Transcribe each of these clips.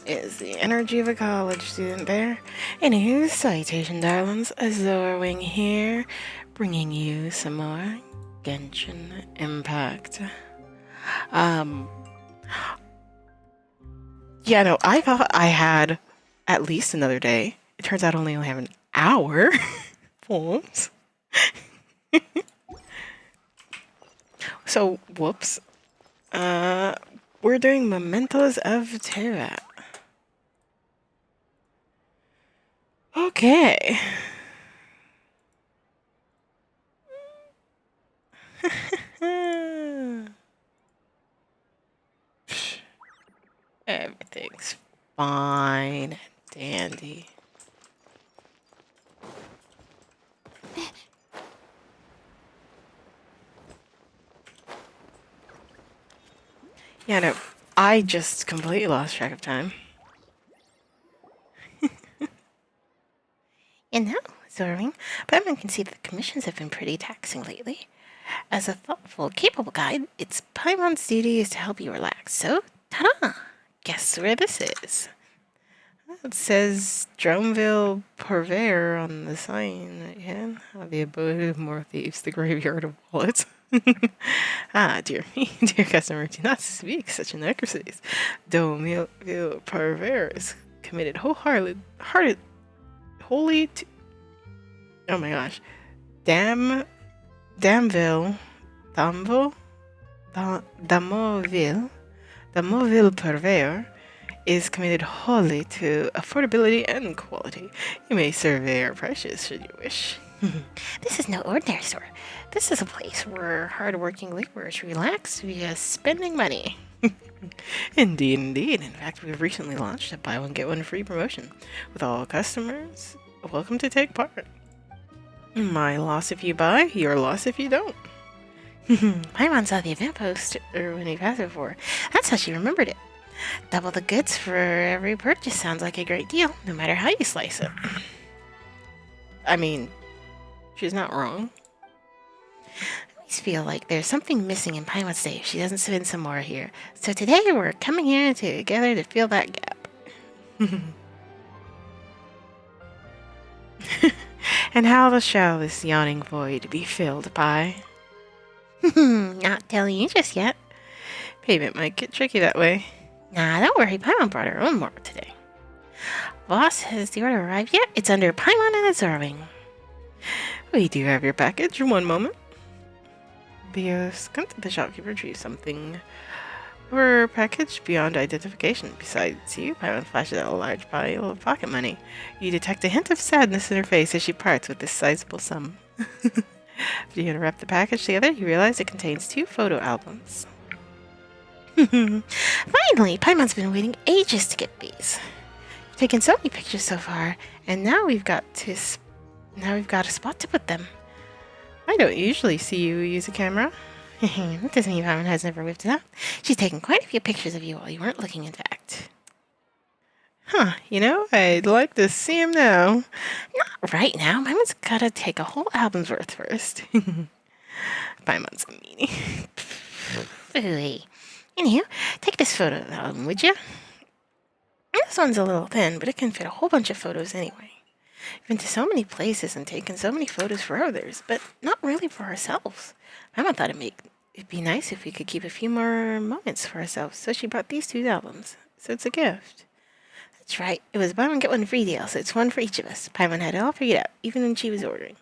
is the energy of a college student there. Anywho, salutation darlings, Azorwing here, bringing you some more Genshin Impact. Yeah, no, I thought I had at least another day. It turns out I only have an hour. Whoops. So, whoops. We're doing Mementos of Teyvat. Okay. Everything's fine and dandy. Yeah, no, I just completely lost track of time. And now, Zoring, Batman can see that the commissions have been pretty taxing lately. As a thoughtful, capable guide, it's Paimon's duty is to help you relax. So, ta-da! Guess where this is? It says Dromeville Purveyor on the sign right here. The abode of more thieves, the graveyard of wallets. Ah, dear me, dear customer, do not speak such inaccuracies. Dromeville Purveyor is committed wholy to... Oh my gosh. Damoville Purveyor is committed wholly to affordability and quality. You may survey our prices should you wish. This is no ordinary store. This is a place where hard-working laborers relax via spending money. Indeed, indeed. In fact, we've recently launched a buy one get one free promotion. With all customers, welcome to take part. My loss if you buy, your loss if you don't. Paimon saw the event poster when he passed it before. That's how she remembered it. Double the goods for every purchase sounds like a great deal, no matter how you slice it. I mean, she's not wrong. I always feel like there's something missing in Paimon's day if she doesn't spend some more here. So today we're coming here together to fill that gap. And how shall this yawning void be filled, Pai? Not telling you just yet. Payment might get tricky that way. Nah, don't worry. Paimon brought her own mark today. Boss, has the order arrived yet? It's under Paimon and Azorwing. We do have your package. One moment. The shopkeeper retrieves something. Your package beyond identification. Besides you, Paimon flashes out a large pile of pocket money. You detect a hint of sadness in her face as she parts with this sizable sum. After you unwrap the package together, you realize it contains 2 photo albums. Finally, Paimon's been waiting ages to get these. We've taken so many pictures so far, and now we've got a spot to put them. I don't usually see you use a camera. That doesn't mean Paimon has never whipped it out. She's taken quite a few pictures of you while you weren't looking, in fact. Huh, you know, I'd like to see him now. Not right now. Paimon's gotta take a whole album's worth first. Paimon's a meanie. Phooey. Anywho, take this photo album, would you? This one's a little thin, but it can fit a whole bunch of photos anyway. We've been to so many places and taken so many photos for others, but not really for ourselves. Mama thought it'd be nice if we could keep a few more moments for ourselves, so she brought these 2 albums. So it's a gift. That's right. It was buy one get one free deal, so it's one for each of us. Paimon had it all figured out, even when she was ordering.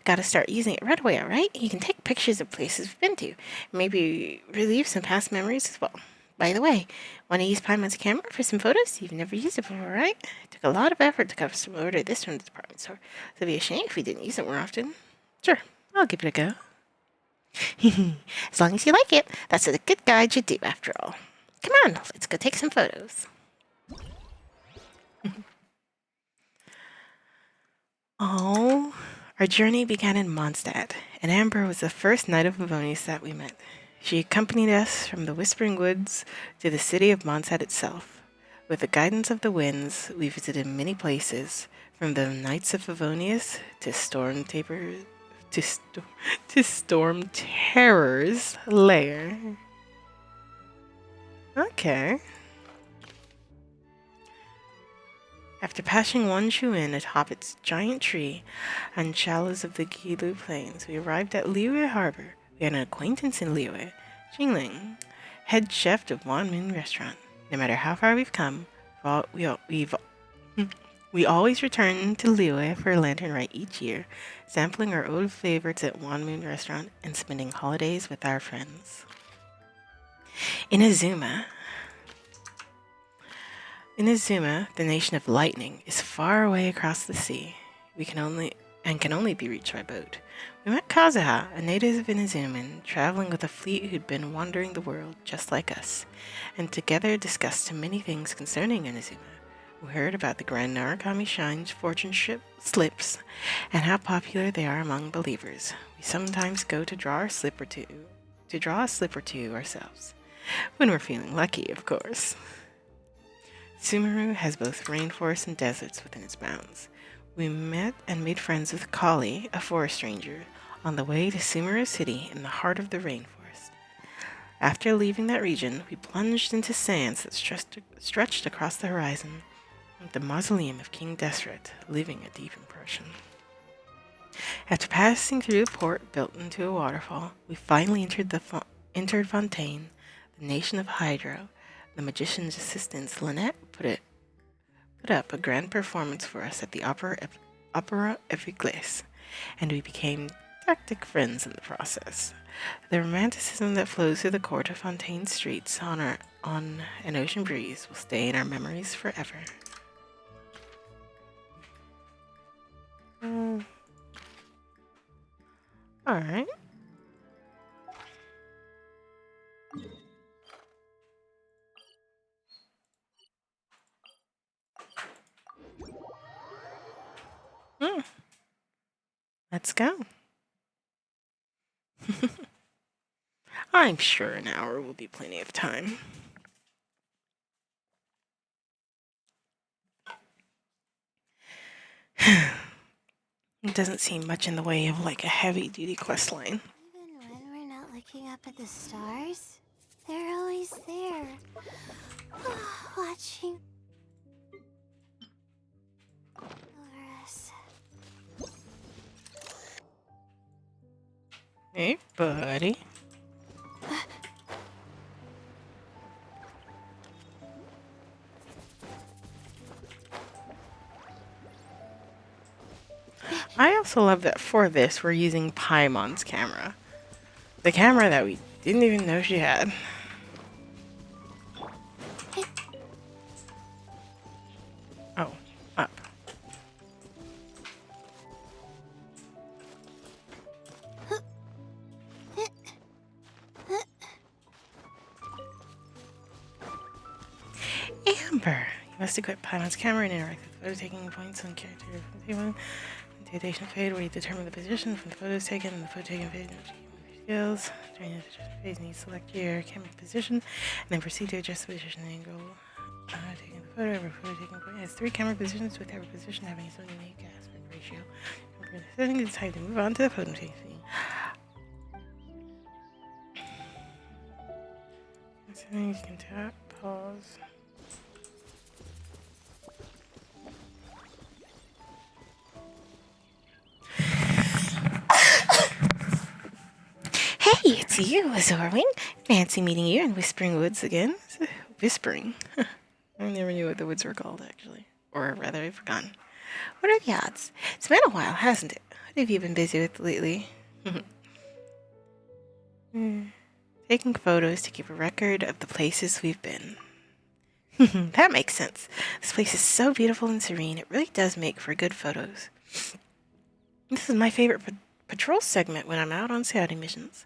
Gotta start using it right away, alright? You can take pictures of places we've been to. Maybe relieve some past memories as well. By the way, want to use Paimon's camera for some photos? You've never used it before, right? It took a lot of effort to custom order this from the department store. So it'd be a shame if we didn't use it more often. Sure, I'll give it a go. As long as you like it, that's what a good guide should do after all. Come on, let's go take some photos. Oh, our journey began in Mondstadt, and Amber was the first knight of Favonius that we met. She accompanied us from the Whispering Woods to the city of Mondstadt itself. With the guidance of the winds, we visited many places, from the Knights of Favonius to Storm Terror's lair. Okay. After passing Wonshu Inn atop its giant tree and shallows of the Gilu Plains, we arrived at Liyue Harbor. We had an acquaintance in Liyue, Jingling, head chef of Wan Moon Restaurant. No matter how far we've come, we always return to Liyue for a lantern rite each year, sampling our old favorites at Wan Moon Restaurant and spending holidays with our friends. Inazuma, the nation of lightning, is far away across the sea. Can only be reached by boat. We met Kazuha, a native of Inazuma, traveling with a fleet who'd been wandering the world just like us, and together discussed many things concerning Inazuma. We heard about the Grand Narukami Shine's fortune slips and how popular they are among believers. We sometimes go to draw a slip or two ourselves, when we're feeling lucky, of course. Sumeru has both rainforests and deserts within its bounds. We met and made friends with Kali, a forest ranger, on the way to Sumeru City in the heart of the rainforest. After leaving that region, we plunged into sands that stretched across the horizon, with the mausoleum of King Deseret leaving a deep impression. After passing through a port built into a waterfall, we finally entered Fontaine, the nation of Hydro. The magician's assistant, Lynette, put up a grand performance for us at the Opera Efficace, and we became tactic friends in the process. The romanticism that flows through the court of Fontaine streets on an ocean breeze will stay in our memories forever. Alright. Let's go. I'm sure an hour will be plenty of time. It doesn't seem much in the way of like a heavy-duty quest line. Even when we're not looking up at the stars, they're always there. Watching over us. Hey, buddy. I also love that for this, we're using Paimon's camera. The camera that we didn't even know she had. Oh, up. Amber! You must equip Paimon's camera and interact with photo taking points on character Rotation fade, where you determine the position from the photos taken and the photo taken phase skills. During the phase, you select your camera position and then proceed to adjust the position angle. Taking the photo, every photo taking point has 3 camera positions, with every position having its own unique aspect ratio. For the setting, it's time to move on to the photo taking. Settings, you can tap, pause. Hey, it's you, Azorwing. Fancy meeting you in Whispering Woods again. Whispering. I never knew what the woods were called, actually. Or rather, I've forgotten. What are the odds? It's been a while, hasn't it? What have you been busy with lately? Taking photos to keep a record of the places we've been. That makes sense. This place is so beautiful and serene. It really does make for good photos. This is my favorite patrol segment when I'm out on scouting missions.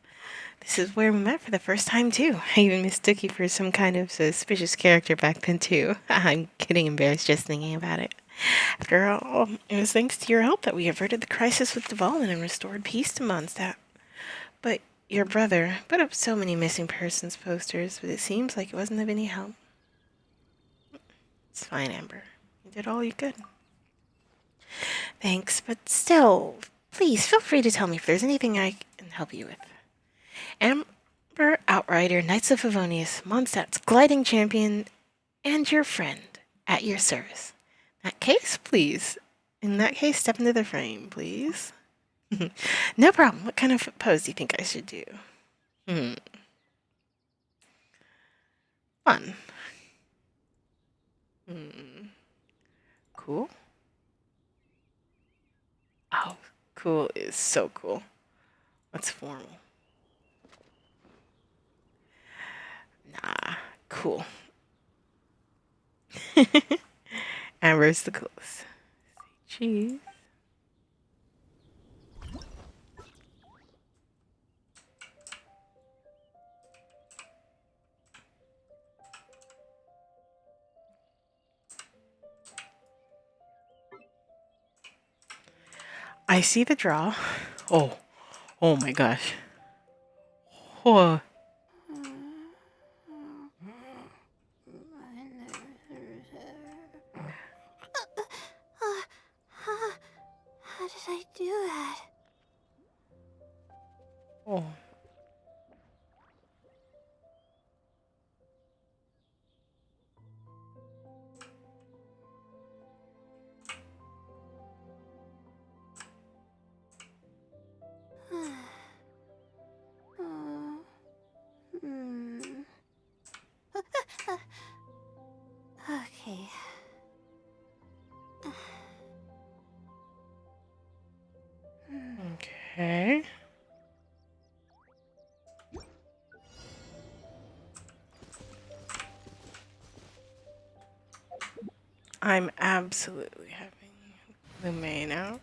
This is where we met for the first time, too. I even mistook you for some kind of suspicious character back then, too. I'm getting embarrassed just thinking about it. After all, it was thanks to your help that we averted the crisis with Devalin and restored peace to Mondstadt. But your brother put up so many missing persons posters, but it seems like it wasn't of any help. It's fine, Amber. You did all you could. Thanks, but still, please feel free to tell me if there's anything I can help you with. Amber Outrider, Knights of Favonius, Mondstadt's gliding champion, and your friend, at your service. That case, please. In that case, step into the frame, please. No problem. What kind of pose do you think I should do? Fun. Cool. Oh, cool is so cool. What's formal? Nah, cool. And where's the coolest? Cheese. I see the draw. Oh my gosh. Oh. How did I do that? Oh. Okay. Okay. I'm absolutely having the main out.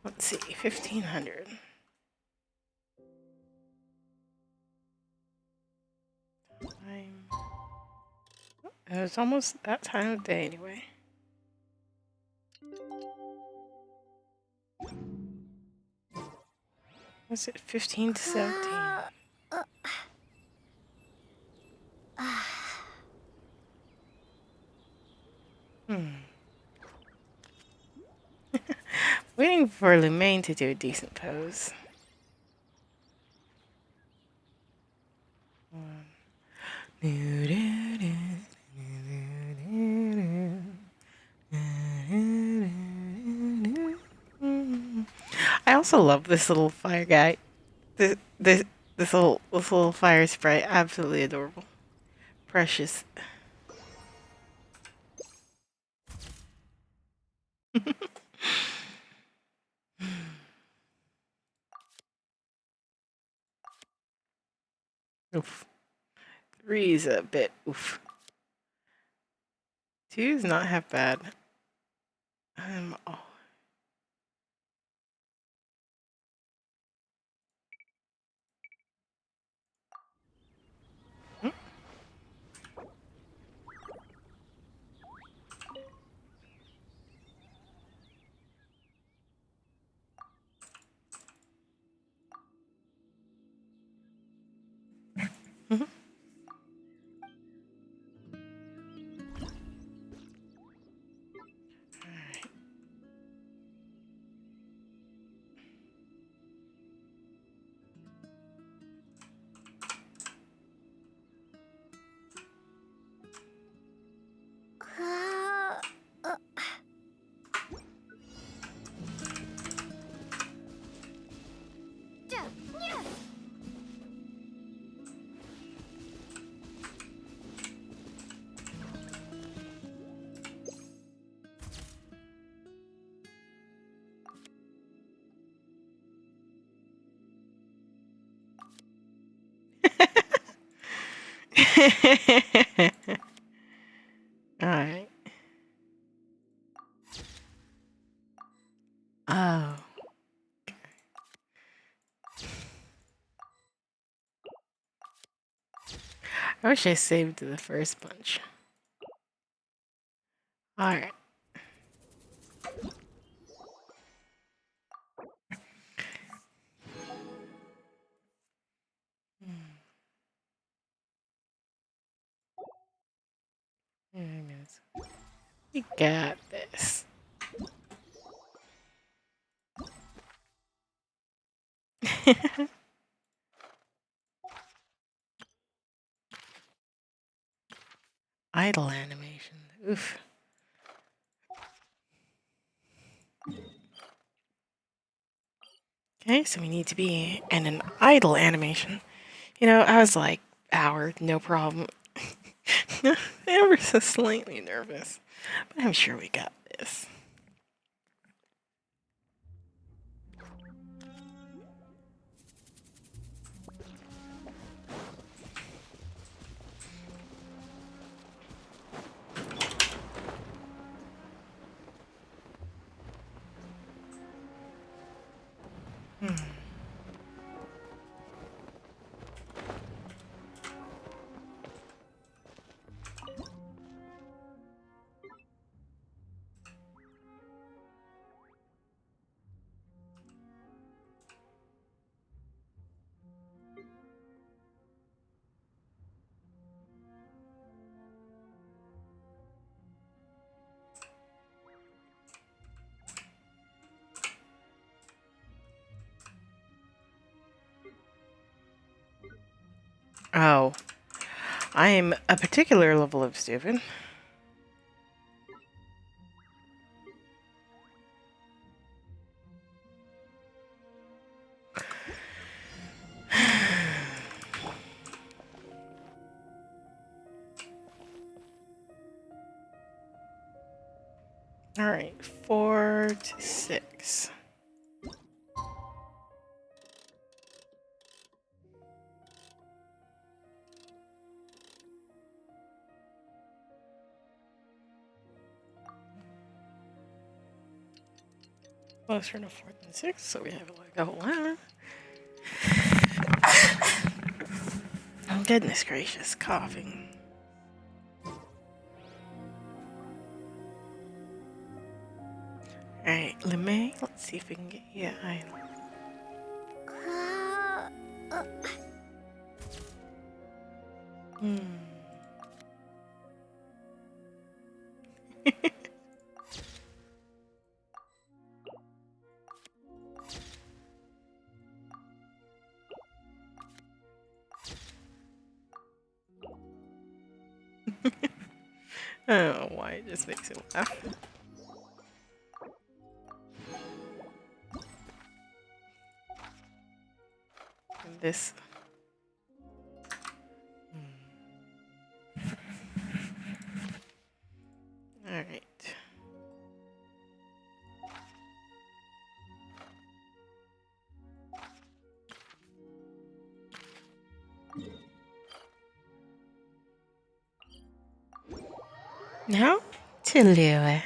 Let's see, 1500. It was almost that time of day anyway. Was it 15 to 17? Waiting for Lumaine to do a decent pose. I also love this little fire guy. This little fire sprite, absolutely adorable, precious. Oof. 3 is a bit oof. 2 is not half bad. Oh. Mhm. All right. Oh. I wish I saved the first bunch. All right. We got this. Idle animation. Oof. Okay, so we need to be in an idle animation. You know, I was like, hour, no problem. Ever so slightly nervous, but I'm sure we got this. Oh, I'm a particular level of stupid. All right, 4 to 6. Closer to 4 than 6, so we have like a whole hour. Oh, goodness gracious, coughing. Alright, Lemay, let's see if we can get you idle. Hmm. I don't know why, it just makes it laugh. And this. Alright. Now to Lua.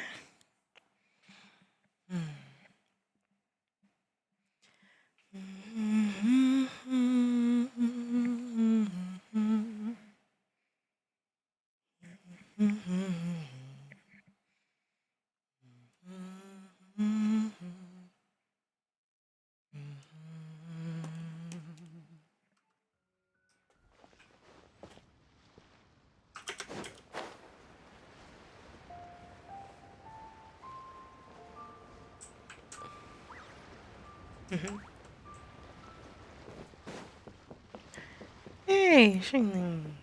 Hey, Shingling.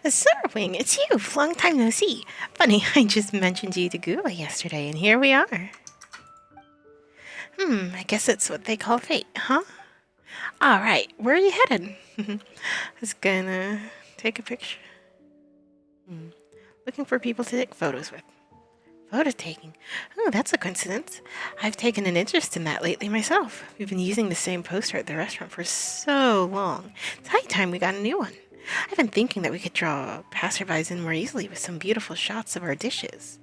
Starwing, it's you. Long time no see. Funny, I just mentioned you to Gula yesterday, and here we are. I guess it's what they call fate, huh? Alright, where are you headed? I was gonna take a picture. Looking for people to take photos with. Photo taking? Oh, that's a coincidence. I've taken an interest in that lately myself. We've been using the same poster at the restaurant for so long. It's high time we got a new one. I've been thinking that we could draw passerbys in more easily with some beautiful shots of our dishes.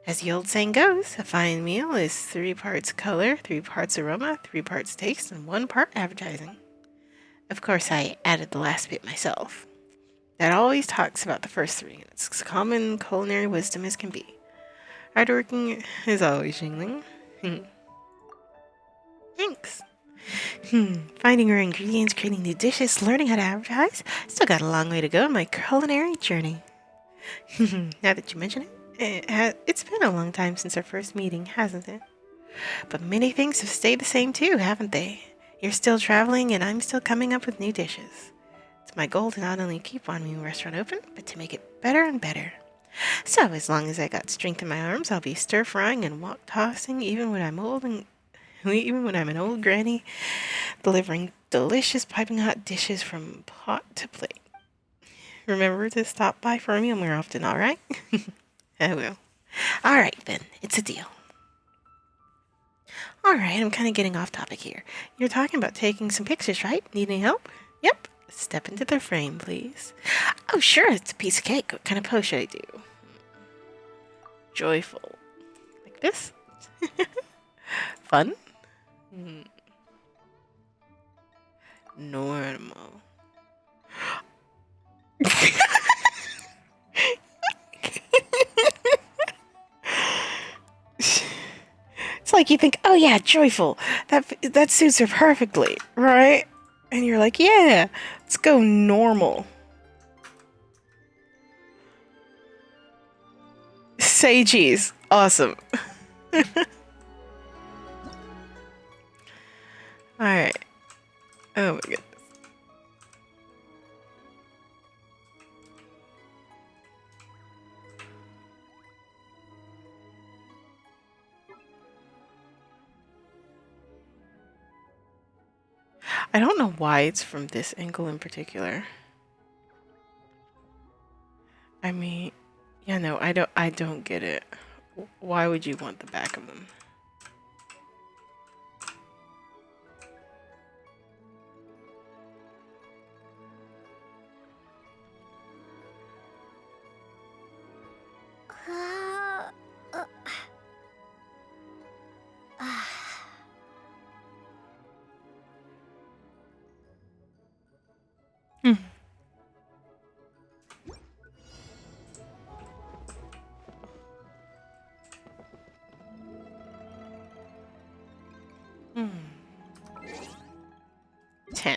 As the old saying goes, a fine meal is 3 parts color, 3 parts aroma, 3 parts taste, and 1 part advertising. Of course, I added the last bit myself. That always talks about the first 3, and it's common culinary wisdom as can be. Hardworking is always Yingling. Thanks. Finding our ingredients, creating new dishes, learning how to advertise. Still got a long way to go on my culinary journey. Now that you mention it, it's been a long time since our first meeting, hasn't it? But many things have stayed the same too, haven't they? You're still traveling, and I'm still coming up with new dishes. It's my goal to not only keep Wan Ming Restaurant open, but to make it better and better. So, as long as I got strength in my arms, I'll be stir frying and wok tossing, even when I'm old and even when I'm an old granny, delivering delicious piping hot dishes from pot to plate. Remember to stop by for a meal more often, all right? I will. All right, then. It's a deal. All right, I'm kind of getting off topic here. You're talking about taking some pictures, right? Need any help? Yep. Step into the frame, please. Oh, sure. It's a piece of cake. What kind of pose should I do? Joyful. Like this? Fun? Normal. It's like you think, oh yeah, joyful. That suits her perfectly, right? And you're like, yeah, let's go normal. Say cheese. Awesome. Alright. Oh my goodness. I don't know why it's from this angle in particular. I mean, yeah, no, I don't get it. Why would you want the back of them? Uh, uh, Hmm. Hmm. 10.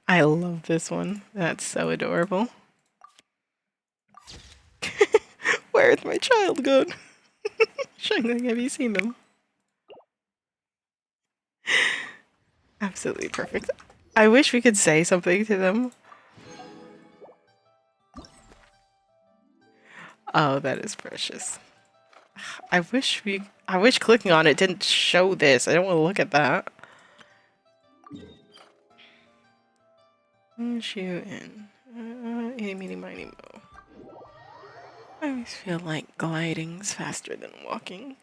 I love this one. That's so adorable. Where's my child gone? Shangling, have you seen them? Absolutely perfect. I wish we could say something to them. Oh, that is precious. I wish clicking on it didn't show this. I don't want to look at that. Shoot in. Eeny, meeny, miny, mo. I always feel like gliding's faster than walking.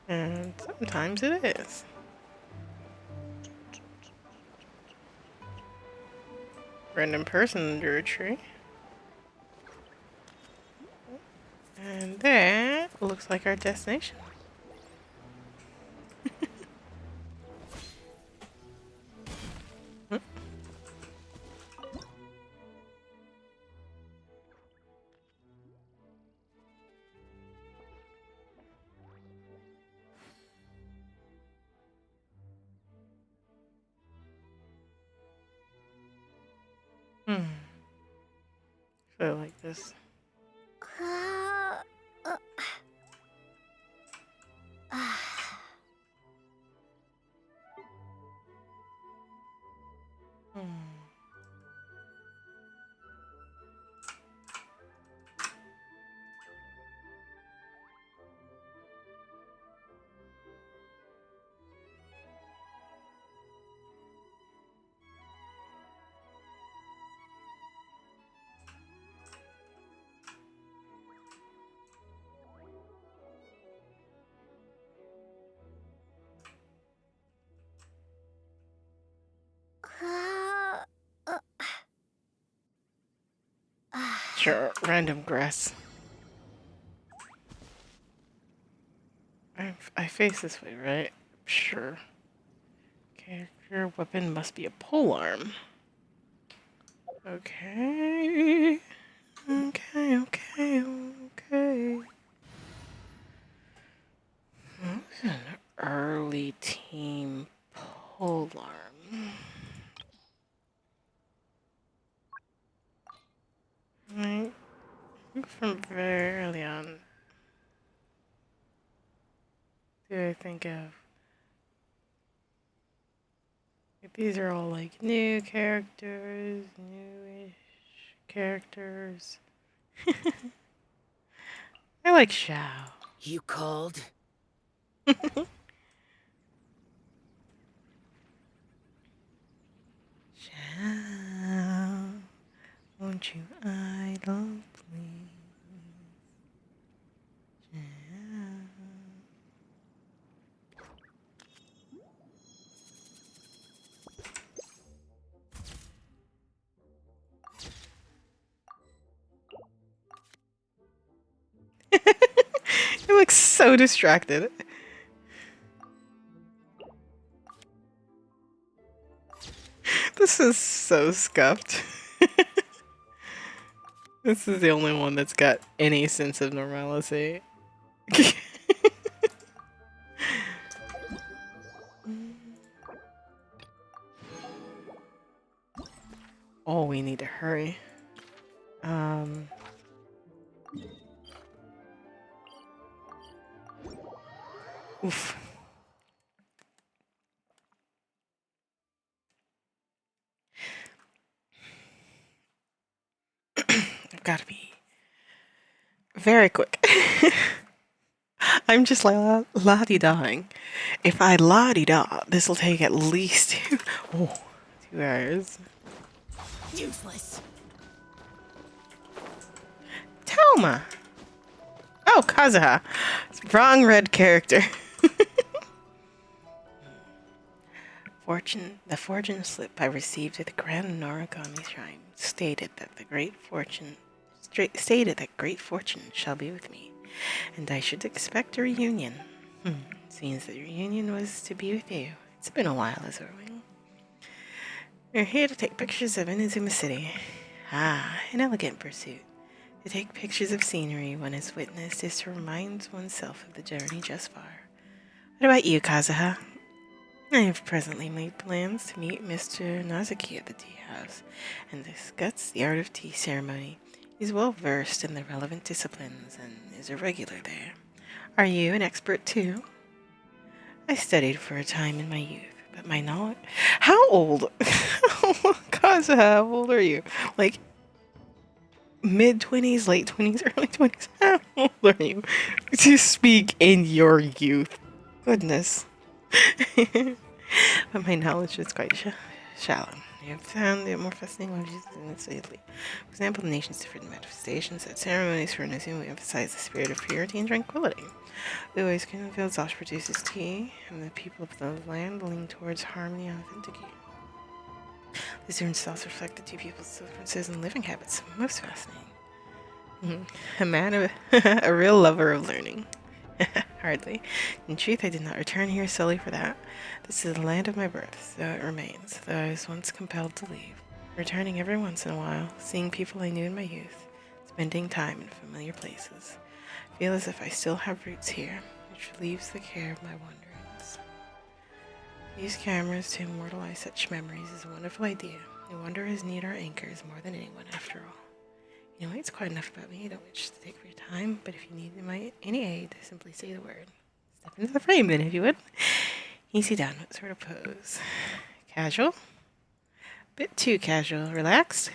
And sometimes it is. Random person under a tree. And that looks like our destination. Hmm. I like this. uh, uh, Hmm. Sure, random grass. I face this way, right? Sure. Character weapon must be a polearm. Okay. Okay. Who's an early team polearm? Right. From very early on, do I think of? These are all like new characters, newish characters. I like Xiao. You called? Xiao, won't you idle please? Xiao. He looks so distracted. This is so scuffed. This is the only one that's got any sense of normalcy. Oh, we need to hurry. Oof. I've got to be very quick. I'm just like la-di-daing. If I la-di-da, this will take at least 2 hours. Useless. Toma! Oh, Kazuha. Wrong red character. The fortune slip I received at the Grand Noragami Shrine stated that great fortune shall be with me, and I should expect a reunion. Seems that the reunion was to be with you. It's been a while, Azorwing. We're here to take pictures of Inazuma City. Ah, an elegant pursuit. To take pictures of scenery one has witnessed is to remind oneself of the journey just far. What about you, Kazuha? I have presently made plans to meet Mr. Nazuki at the tea house and discuss the art of tea ceremony. He's well versed in the relevant disciplines and is a regular there. Are you an expert too? I studied for a time in my youth, but my knowledge... How old? Kazuha, how old are you? Like, mid-20s, late 20s, early 20s? How old are you? To speak in your youth. Goodness. But my knowledge is quite shallow. I have found it more fascinating when used in its Italy. For example, the nation's different manifestations at ceremonies for Inazuma emphasize the spirit of purity and tranquility. The Oasis Kingdom Fields also produces tea, and the people of the land lean towards harmony and authenticity. The students also reflect the two people's differences in living habits. Most fascinating. A man of a real lover of learning. Hardly. In truth, I did not return here solely for that. This is the land of my birth, so it remains, though I was once compelled to leave. Returning every once in a while, seeing people I knew in my youth, spending time in familiar places. I feel as if I still have roots here, which relieves the care of my wanderings. Use cameras to immortalize such memories is a wonderful idea. No wanderers need our anchors more than anyone, after all. You know, it's quite enough about me. I don't wish to take your time, but if you need any aid, simply say the word. Step into the frame, then, if you would. Easy done. What sort of pose? Casual? Bit too casual. Relaxed?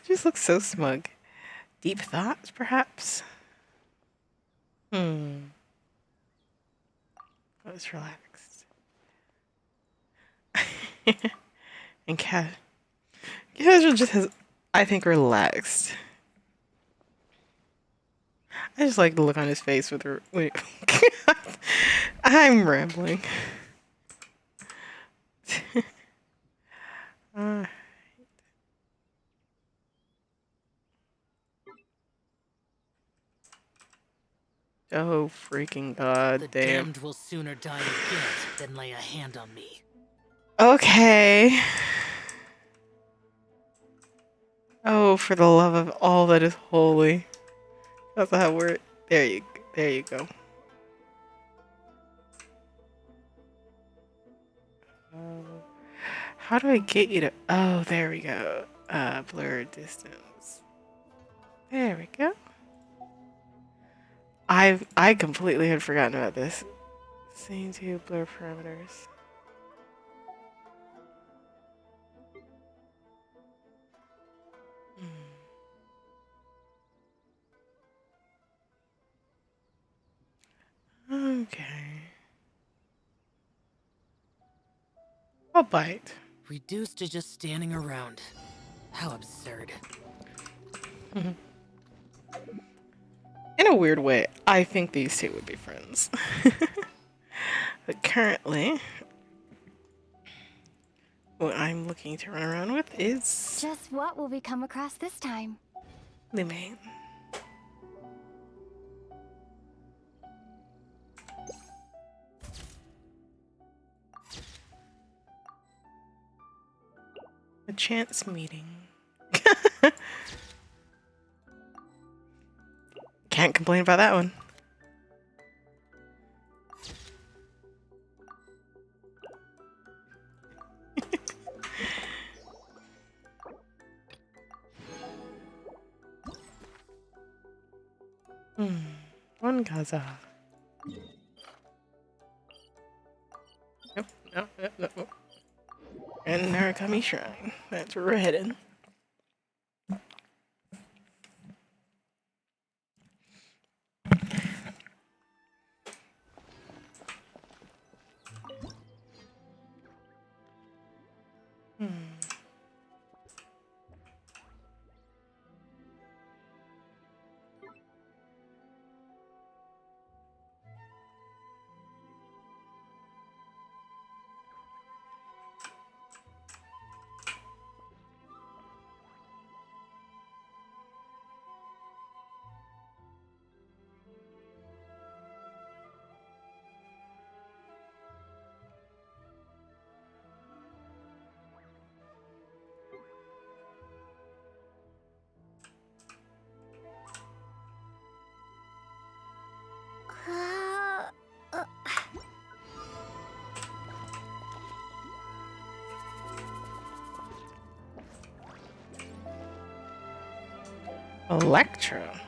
Just looks so smug. Deep thoughts, perhaps? I was relaxed. And casual just has, I think, relaxed. I just like the look on his face with her. Wait. I'm rambling. Oh, freaking god The damn. damned will sooner die of guilt than lay a hand on me. Okay. Oh, for the love of all that is holy. That's how we're. There you go. How do I get you to? Oh, there we go. Blur distance. There we go. I completely had forgotten about this. Scene to blur parameters. Okay. I'll bite. Reduced to just standing around. How absurd. In a weird way, I think these two would be friends. But currently, what I'm looking to run around with is Just what will we come across this time? Lumaine. A chance meeting. Can't complain about that one. One Gaza. Nope, nope. And Narukami Shrine. That's where we're headed. Electra.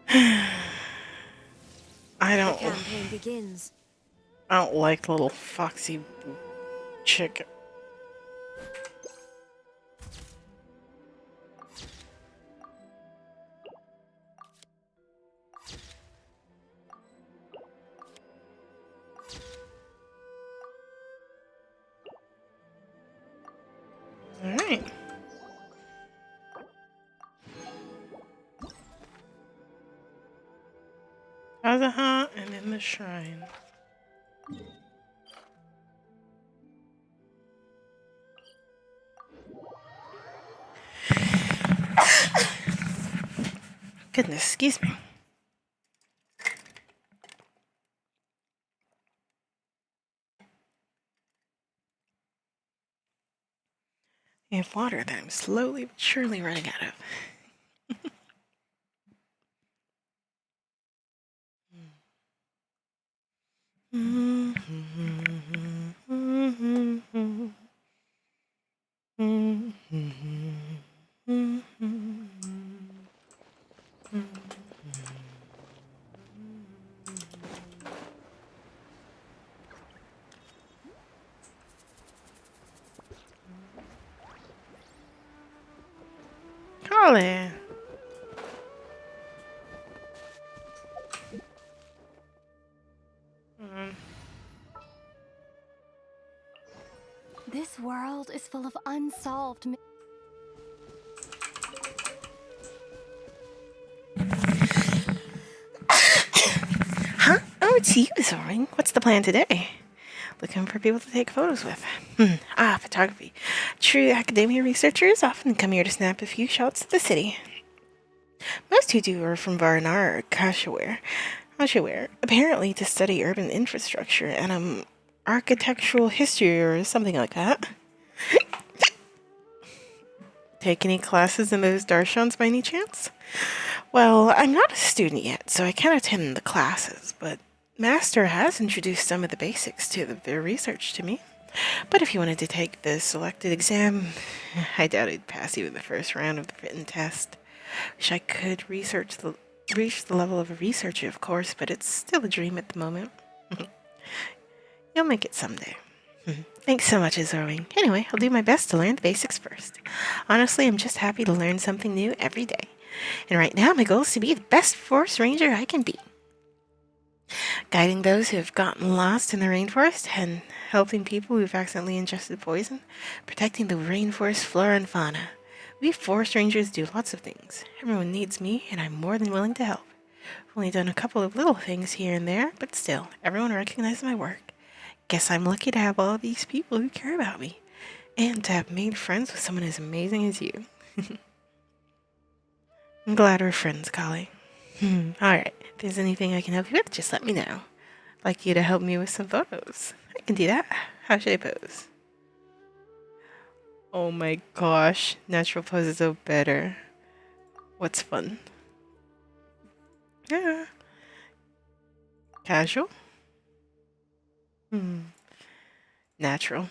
I The don't. campaign begins. I don't like little foxy chick. All right. Kazaha and in the shrine. Goodness, excuse me. I have water that I'm slowly but surely running out of. Colin. This world is full of unsolved Huh? Oh, it's you, Zorin. What's the plan today? looking for people to take photos with. Photography. True academia researchers often come here to snap a few shots of the city. Most who do are from Varnar or Kashaware, apparently to study urban infrastructure and architectural history or something like that. Take any classes in those darshans by any chance? Well, I'm not a student yet, so I can't attend the classes, but Master has introduced some of the basics to their research to me. But if you wanted to take the selected exam, I doubt I'd pass even the first round of the written test. Wish I could reach the level of a researcher, of course, but it's still a dream at the moment. You'll make it someday. Thanks so much, Azorwing. Anyway, I'll do my best to learn the basics first. Honestly, I'm just happy to learn something new every day. And right now, my goal is to be the best forest ranger I can be. Guiding those who have gotten lost in the rainforest and helping people who've accidentally ingested poison. Protecting the rainforest flora and fauna. We forest rangers do lots of things. Everyone needs me, and I'm more than willing to help. I've only done a couple of little things here and there, but still, everyone recognizes my work. Guess I'm lucky to have all these people who care about me, and to have made friends with someone as amazing as you. I'm glad we're friends, Kali. Alright, if there's anything I can help you with, just let me know. I'd like you to help me with some photos. I can do that. How should I pose? Oh my gosh, natural poses are better. What's fun? Yeah. Casual? Natural.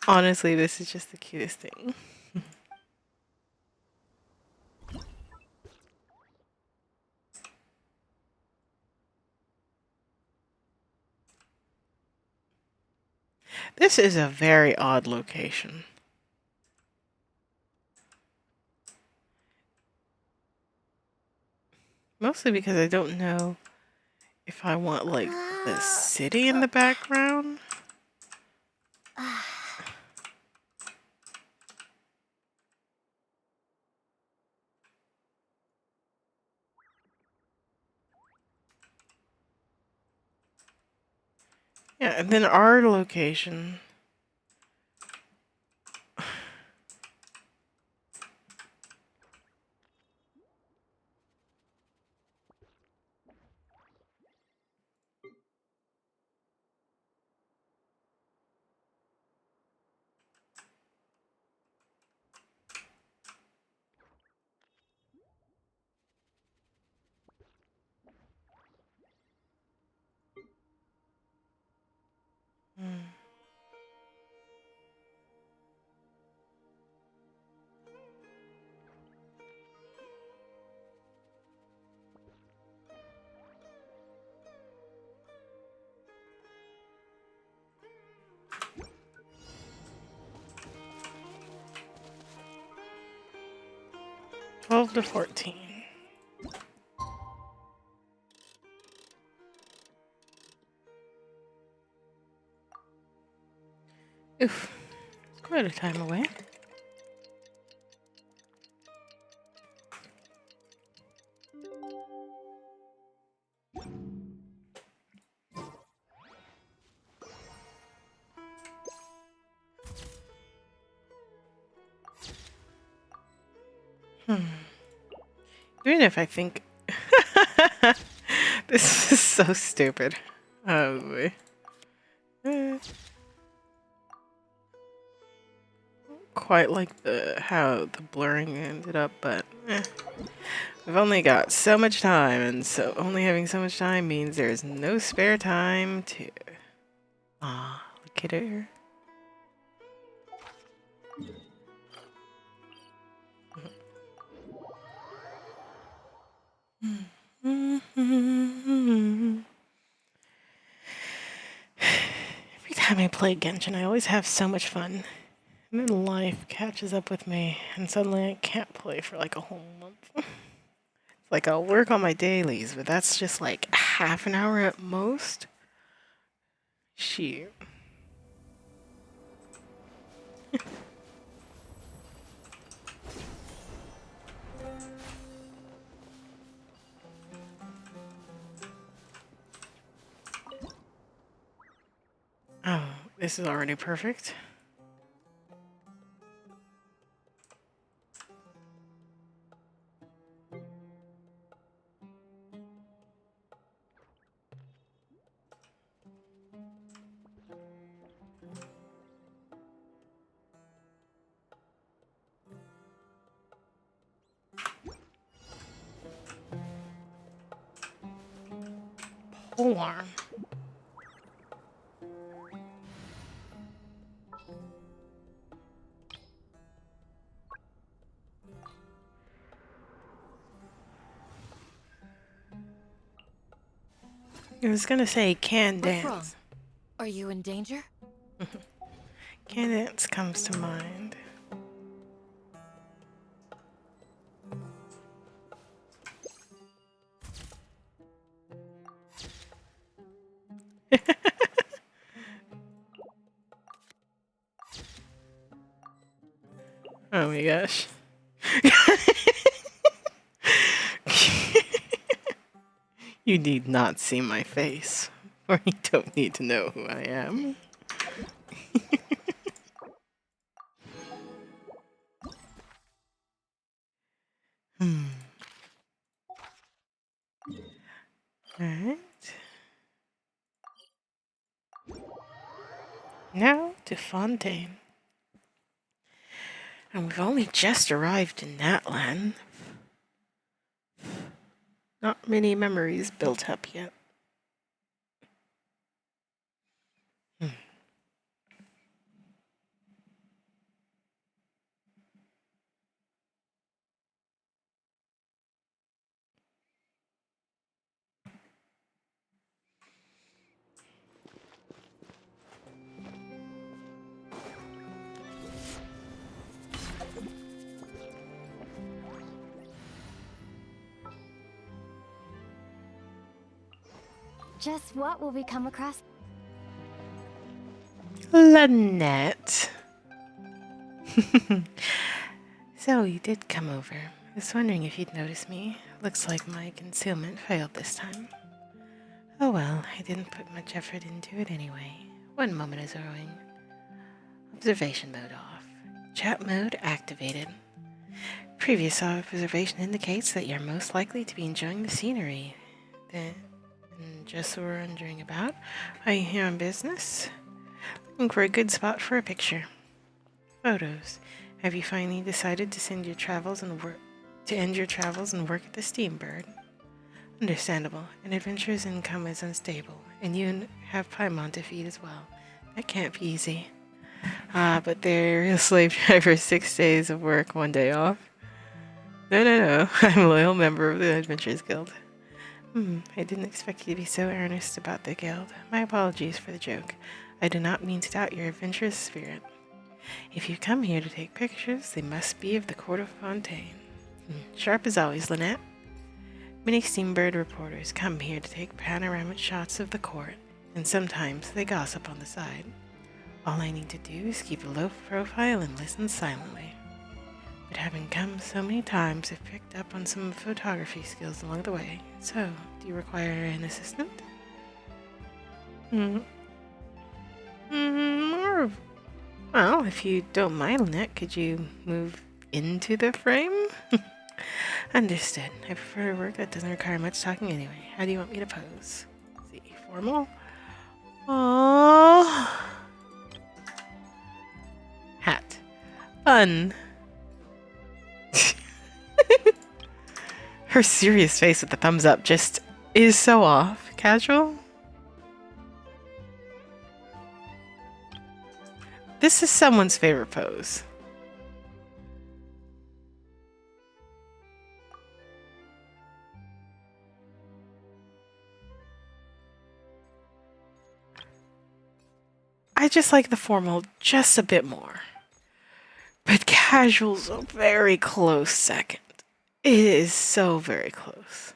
Honestly, this is just the cutest thing. This is a very odd location. Mostly because I don't know if I want, like, the city in the background. Yeah, and then our location. Hmm. 12 to 14. Oof. Quite a time away. Even if I think... This is so stupid. Oh boy. Quite like how the blurring ended up, but we've only got so much time, and so only having so much time means there's no spare time to... look at her. Every time I play Genshin, I always have so much fun. And then life catches up with me, and suddenly I can't play for like a whole month. It's like I'll work on my dailies, but that's just like half an hour at most. Shoot. This is already perfect. Polearm. I was gonna say can What's wrong? dance. Are you in danger? Can dance comes to mind. Oh my gosh. You need not see my face, or you don't need to know who I am. Alright. Now to Fontaine. And we've only just arrived in that land. Not many memories built up yet. Just what will we come across? Lynette. So you did come over. I was wondering if you'd notice me. Looks like my concealment failed this time. Oh well, I didn't put much effort into it anyway. One moment of zeroing. Observation mode off. Chat mode activated. Previous observation indicates that you're most likely to be enjoying the scenery. Then, just wondering about. Are you here on business? Looking for a good spot for a picture. Photos. Have you finally decided to end your travels and work at the Steambird? Understandable. An adventurer's income is unstable, and you have Paimon to feed as well. That can't be easy. But they're a slave driver, 6 days of work, 1 day off. No. I'm a loyal member of the Adventurers Guild. I didn't expect you to be so earnest about the guild. My apologies for the joke. I do not mean to doubt your adventurous spirit. If you come here to take pictures, they must be of the court of Fontaine. Sharp as always, Lynette. Many Steambird reporters come here to take panoramic shots of the court, and sometimes they gossip on the side. All I need to do is keep a low profile and listen silently. But having come so many times, I've picked up on some photography skills along the way. So, do you require an assistant? Well, if you don't mind, Lynette, could you move into the frame? Understood. I prefer work that doesn't require much talking anyway. How do you want me to pose? Let's see, formal? Aww. Hat. Fun. Her serious face with the thumbs up just is so off. Casual? This is someone's favorite pose. I just like the formal just a bit more. But casual's a very close second. It is so very close.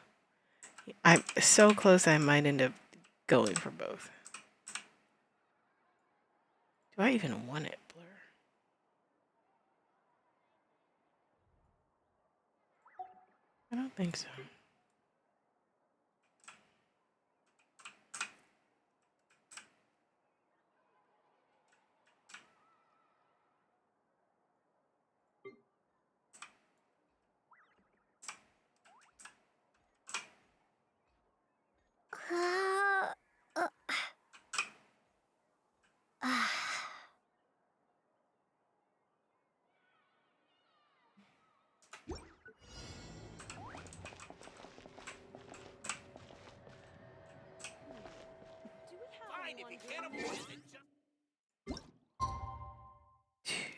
I'm so close I might end up going for both. Do I even want it, Blur? I don't think so.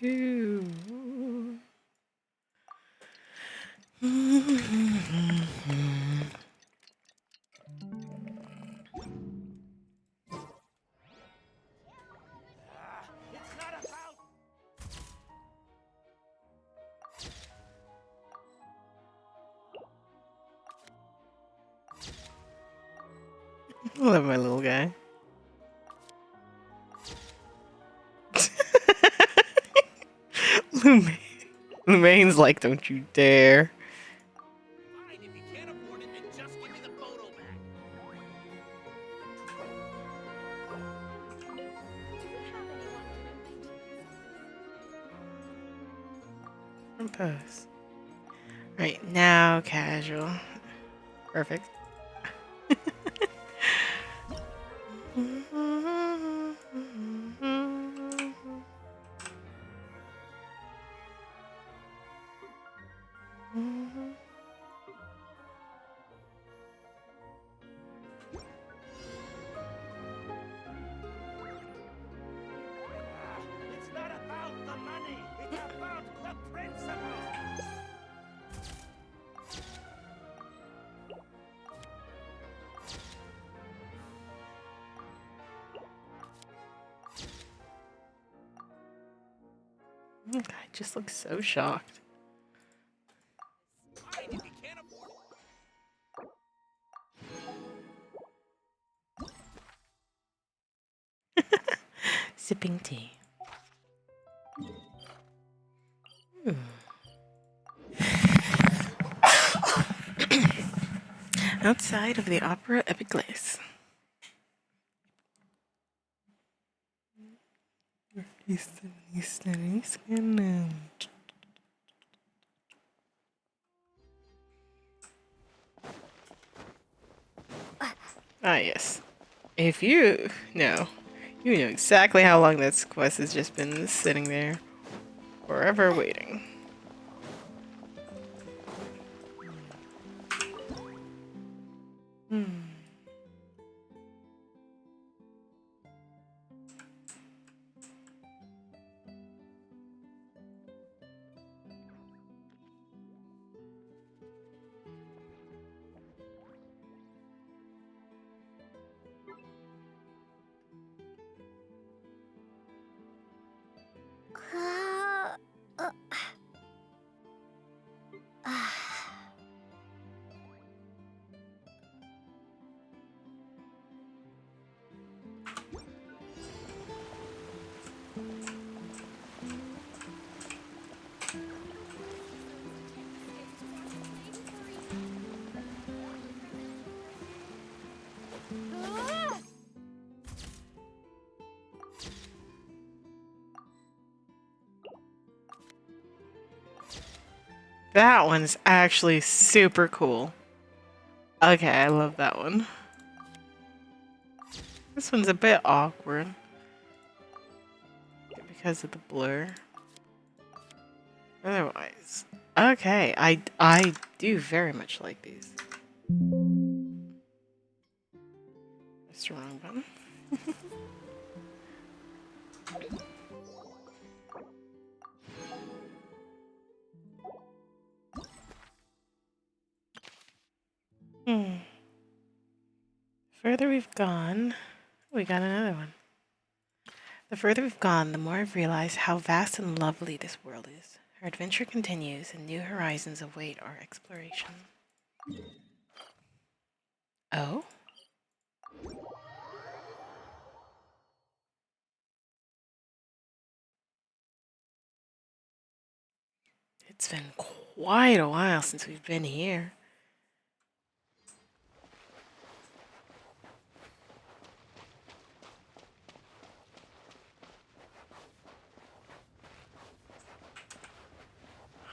Two. I love my little guy. Lumaine's like, don't you dare. Fine, if you can't afford it, then just give me the photo back. Compose. Right, now casual. Perfect. It's not about the money. It's about the principle. I just look so shocked. Fine, if you can't afford it. Sipping tea. Outside of the opera Epiclese. Ah, yes. If you know, you know exactly how long this quest has just been sitting there, forever waiting. That one's actually super cool. Okay, I love that one. This one's a bit awkward because of the blur. Otherwise, okay, I do very much like these. That's the wrong button. Further we've gone, we got another one. The further we've gone, the more I've realized how vast and lovely this world is. Our adventure continues, and new horizons await our exploration. Oh? It's been quite a while since we've been here.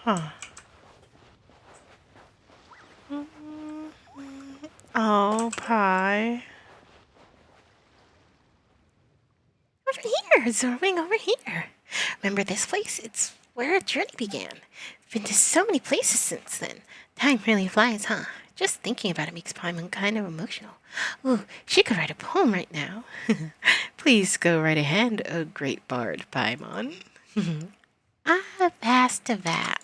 Huh. Oh, Pie. Over here, zooming over here. Remember this place? It's where our journey began. Been to so many places since then. Time really flies, huh? Just thinking about it makes Paimon kind of emotional. Ooh, she could write a poem right now. Please Please go right ahead, O great bard Paimon. I have asked Teyvat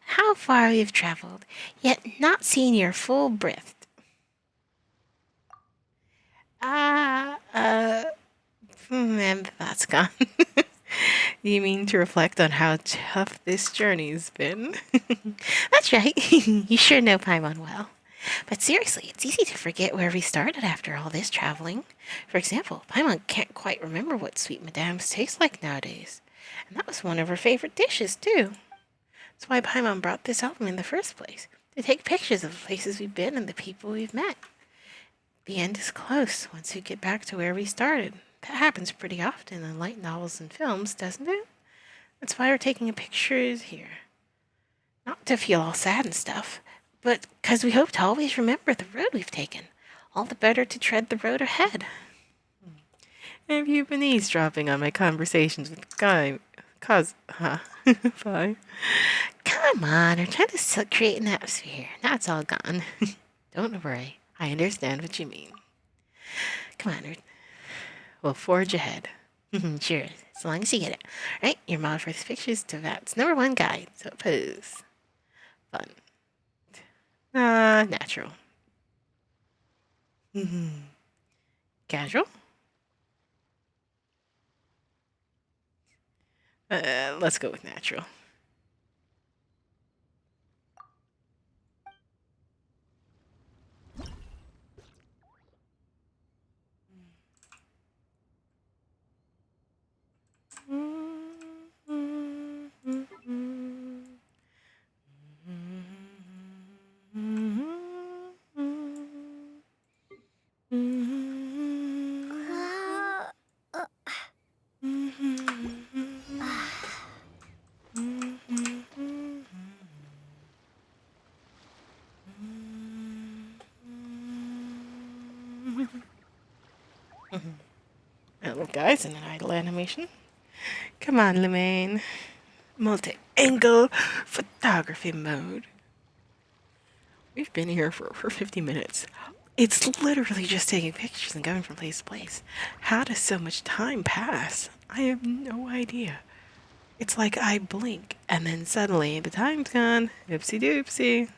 how far you've traveled, yet not seen your full breadth. And that's gone. You mean to reflect on how tough this journey's been? That's right. You sure know Paimon well. But seriously, it's easy to forget where we started after all this traveling. For example, Paimon can't quite remember what sweet madames taste like nowadays. And that was one of her favorite dishes, too. That's why Paimon brought this album in the first place, to take pictures of the places we've been and the people we've met. The end is close once we get back to where we started. That happens pretty often in light novels and films, doesn't it? That's why we're taking a pictures here. Not to feel all sad and stuff, but because we hope to always remember the road we've taken. All the better to tread the road ahead. Have you been eavesdropping on my conversations with Guy? Bye. Come on, we're trying to create an atmosphere. Now it's all gone. Don't worry, I understand what you mean. Come on, we'll forge ahead. Sure, as long as you get it. Right, your model for this picture is Teyvat's #1 guide, so pose. Fun. Natural. Casual? Let's go with natural. Little guys in an idle animation. Come on, Lemaine. Multi-angle photography mode. We've been here for over 50 minutes. It's literally just taking pictures and going from place to place. How does so much time pass? I have no idea. It's like I blink and then suddenly the time's gone. Oopsie doopsie.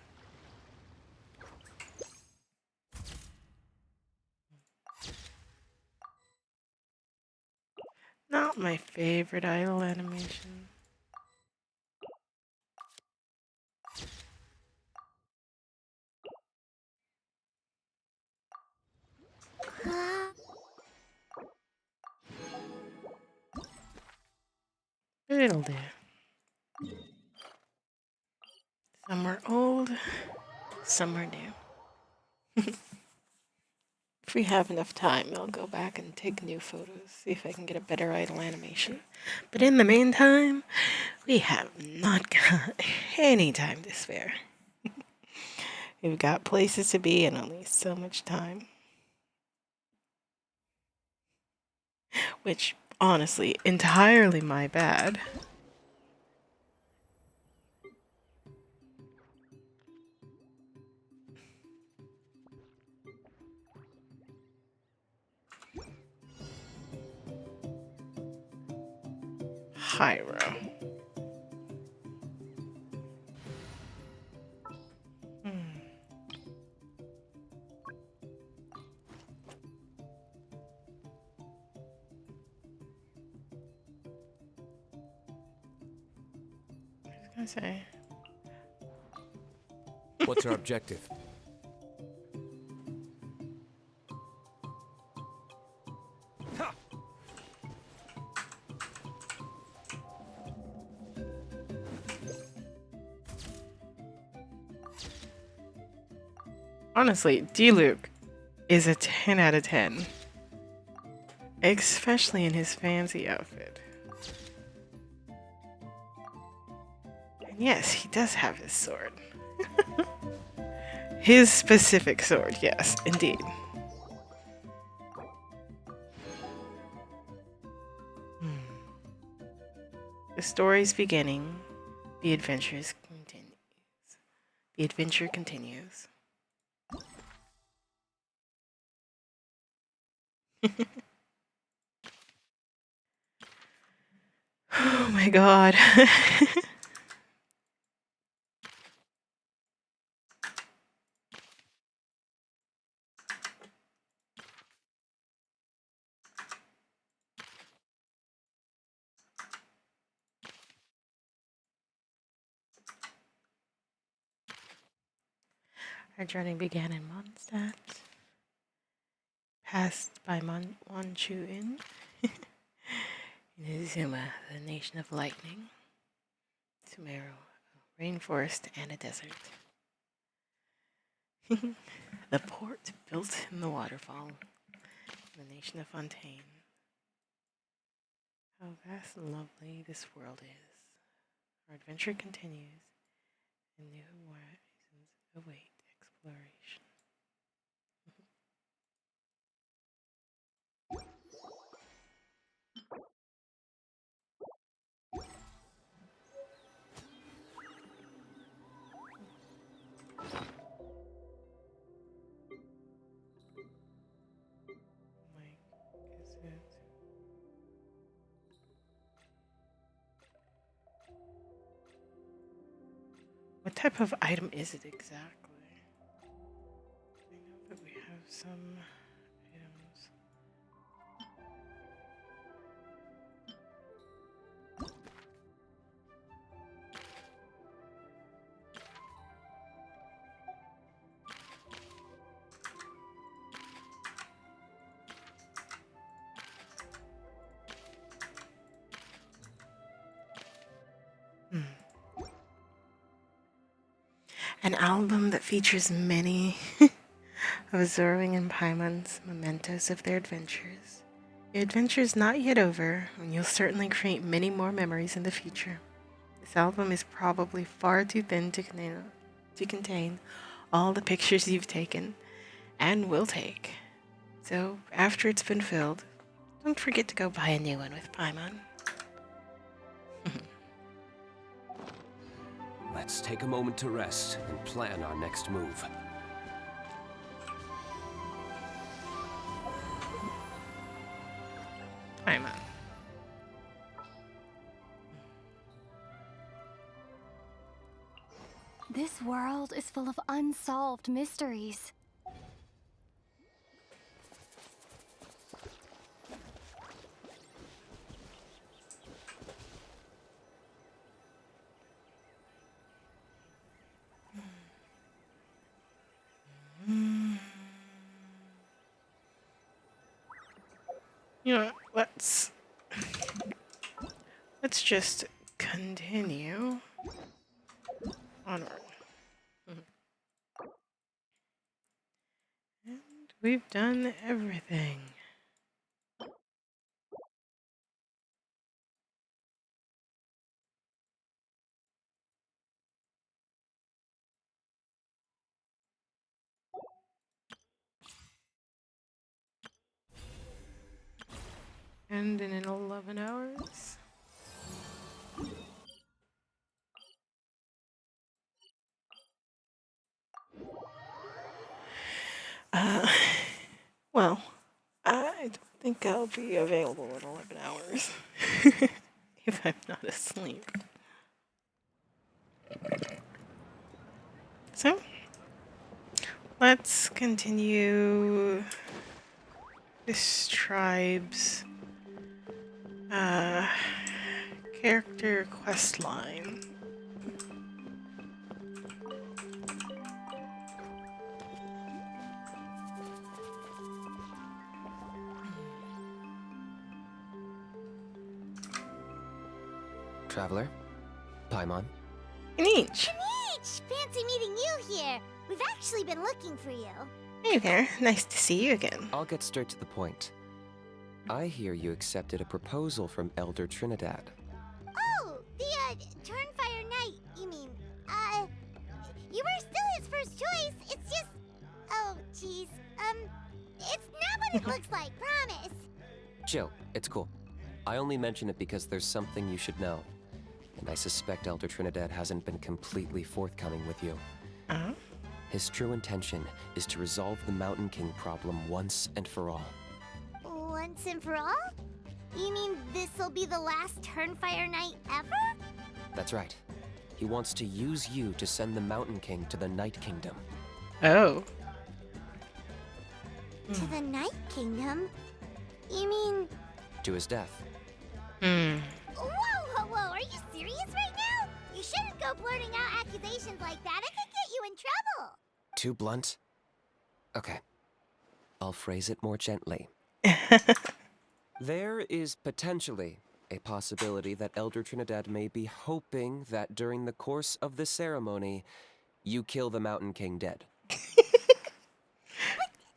Not my favorite idle animation. But it'll do. Some are old, some are new. If we have enough time, I'll go back and take new photos, see if I can get a better idle animation. But in the meantime, we have not got any time to spare. We've got places to be and only so much time. Which, honestly, entirely my bad. Hyro. I was gonna say. What's our objective? Honestly, D-Luke is a 10 out of 10. Especially in his fancy outfit. And yes, he does have his sword. His specific sword, yes, indeed. The story's beginning. The adventure continues. The adventure continues. Oh my god. Our journey began in Mondstadt, passed by Wanchu Inn, in Izuma, the nation of lightning, Sumeru, a rainforest and a desert. The port built in the waterfall, the nation of Fontaine. How vast and lovely this world is. Our adventure continues, and new horizons await exploration. Like, is it? What type of item is it exactly? I know that we have some items. An album that features many of Zorwing and Paimon's mementos of their adventures. Your adventure is not yet over, and you'll certainly create many more memories in the future. This album is probably far too thin to contain all the pictures you've taken and will take. So, after it's been filled, don't forget to go buy a new one with Paimon. Let's take a moment to rest and plan our next move. Paimon. This world is full of unsolved mysteries. You know what, let's just continue onward. And we've done everything. And in 11 hours. Uh, well, I don't think I'll be available in 11 hours. If I'm not asleep. So, let's continue this tribe's character quest line. Traveler? Paimon? Anish! Peach! Fancy meeting you here. We've actually been looking for you. Hey there, nice to see you again. I'll get straight to the point. I hear you accepted a proposal from Elder Trinidad. Oh, the, Turnfire Knight, you mean. You were still his first choice. It's just... Oh, jeez. It's not what it looks like, promise. Chill, it's cool. I only mention it because there's something you should know. And I suspect Elder Trinidad hasn't been completely forthcoming with you. Uh-huh. His true intention is to resolve the Mountain King problem once and for all. Once and for all? You mean this'll be the last Turnfire night ever? That's right. He wants to use you to send the Mountain King to the Night Kingdom. Oh. To the Night Kingdom? You mean... To his death. Hmm. Whoa, are you serious right now? You shouldn't go blurting out accusations like that. It could get you in trouble. Too blunt? Okay. I'll phrase it more gently. There is potentially a possibility that Elder Trinidad may be hoping that during the course of the ceremony, you kill the Mountain King dead.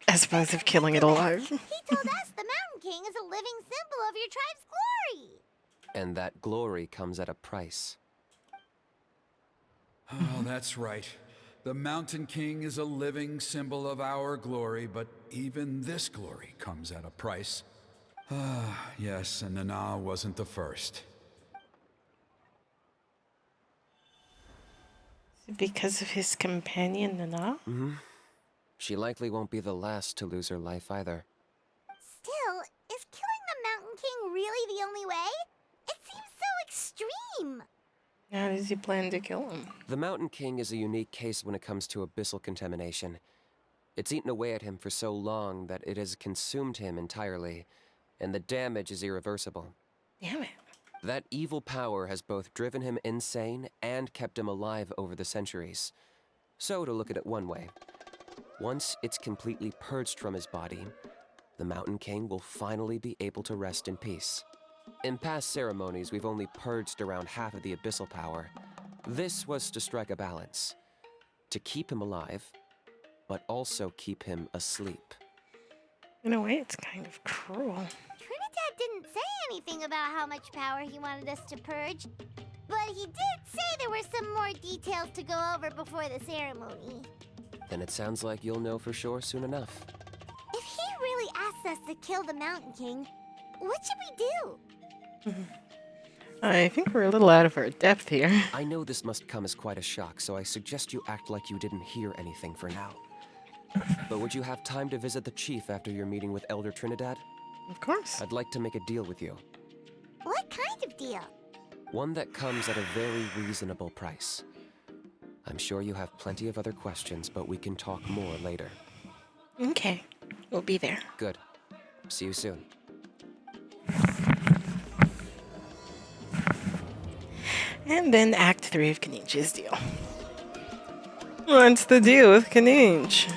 As opposed to killing it alive. He told us the Mountain King is a living symbol of your tribe's glory. And that glory comes at a price. Oh, that's right. The Mountain King is a living symbol of our glory, but even this glory comes at a price. Ah, yes, and Nana wasn't the first. Because of his companion, Nana? Mm-hmm. She likely won't be the last to lose her life either. Still, is killing the Mountain King really the only way? It seems so extreme. How does he plan to kill him? The Mountain King is a unique case when it comes to abyssal contamination. It's eaten away at him for so long that it has consumed him entirely, and the damage is irreversible. Damn it. That evil power has both driven him insane and kept him alive over the centuries. So, to look at it one way, once it's completely purged from his body, the Mountain King will finally be able to rest in peace. In past ceremonies, we've only purged around half of the abyssal power. This was to strike a balance, to keep him alive, but also keep him asleep. In a way, it's kind of cruel. Trinidad didn't say anything about how much power he wanted us to purge, but he did say there were some more details to go over before the ceremony. Then it sounds like you'll know for sure soon enough. If he really asks us to kill the Mountain King, what should we do? I think we're a little out of our depth here. I know this must come as quite a shock, so I suggest you act like you didn't hear anything for now. But would you have time to visit the chief after your meeting with Elder Trinidad? Of course. I'd like to make a deal with you. What kind of deal? One that comes at a very reasonable price. I'm sure you have plenty of other questions, but we can talk more later. Okay. We'll be there. Good. See you soon. And then Act 3 of Kanich's deal. What's the deal with Kanich?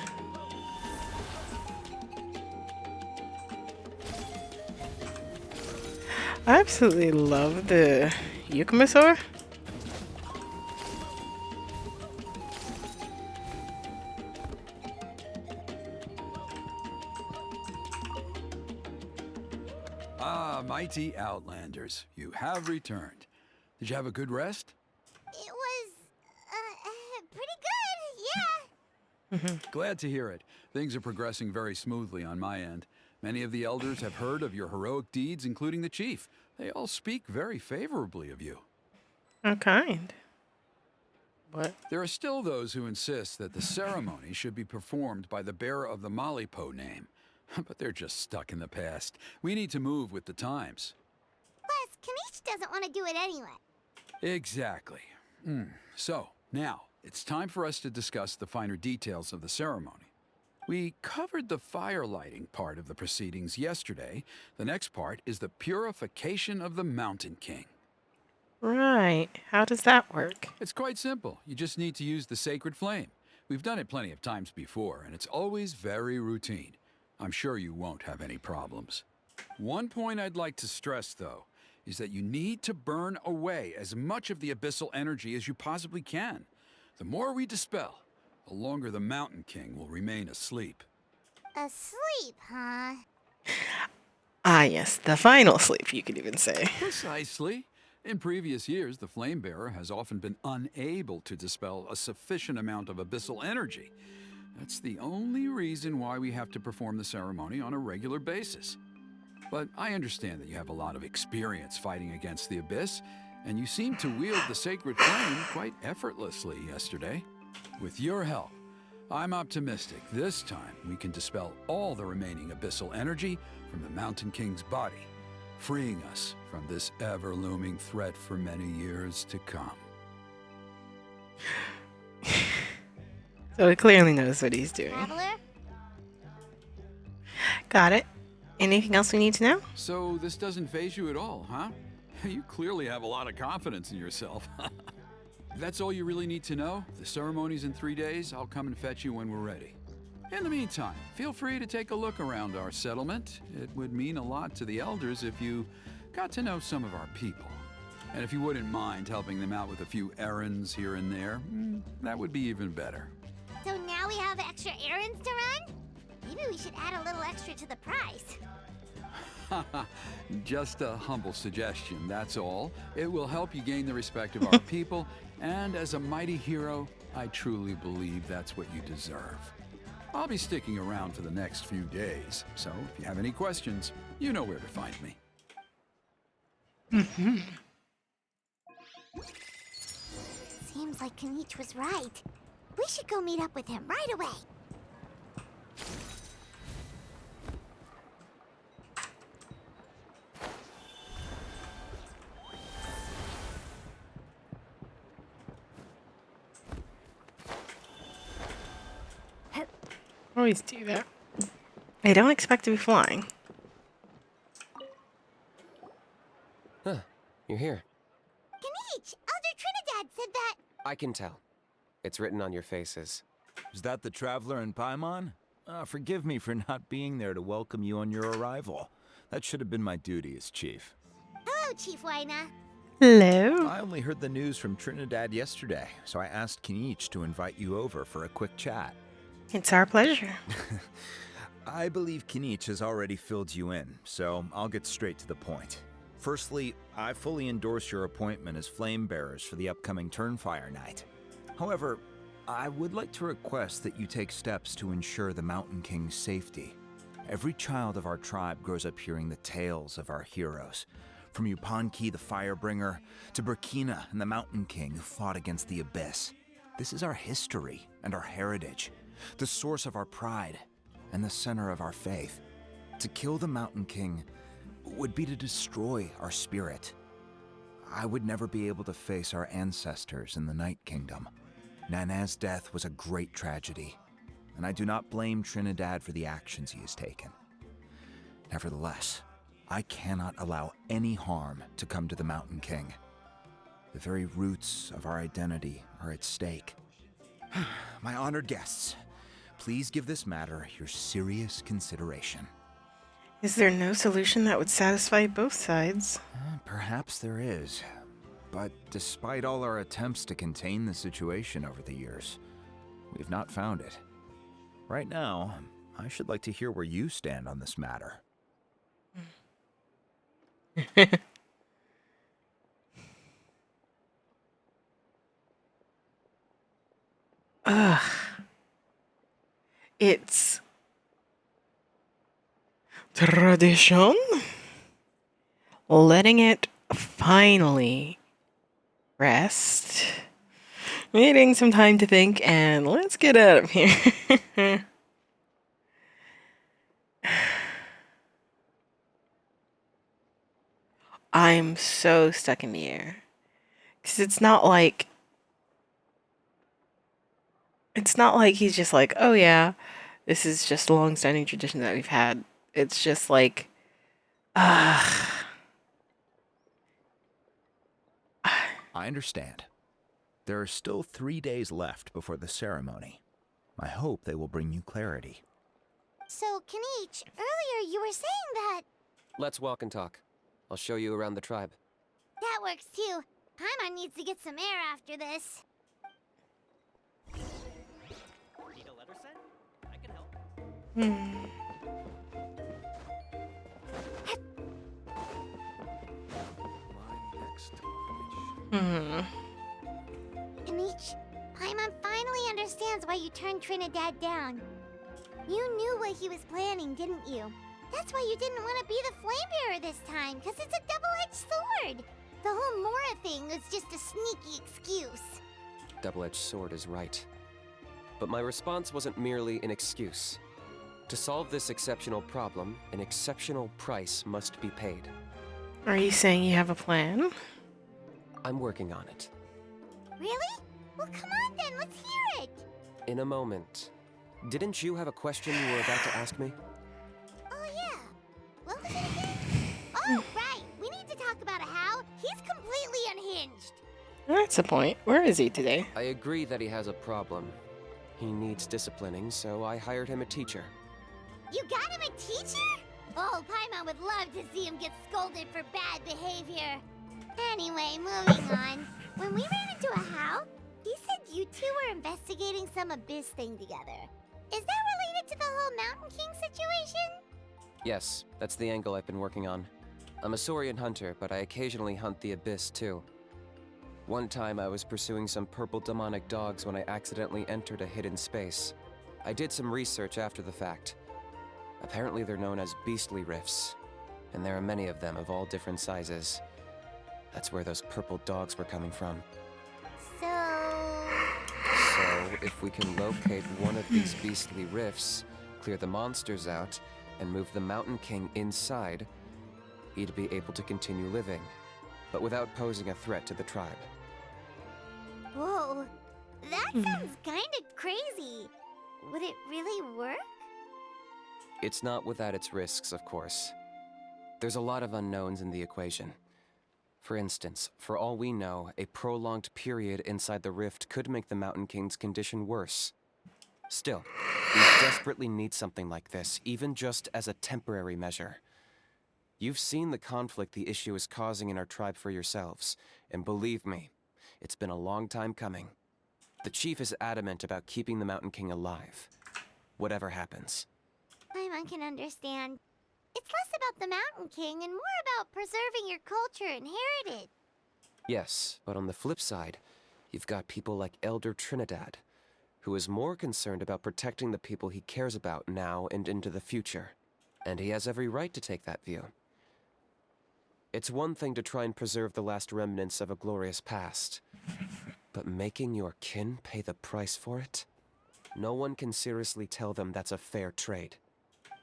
I absolutely love the Yukumasaur. Ah, mighty Outlanders, you have returned. Did you have a good rest? It was, pretty good, yeah. Glad to hear it. Things are progressing very smoothly on my end. Many of the elders have heard of your heroic deeds, including the chief. They all speak very favorably of you. How kind. What? There are still those who insist that the ceremony should be performed by the bearer of the Malipo name. But they're just stuck in the past. We need to move with the times. Plus, Kanich doesn't want to do it anyway. Exactly. So, now, it's time for us to discuss the finer details of the ceremony. We covered the fire lighting part of the proceedings yesterday. The next part is the purification of the Mountain King. Right. How does that work? It's quite simple. You just need to use the sacred flame. We've done it plenty of times before, and it's always very routine. I'm sure you won't have any problems. One point I'd like to stress, though, is that you need to burn away as much of the abyssal energy as you possibly can. The more we dispel, the longer the Mountain King will remain asleep. Asleep, huh? Ah, yes. The final sleep, you could even say. Precisely. In previous years, the Flame Bearer has often been unable to dispel a sufficient amount of abyssal energy. That's the only reason why we have to perform the ceremony on a regular basis. But I understand that you have a lot of experience fighting against the Abyss, and you seem to wield the sacred flame quite effortlessly yesterday. With your help, I'm optimistic this time we can dispel all the remaining abyssal energy from the Mountain King's body. freeing us from this ever-looming threat for many years to come. So he clearly knows what he's doing. Traveler? Got it. Anything else we need to know? So this doesn't faze you at all, huh? You clearly have a lot of confidence in yourself. That's all you really need to know. The ceremony's in 3 days. I'll come and fetch you when we're ready. In the meantime, feel free to take a look around our settlement. It would mean a lot to the elders if you got to know some of our people. And if you wouldn't mind helping them out with a few errands here and there, that would be even better. So now we have extra errands to run? Maybe we should add a little extra to the price. Just a humble suggestion, that's all. It will help you gain the respect of our people, and as a mighty hero, I truly believe that's what you deserve. I'll be sticking around for the next few days, so if you have any questions, you know where to find me. Seems like Kanich was right. We should go meet up with him right away. Always do that. I don't expect to be flying. Huh, you're here. Kanich! Elder Trinidad said that... I can tell. It's written on your faces. Is that the traveler in Paimon? Forgive me for not being there to welcome you on your arrival. That should have been my duty as chief. Hello, Chief Waina. Hello. I only heard the news from Trinidad yesterday, so I asked Kanich to invite you over for a quick chat. It's our pleasure. I believe Kanich has already filled you in, so I'll get straight to the point. Firstly, I fully endorse your appointment as flame bearers for the upcoming Turnfire Night. However, I would like to request that you take steps to ensure the Mountain King's safety. Every child of our tribe grows up hearing the tales of our heroes, from Yupanqui the Firebringer to Burkina and the Mountain King who fought against the Abyss. This is our history and our heritage, the source of our pride and the center of our faith. To kill the Mountain King would be to destroy our spirit. I would never be able to face our ancestors in the Night Kingdom. Nana's death was a great tragedy, and I do not blame Trinidad for the actions he has taken. Nevertheless, I cannot allow any harm to come to the Mountain King. The very roots of our identity are at stake. My honored guests, please give this matter your serious consideration. Is there no solution that would satisfy both sides? Perhaps there is. But despite all our attempts to contain the situation over the years, we've not found it. Right now, I should like to hear where you stand on this matter. Ugh. It's tradition. Letting it finally rest. Needing some time to think, and let's get out of here. I'm so stuck in the air. Because it's not like he's just like, oh yeah, this is just a long-standing tradition that we've had. It's just like, I understand. There are still 3 days left before the ceremony. I hope they will bring you clarity. So, Kanich, earlier you were saying that... Let's walk and talk. I'll show you around the tribe. That works too. Paimon needs to get some air after this. Need a letter sent? I can help. Kanich, Paimon finally understands why you turned Trinidad down. You knew what he was planning, didn't you? That's why you didn't want to be the flame bearer this time, because it's a double-edged sword. The whole Mora thing was just a sneaky excuse. Double-edged sword is right. But my response wasn't merely an excuse. To solve this exceptional problem, an exceptional price must be paid. Are you saying you have a plan? I'm working on it. Really? Well, come on then, let's hear it. In a moment. Didn't you have a question you were about to ask me? Oh yeah. What was it again? Oh right. We need to talk about how he's completely unhinged. That's the point. Where is he today? I agree that he has a problem. He needs disciplining, so I hired him a teacher. You got him a teacher? Oh, Paimon would love to see him get scolded for bad behavior. Anyway, moving on. When we ran into a How, he said you two were investigating some abyss thing together. Is that related to the whole Mountain King situation? Yes, that's the angle I've been working on. I'm a Saurian hunter, but I occasionally hunt the abyss too. One time I was pursuing some purple demonic dogs when I accidentally entered a hidden space. I did some research after the fact. Apparently they're known as beastly rifts, and there are many of them of all different sizes. That's where those purple dogs were coming from. So if we can locate one of these beastly rifts, clear the monsters out, and move the Mountain King inside, he'd be able to continue living, but without posing a threat to the tribe. whoa, that sounds kinda crazy. Would it really work? It's not without its risks, of course. There's a lot of unknowns in the equation. For instance, for all we know, a prolonged period inside the rift could make the Mountain King's condition worse. Still, we desperately need something like this, even just as a temporary measure. You've seen the conflict the issue is causing in our tribe for yourselves, and believe me, it's been a long time coming. The chief is adamant about keeping the Mountain King alive, whatever happens. Paimon can understand. It's less about the Mountain King and more about preserving your culture and heritage. Yes, but on the flip side, you've got people like Elder Trinidad, who is more concerned about protecting the people he cares about now and into the future. And he has every right to take that view. It's one thing to try and preserve the last remnants of a glorious past, but making your kin pay the price for it? No one can seriously tell them that's a fair trade.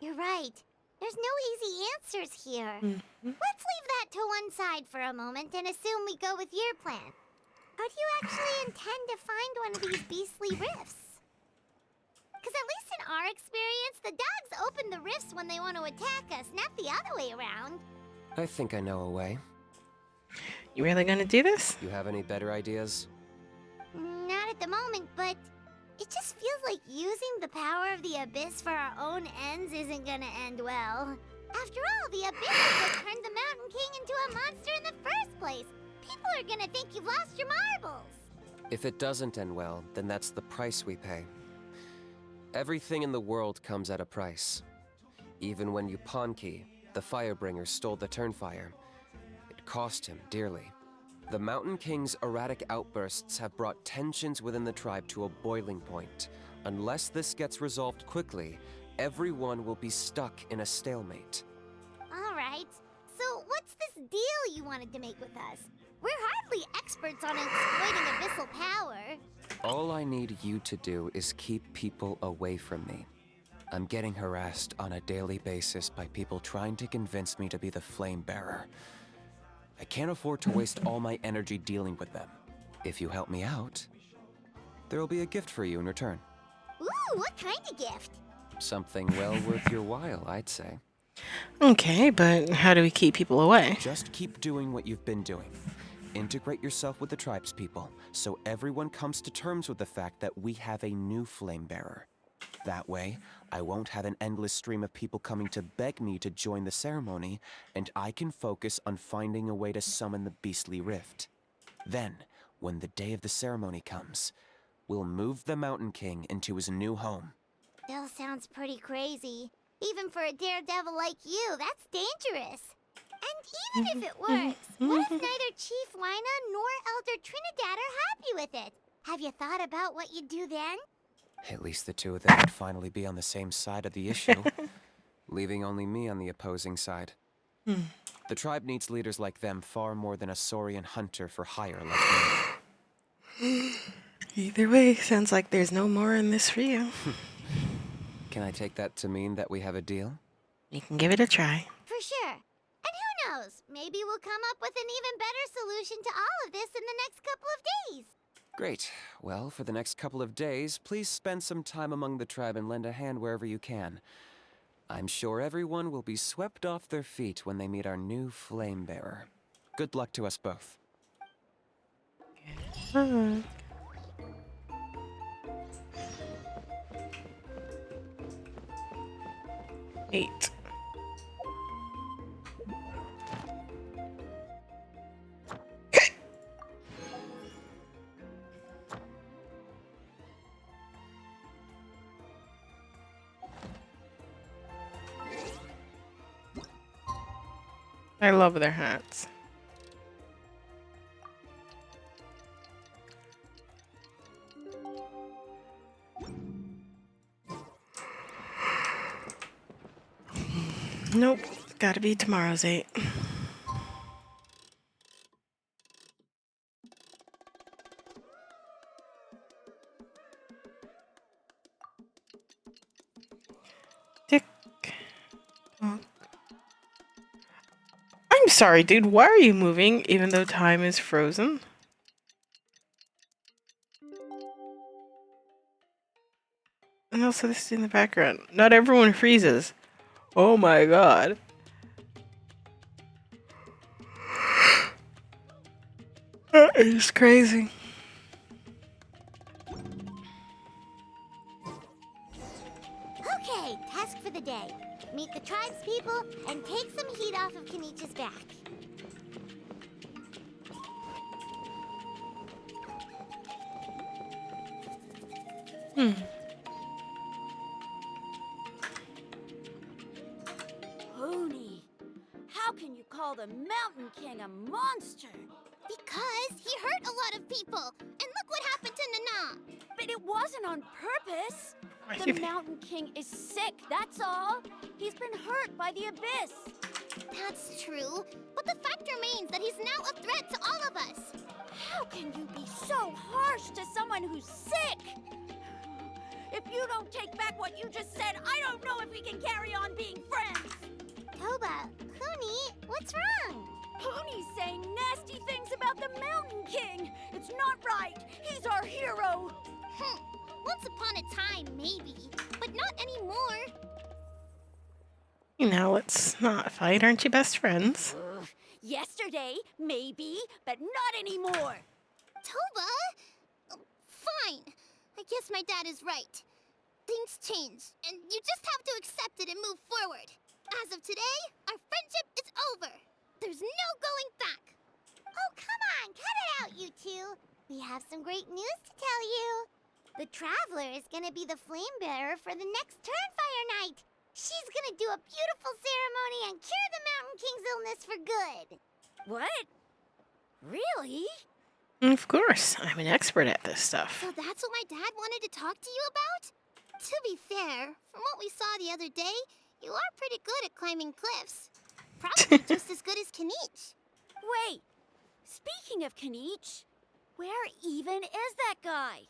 You're right. There's no easy answers here. Let's leave that to one side for a moment and assume we go with your plan. How do you actually intend to find one of these beastly rifts? Because at least in our experience, the dogs open the rifts when they want to attack us, not the other way around. I think I know a way. You really gonna do this? You have any better ideas? Not at the moment, but it just feels like using the power of the Abyss for our own ends isn't gonna end well. After all, the Abyss is what turned the Mountain King into a monster in the first place. People are gonna think you've lost your marbles. If it doesn't end well, then that's the price we pay. Everything in the world comes at a price. Even when Yupanqui, the Firebringer, stole the Turnfire, it cost him dearly. The Mountain King's erratic outbursts have brought tensions within the tribe to a boiling point. Unless this gets resolved quickly, everyone will be stuck in a stalemate. Alright, so what's this deal you wanted to make with us? We're hardly experts on exploiting abyssal power. All I need you to do is keep people away from me. I'm getting harassed on a daily basis by people trying to convince me to be the Flame Bearer. I can't afford to waste all my energy dealing with them. If you help me out, there'll be a gift for you in return. Ooh, what kind of gift? Something well worth your while, I'd say. Okay, but how do we keep people away? Just keep doing what you've been doing. Integrate yourself with the tribespeople, so everyone comes to terms with the fact that we have a new Flame Bearer. That way, I won't have an endless stream of people coming to beg me to join the ceremony, and I can focus on finding a way to summon the beastly rift. Then, when the day of the ceremony comes, we'll move the Mountain King into his new home. Still sounds pretty crazy. Even for a daredevil like you, that's dangerous. And even if it works, what if neither Chief Wina nor Elder Trinidad are happy with it? Have you thought about what you'd do then? At least the two of them would finally be on the same side of the issue, leaving only me on the opposing side. The tribe needs leaders like them far more than a Saurian hunter for hire like me. Either way, sounds like there's no more in this for you. Can I take that to mean that we have a deal? You can give it a try. For sure. And who knows? Maybe we'll come up with an even better solution to all of this in the next couple of days. Great. Well, for the next couple of days, please spend some time among the tribe and lend a hand wherever you can. I'm sure everyone will be swept off their feet when they meet our new flame bearer. Good luck to us both. Hmm. Eight. I love their hats. Nope, gotta be tomorrow's 8. Tick tock. I'm sorry, dude. Why are you moving even though time is frozen? And also this is in the background. Not everyone freezes. Oh my god. That is crazy. Okay, task for the day. Meet the tribespeople and take some heat off of Kenichi's back. Pony, how can you call the Mountain King a monster? Because he hurt a lot of people. And look what happened to Nana. But it wasn't on purpose. Why The did- Mountain King is sick, that's all. He's been hurt by the abyss. That's true. But the fact remains that he's now a threat to all of us. How can you be so harsh to someone who's sick? If you don't take back what you just said, I don't know if we can carry on being friends. Toba, Kuni, what's wrong? Pony's saying nasty things about the Mountain King. It's not right. He's our hero. Once upon a time, maybe. But not anymore. Now let's not fight. Aren't you best friends? Ugh, yesterday, maybe, but not anymore. Toba? Fine. I guess my dad is right. Things change, and you just have to accept it and move forward. As of today, our friendship is over. There's no going back. Oh, come on, cut it out, you two. We have some great news to tell you. The Traveler is gonna be the flame bearer for the next Turnfire night. She's gonna do a beautiful ceremony and cure the Mountain King's illness for good. What? Really? Of course, I'm an expert at this stuff. So that's what my dad wanted to talk to you about? To be fair, from what we saw the other day, you are pretty good at climbing cliffs. Probably just as good as Kenich. Wait. Speaking of Kenich, where even is that guy?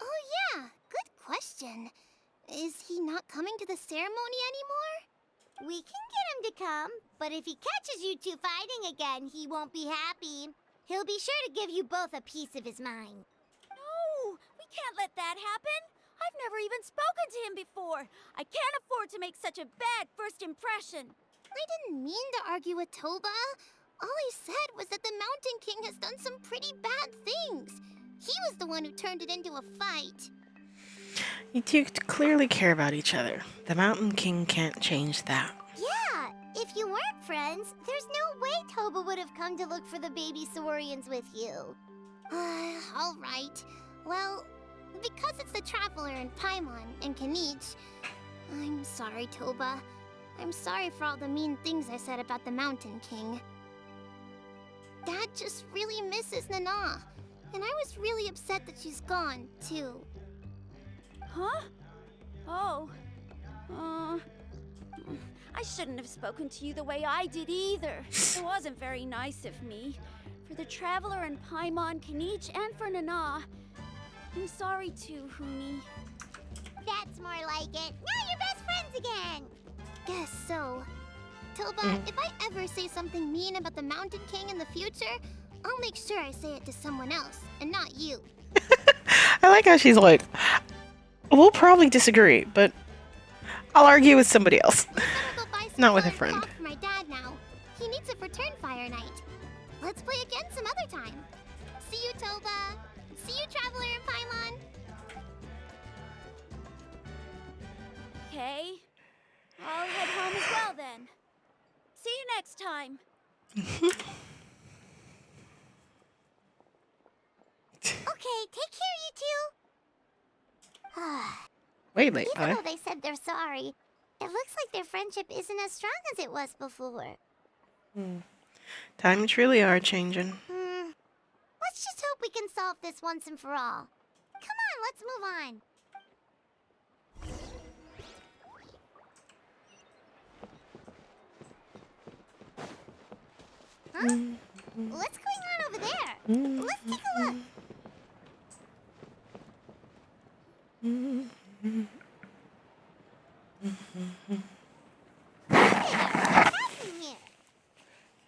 Oh yeah, good question. Is he not coming to the ceremony anymore? We can get him to come, but if he catches you two fighting again, he won't be happy. He'll be sure to give you both a piece of his mind. No, we can't let that happen. I've never even spoken to him before. I can't afford to make such a bad first impression. I didn't mean to argue with Toba. All I said was that the Mountain King has done some pretty bad things. He was the one who turned it into a fight. You two clearly care about each other. The Mountain King can't change that. Yeah, if you weren't friends, there's no way Toba would have come to look for the baby Saurians with you. All right. Well, because it's the Traveler and Paimon and Kenich, I'm sorry, Toba. I'm sorry for all the mean things I said about the Mountain King. Dad just really misses Nana, and I was really upset that she's gone, too. Huh? Oh. I shouldn't have spoken to you the way I did either. It wasn't very nice of me. For the Traveler and Paimon, Kenich, and for Nana. I'm sorry too, Huni. That's more like it. Now you're best friends again. Guess so. Toba, if I ever say something mean about the Mountain King in the future, I'll make sure I say it to someone else, and not you. I like how she's like, we'll probably disagree, but I'll argue with somebody else. We better go buy some Not with a colored friend. cloth for my dad now. He needs it for Turnfire Night. Let's play again some other time. See you, Toba. See you, Traveler and Paimon. Okay. I'll head home as well then. See you next time. Okay, take care, you two. Wait, late. Even though they said they're sorry, it looks like their friendship isn't as strong as it was before. Times really are changing. Let's just hope we can solve this once and for all. Come on, let's move on. Huh? What's going on over there? Let's take a look. What's happening here?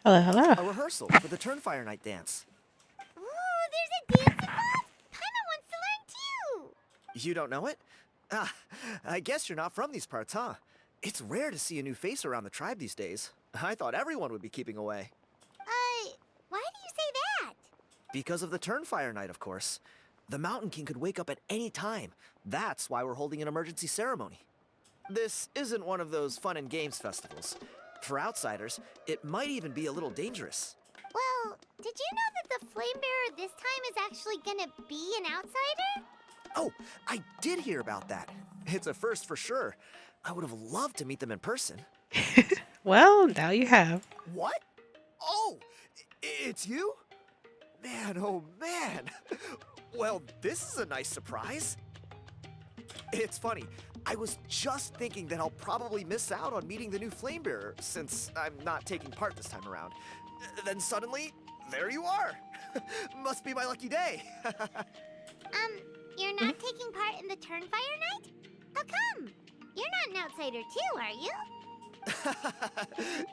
Hello, hello. A rehearsal for the Turnfire Night dance. Ooh, there's a dancing bot! Paimon wants to learn too! You don't know it? Ah, I guess you're not from these parts, huh? It's rare to see a new face around the tribe these days. I thought everyone would be keeping away. Why do you say that? Because of the Turnfire Night, of course. The Mountain King could wake up at any time. That's why we're holding an emergency ceremony. This isn't one of those fun and games festivals. For outsiders, it might even be a little dangerous. Well, did you know that the Flame Bearer this time is actually gonna be an outsider? Oh, I did hear about that. It's a first for sure. I would have loved to meet them in person. Well, now you have. What? Oh, it's you? Man, oh man. Well, this is a nice surprise. It's funny. I was just thinking that I'll probably miss out on meeting the new Flamebearer since I'm not taking part this time around. Then suddenly, there you are. Must be my lucky day. You're not taking part in the Turnfire Night? How come? You're not an outsider too, are you?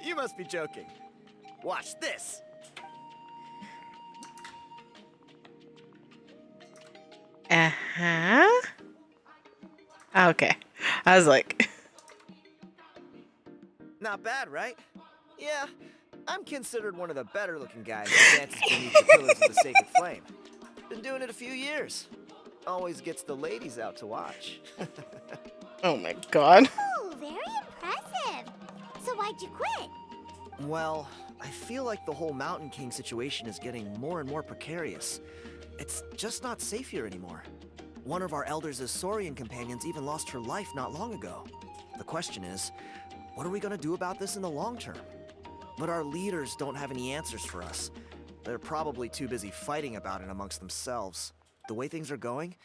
You must be joking. Watch this. Uh-huh. Okay. I was like... Not bad, right? Yeah, I'm considered one of the better looking guys who dances beneath the pillars of the Sacred Flame. Been doing it a few years. Always gets the ladies out to watch. Oh my god. Oh, very impressive. So why'd you quit? Well, I feel like the whole Mountain King situation is getting more and more precarious. It's just not safe here anymore. One of our elders' Saurian companions even lost her life not long ago. The question is, what are we gonna do about this in the long term? But our leaders don't have any answers for us. They're probably too busy fighting about it amongst themselves. The way things are going,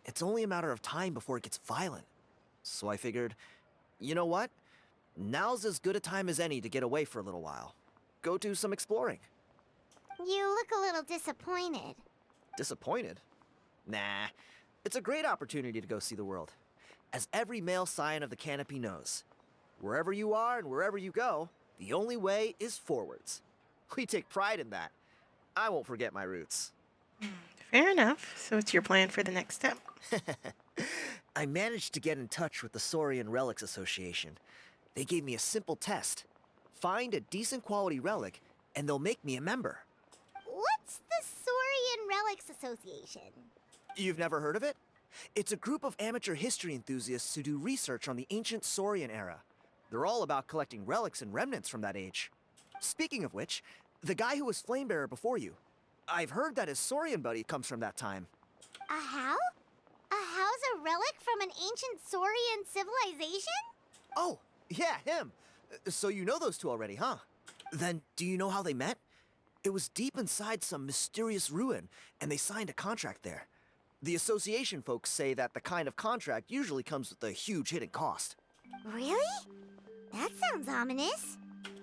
it's only a matter of time before it gets violent. So I figured, you know what? Now's as good a time as any to get away for a little while. Go do some exploring. You look a little disappointed. Disappointed? Nah. It's a great opportunity to go see the world. As every male scion of the canopy knows, wherever you are and wherever you go, the only way is forwards. We take pride in that. I won't forget my roots. Fair enough. So what's your plan for the next step? I managed to get in touch with the Saurian Relics Association. They gave me a simple test. Find a decent quality relic, and they'll make me a member. What's the Saurian Relics Association? You've never heard of it? It's a group of amateur history enthusiasts who do research on the ancient Saurian era. They're all about collecting relics and remnants from that age. Speaking of which, the guy who was Flamebearer before you, I've heard that his Saurian buddy comes from that time. A how? A how's a relic from an ancient Saurian civilization? Oh, yeah, him. So you know those two already, huh? Then, do you know how they met? It was deep inside some mysterious ruin, and they signed a contract there. The association folks say that the kind of contract usually comes with a huge hidden cost. Really? That sounds ominous.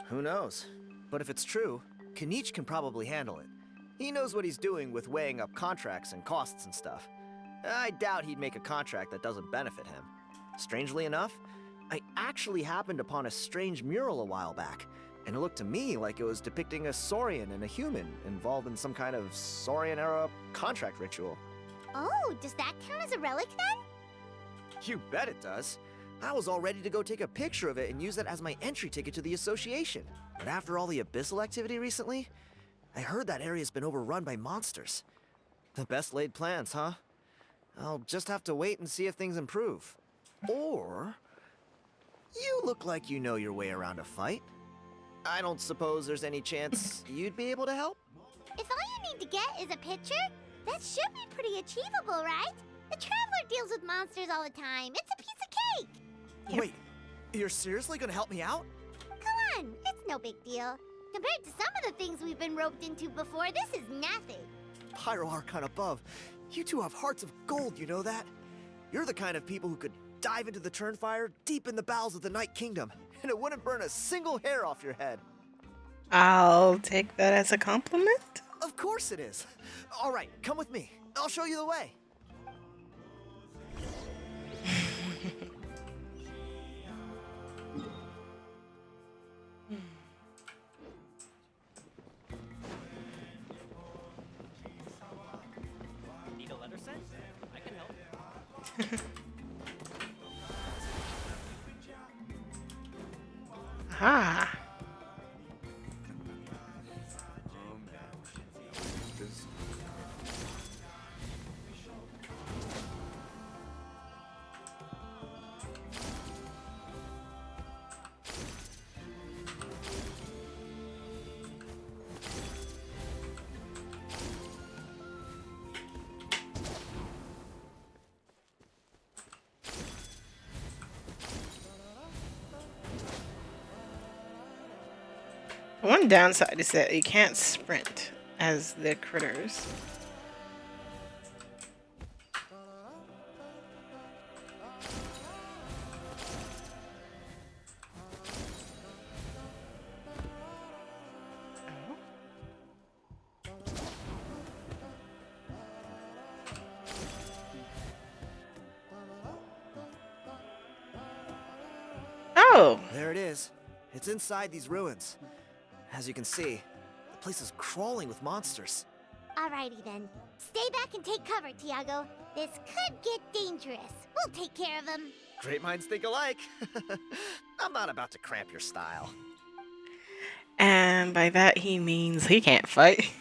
Who knows? But if it's true, Kinich can probably handle it. He knows what he's doing with weighing up contracts and costs and stuff. I doubt he'd make a contract that doesn't benefit him. Strangely enough, I actually happened upon a strange mural a while back. and it looked to me like it was depicting a Saurian and a human involved in some kind of Saurian-era contract ritual. Oh, does that count as a relic then? You bet it does. I was all ready to go take a picture of it and use that as my entry ticket to the association. But after all the abyssal activity recently, I heard that area's been overrun by monsters. The best laid plans, huh? I'll just have to wait and see if things improve. Or... you look like you know your way around a fight. I don't suppose there's any chance you'd be able to help? If all you need to get is a picture, that should be pretty achievable, right? The Traveler deals with monsters all the time. It's a piece of cake. Yep. Wait, you're seriously gonna help me out? Come on, it's no big deal. Compared to some of the things we've been roped into before, this is nothing. Pyro Archon above, you two have hearts of gold, you know that? You're the kind of people who could dive into the Turnfire deep in the bowels of the Night Kingdom, and it wouldn't burn a single hair off your head. I'll take that as a compliment. Of course it is. All right, come with me. I'll show you the way. Need a letter sent? I can help. Aha. One downside is that you can't sprint as the critters. Oh! There it is. It's inside these ruins. As you can see, the place is crawling with monsters. Alrighty then. Stay back and take cover, Tiago. This could get dangerous. We'll take care of him. Great minds think alike. I'm not about to cramp your style. And by that he means he can't fight.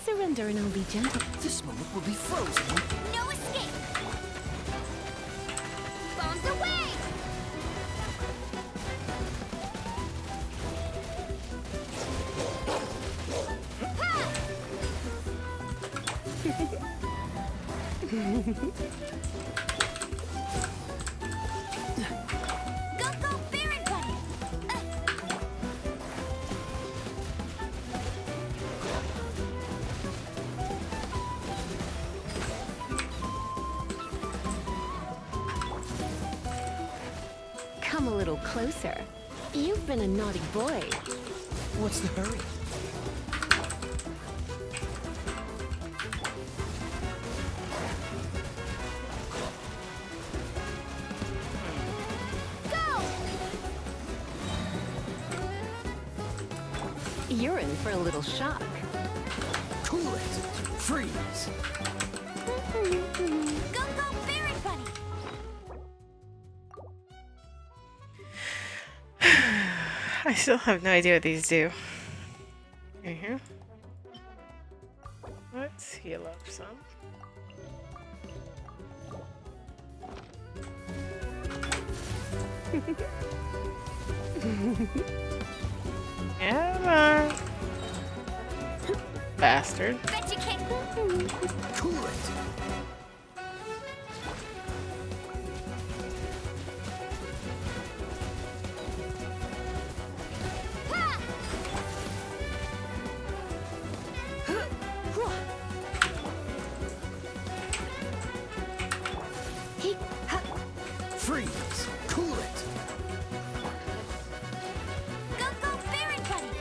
Surrender and I'll be gentle. This moment will be frozen. No escape! Bombs away! Go, go, Baron Bunny! Come a little closer. You've been a naughty boy. What's the hurry? You're in for a little shock. Cool it. Freeze. Go, go, Baron Bunny! I still have no idea what these do. Mm-hmm. Let's heal up some. Come on. Bastard. Bet you can't. Cool it. Ha! Freeze. Cool it. Go, go, Baron Bunny!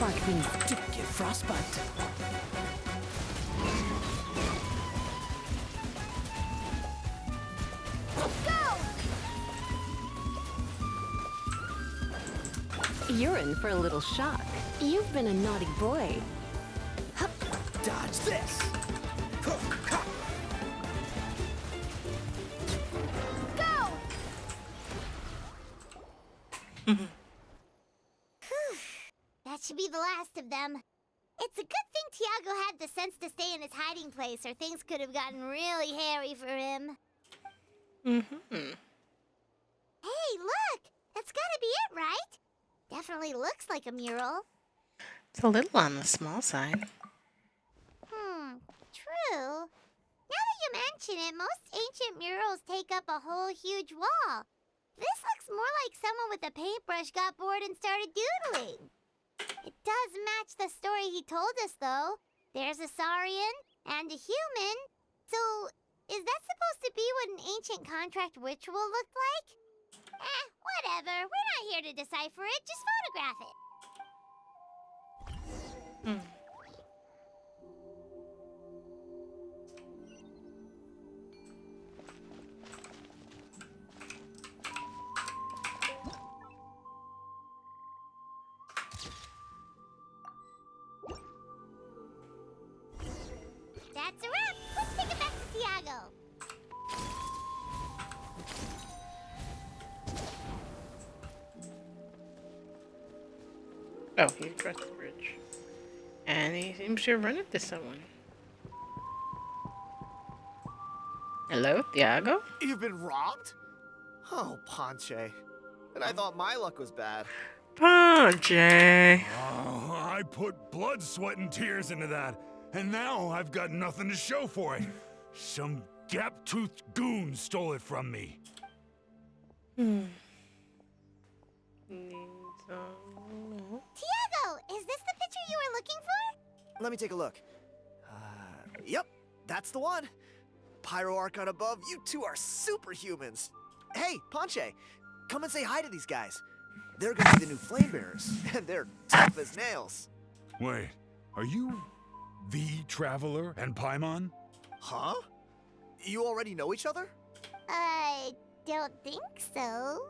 spark things to Get frostbite. You're in for a little shock. You've been a naughty boy. Dodge this! That should be the last of them. It's a good thing Tiago had the sense to stay in his hiding place, or things could have gotten really hairy for him. Mm-hmm. Hey, look! That's gotta be it, right? Definitely looks like a mural. It's a little on the small side. True. Now that you mention it, most ancient murals take up a whole huge wall. This looks more like someone with a paintbrush got bored and started doodling. It does match the story he told us, though. There's a Saurian and a human. So, is that supposed to be what an ancient contract ritual looked like? Whatever. We're not here to decipher it. Just photograph it. That's a wrap. Let's take it back to Tiago. Oh, he crossed the bridge. And he seems to have run into someone. Hello, Tiago? You've been robbed? Oh, Ponche. And I thought my luck was bad. Ponche. Oh, I put blood, sweat, and tears into that, and now I've got nothing to show for it. Some gap-toothed goon stole it from me. Tiago, is this the picture you were looking for? Let me take a look. Yep, that's the one. Pyro Archon above, you two are superhumans. Hey, Ponche, come and say hi to these guys. They're gonna be the new flame bearers, and they're tough as nails. Wait, are you the Traveler and Paimon? Huh? You already know each other? I don't think so.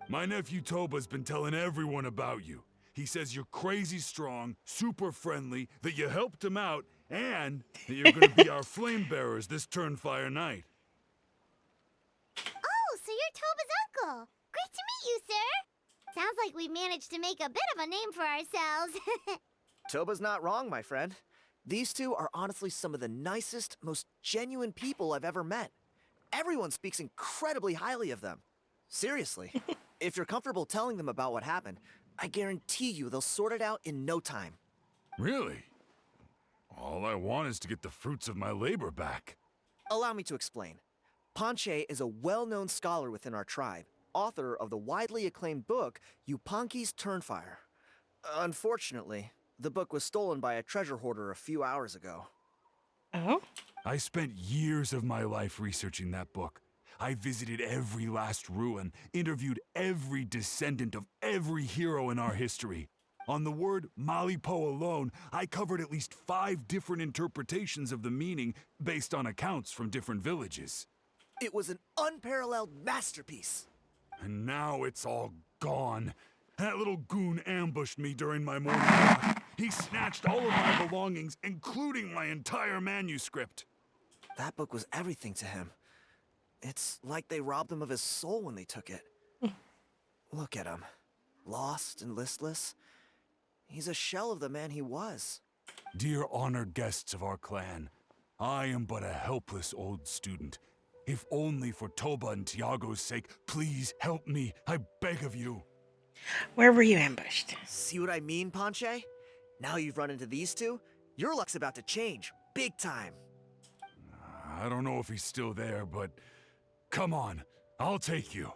My nephew Toba's been telling everyone about you. He says you're crazy strong, super friendly, that you helped him out, and that you're gonna be our flame bearers this Turnfire night. Oh, so you're Toba's uncle. Great to meet you, sir. Sounds like we managed to make a bit of a name for ourselves. Toba's not wrong, my friend. These two are honestly some of the nicest, most genuine people I've ever met. Everyone speaks incredibly highly of them. Seriously, if you're comfortable telling them about what happened, I guarantee you they'll sort it out in no time. Really? All I want is to get the fruits of my labor back. Allow me to explain. Ponche is a well-known scholar within our tribe, author of the widely acclaimed book, Yupanqui's Turnfire. Unfortunately, the book was stolen by a treasure hoarder a few hours ago. Oh? I spent years of my life researching that book. I visited every last ruin, interviewed every descendant of every hero in our history. On the word Malipo alone, I covered at least 5 different interpretations of the meaning based on accounts from different villages. It was an unparalleled masterpiece. And now it's all gone. That little goon ambushed me during my morning walk. He snatched all of my belongings, including my entire manuscript. That book was everything to him. It's like they robbed him of his soul when they took it. Look at him. Lost and listless. He's a shell of the man he was. Dear honored guests of our clan, I am but a helpless old student. If only for Toba and Tiago's sake, please help me, I beg of you. Where were you ambushed? See what I mean, Ponche? Now you've run into these two, your luck's about to change, big time. I don't know if he's still there, but come on, I'll take you.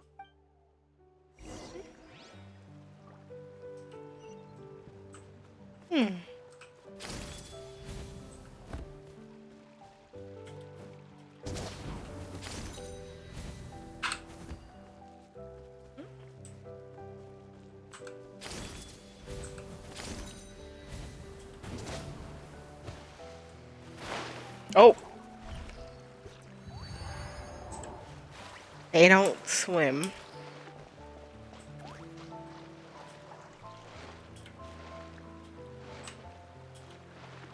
Oh! They don't swim.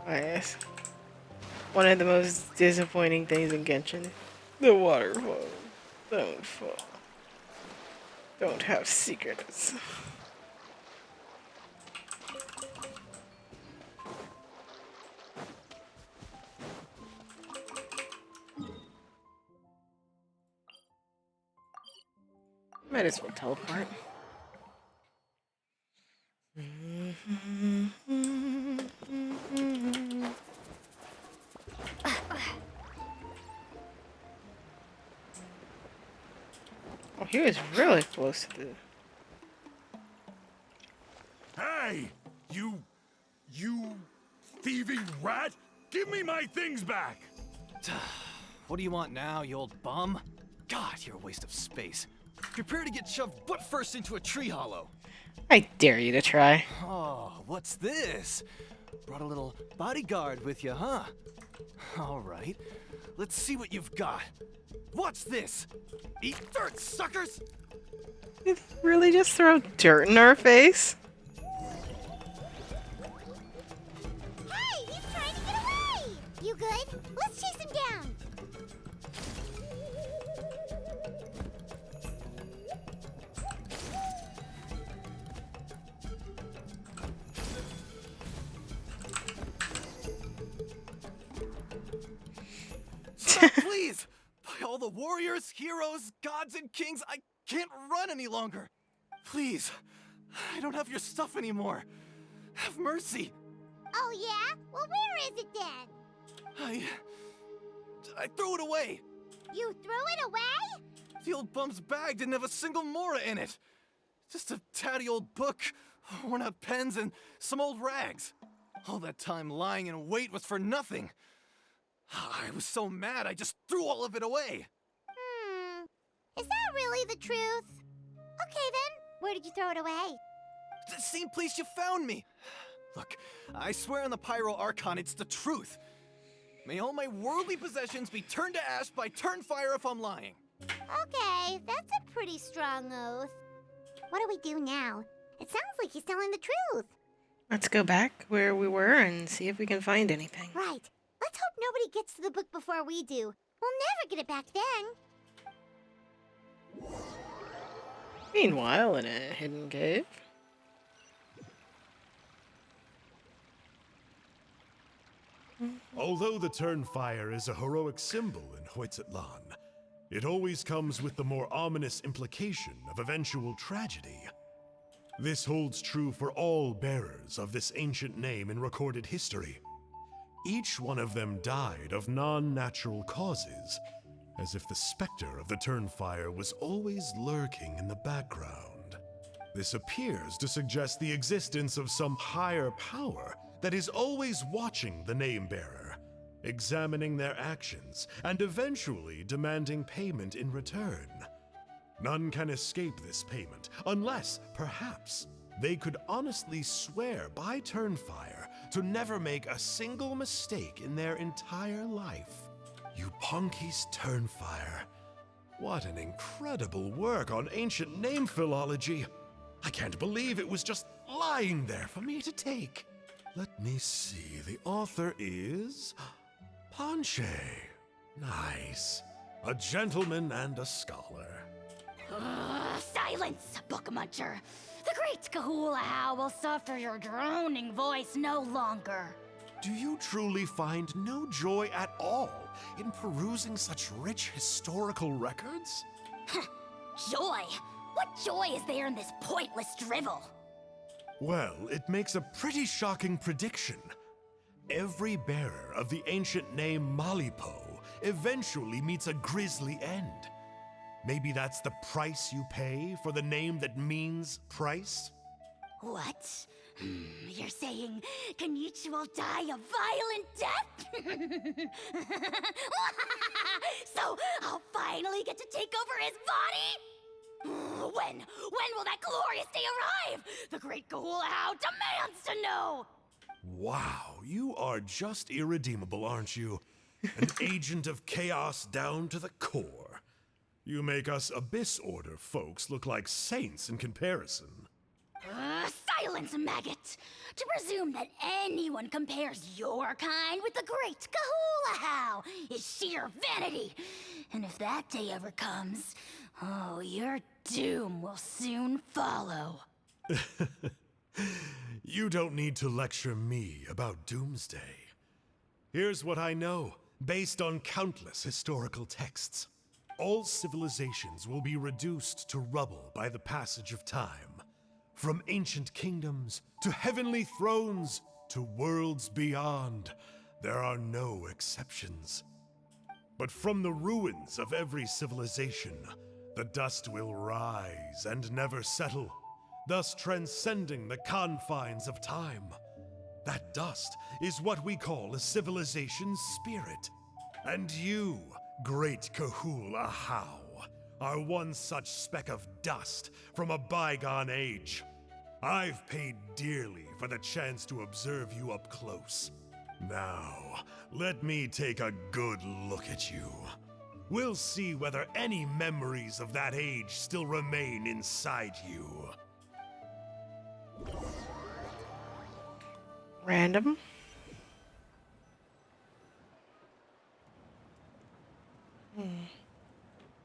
Yes. One of the most disappointing things in Genshin. The waterfall. Don't fall. Don't have secrets. Might as well teleport. Oh, he was really close to the... Hey! You thieving rat! Give me my things back! What do you want now, you old bum? God, you're a waste of space. Prepare to get shoved butt first into a tree hollow. I dare you to try. Oh, what's this? Brought a little bodyguard with you, huh? All right, let's see what you've got. What's this? Eat dirt, suckers! You really just throw dirt in our face? Hey, he's trying to get away! You good? Let's chase him down! Stop, please! By all the warriors, heroes, gods, and kings, I can't run any longer. Please, I don't have your stuff anymore. Have mercy. Oh yeah? Well, where is it then? I threw it away. You threw it away? The old bum's bag didn't have a single mora in it. Just a tatty old book, worn out pens, and some old rags. All that time lying in wait was for nothing. I was so mad, I just threw all of it away. Is that really the truth? Okay then, where did you throw it away? The same place you found me. Look, I swear on the Pyro Archon it's the truth. May all my worldly possessions be turned to ash by Turnfire if I'm lying. Okay, that's a pretty strong oath. What do we do now? It sounds like he's telling the truth. Let's go back where we were and see if we can find anything. Right. Let's hope nobody gets to the book before we do. We'll never get it back then. Meanwhile, in a hidden cave. Although the Turnfire is a heroic symbol in Hoytzatlan, it always comes with the more ominous implication of eventual tragedy. This holds true for all bearers of this ancient name in recorded history. Each one of them died of non-natural causes, as if the specter of the Turnfire was always lurking in the background. This appears to suggest the existence of some higher power that is always watching the name-bearer, examining their actions, and eventually demanding payment in return. None can escape this payment, unless, perhaps, they could honestly swear by Turnfire to never make a single mistake in their entire life. You Punky's Turnfire. What an incredible work on ancient name philology. I can't believe it was just lying there for me to take. Let me see, the author is... Ponche. Nice. A gentleman and a scholar. Silence, book muncher. The great Kahulahow will suffer your droning voice no longer. Do you truly find no joy at all in perusing such rich historical records? Joy? What joy is there in this pointless drivel? Well, it makes a pretty shocking prediction. Every bearer of the ancient name Malipo eventually meets a grisly end. Maybe that's the price you pay for the name that means price? What? You're saying Kenichi will die a violent death? So I'll finally get to take over his body? When? When will that glorious day arrive? The great Kahulahow demands to know! Wow, you are just irredeemable, aren't you? An agent of chaos down to the core. You make us Abyss Order folks look like saints in comparison. Silence, maggot! To presume that anyone compares your kind with the great Kahula is sheer vanity. And if that day ever comes, oh, your doom will soon follow. You don't need to lecture me about Doomsday. Here's what I know, based on countless historical texts. All civilizations will be reduced to rubble by the passage of time. From ancient kingdoms, to heavenly thrones, to worlds beyond, there are no exceptions. But from the ruins of every civilization, the dust will rise and never settle, thus transcending the confines of time. That dust is what we call a civilization's spirit. And you, great Kahul Ahau, are one such speck of dust from a bygone age. I've paid dearly for the chance to observe you up close. Now, let me take a good look at you. We'll see whether any memories of that age still remain inside you. Random.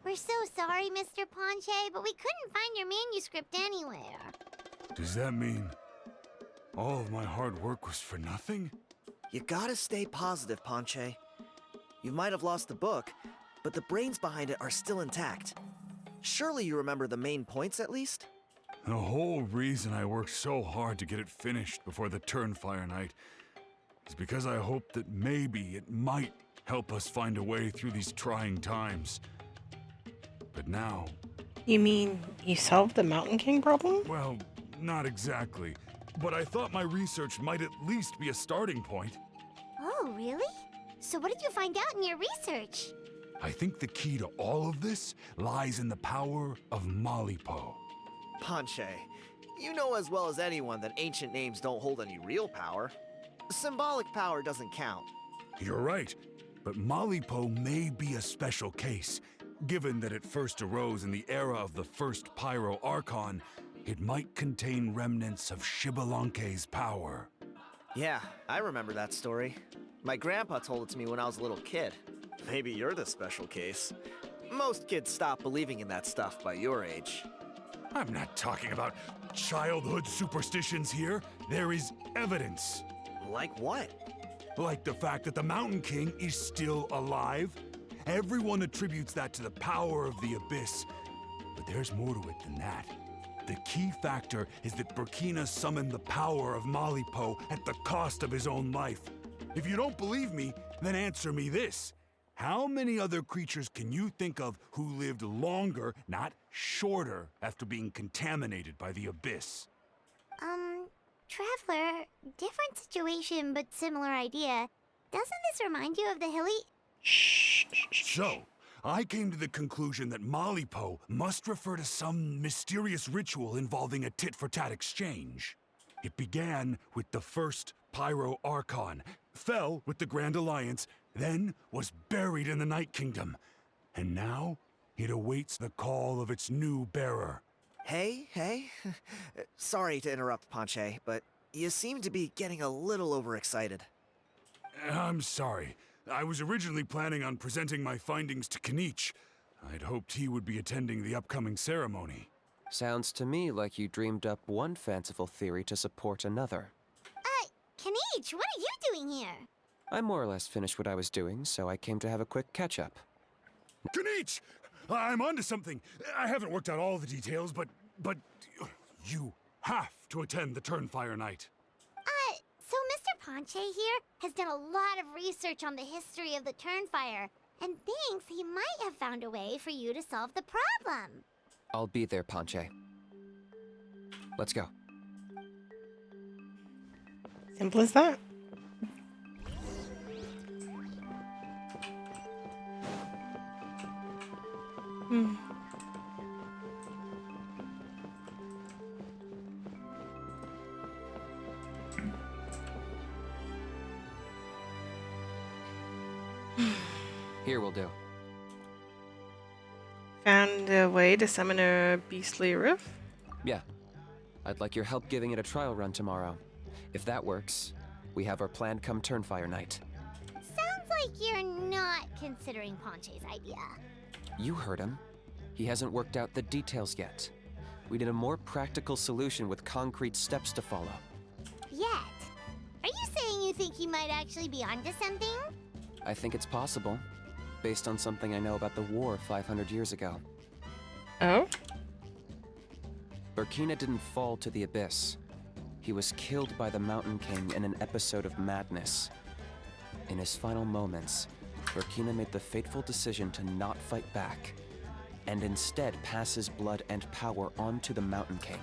We're so sorry, Mr. Ponche, but we couldn't find your manuscript anywhere. Does that mean all of my hard work was for nothing? You gotta stay positive, Ponche. You might have lost the book, but the brains behind it are still intact. Surely you remember the main points at least? The whole reason I worked so hard to get it finished before the Turnfire Night is because I hoped that maybe it might help us find a way through these trying times. But now... You mean you solved the Mountain King problem? Well, not exactly. But I thought my research might at least be a starting point. Oh, really? So what did you find out in your research? I think the key to all of this lies in the power of Malipo. Ponche, you know as well as anyone that ancient names don't hold any real power. Symbolic power doesn't count. You're right, but Malipo may be a special case. Given that it first arose in the era of the first Pyro Archon, it might contain remnants of Shibalanke's power. Yeah, I remember that story. My grandpa told it to me when I was a little kid. Maybe you're the special case. Most kids stop believing in that stuff by your age. I'm not talking about childhood superstitions here. There is evidence. Like what? Like the fact that the Mountain King is still alive. Everyone attributes that to the power of the Abyss. But there's more to it than that. The key factor is that Burkina summoned the power of Malipo at the cost of his own life. If you don't believe me, then answer me this. How many other creatures can you think of who lived longer, not shorter, after being contaminated by the Abyss? Traveler, different situation but similar idea. Doesn't this remind you of the hilly... So, I came to the conclusion that Malipo must refer to some mysterious ritual involving a tit-for-tat exchange. It began with the first Pyro Archon, fell with the Grand Alliance, then was buried in the Night Kingdom. And now, it awaits the call of its new bearer. Hey. Sorry to interrupt, Ponche, but you seem to be getting a little overexcited. I'm sorry. I was originally planning on presenting my findings to Kinich. I'd hoped he would be attending the upcoming ceremony. Sounds to me like you dreamed up one fanciful theory to support another. Kinich, what are you doing here? I more or less finished what I was doing, so I came to have a quick catch-up. Kinich! I'm onto something. I haven't worked out all the details, but you have to attend the Turnfire Night. So Mr. Ponche here has done a lot of research on the history of the Turnfire, and thinks he might have found a way for you to solve the problem. I'll be there, Ponche. Let's go. Simple as that. Here will do. Found a way to summon a beastly roof? Yeah. I'd like your help giving it a trial run tomorrow. If that works, we have our plan come Turnfire night. Sounds like you're not considering Ponche's idea. You heard him. He hasn't worked out the details yet. We need a more practical solution with concrete steps to follow. Yet. Are you saying you think he might actually be onto something? I think it's possible, based on something I know about the war 500 years ago. Oh? Burkina didn't fall to the abyss. He was killed by the Mountain King in an episode of madness. In his final moments, Burkina made the fateful decision to not fight back, and instead pass his blood and power on to the Mountain King.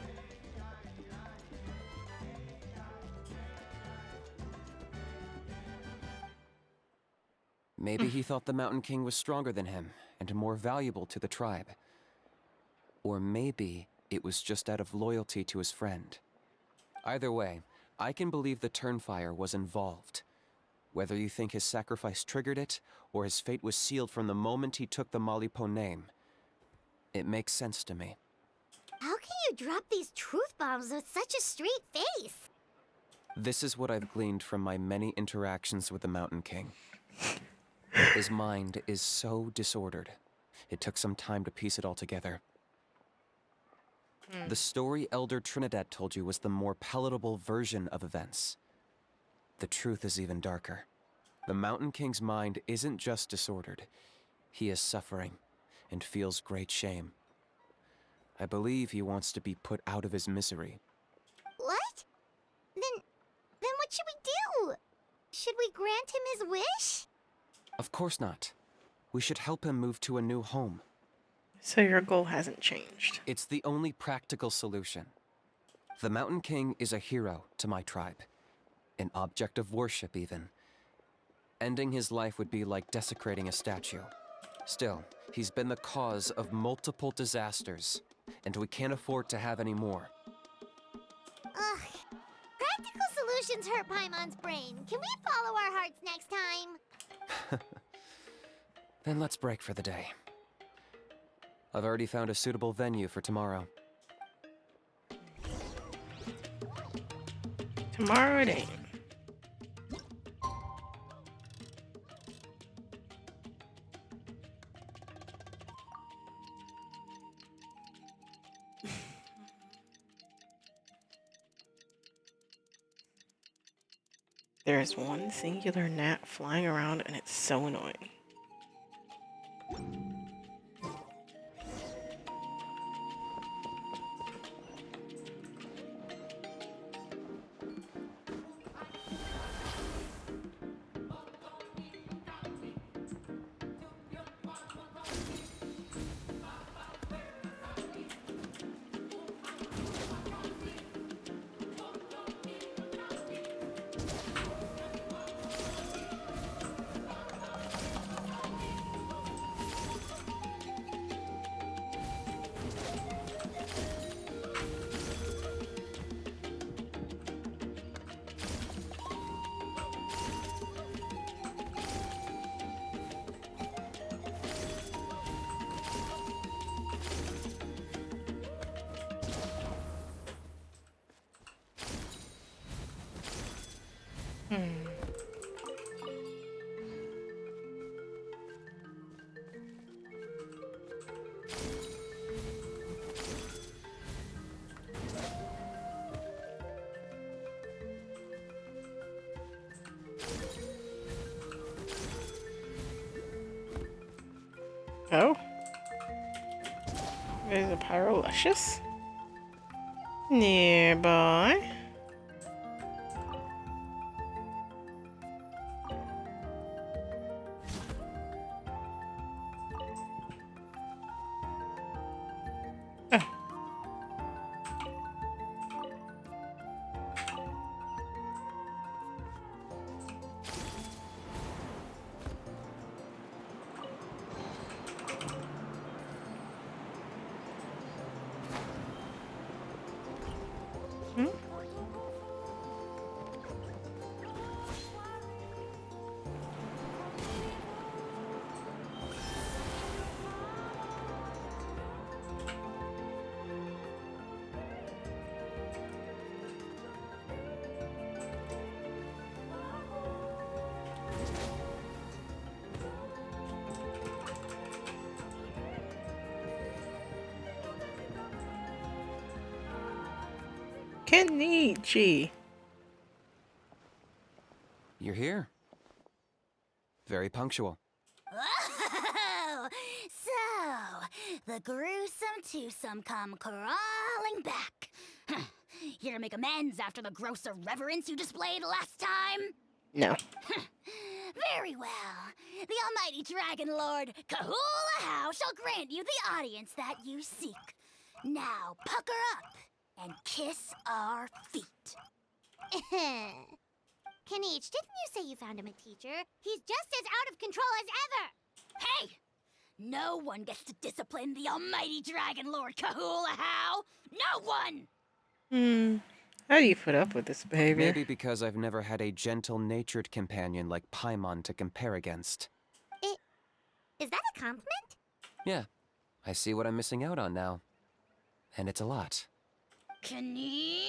Maybe he thought the Mountain King was stronger than him, and more valuable to the tribe. Or maybe it was just out of loyalty to his friend. Either way, I can believe the Turnfire was involved. Whether you think his sacrifice triggered it, or his fate was sealed from the moment he took the Malipo name, it makes sense to me. How can you drop these truth bombs with such a straight face? This is what I've gleaned from my many interactions with the Mountain King. His mind is so disordered. It took some time to piece it all together. The story Elder Trinidad told you was the more palatable version of events. The truth is even darker. The Mountain King's mind isn't just disordered. He is suffering and feels great shame. I believe he wants to be put out of his misery. What? Then what should we do? Should we grant him his wish? Of course not. We should help him move to a new home. So your goal hasn't changed. It's the only practical solution. The Mountain King is a hero to my tribe. An object of worship, even. Ending his life would be like desecrating a statue. Still, he's been the cause of multiple disasters, and we can't afford to have any more. Ugh. Practical solutions hurt Paimon's brain. Can we follow our hearts next time? Then let's break for the day. I've already found a suitable venue for tomorrow. Tomorrow it ain't. There is one singular gnat flying around and it's so annoying. Oh? There's a Pyrolucious nearby. Oh. Kenichi. You're here. Very punctual. Oh, so the gruesome twosome come crawling back. Huh. Here to make amends after the gross irreverence you displayed last time? No. Very well. The almighty Dragon Lord Kahula shall grant you the audience that you seek. Now pucker up and kiss our feet. Kenich, didn't you say you found him a teacher? He's just as out of control as ever! Hey! No one gets to discipline the almighty Dragon Lord Kahula. No one! How do you put up with this behavior? Maybe because I've never had a gentle-natured companion like Paimon to compare against. Is that a compliment? Yeah, I see what I'm missing out on now. And it's a lot. Kenich!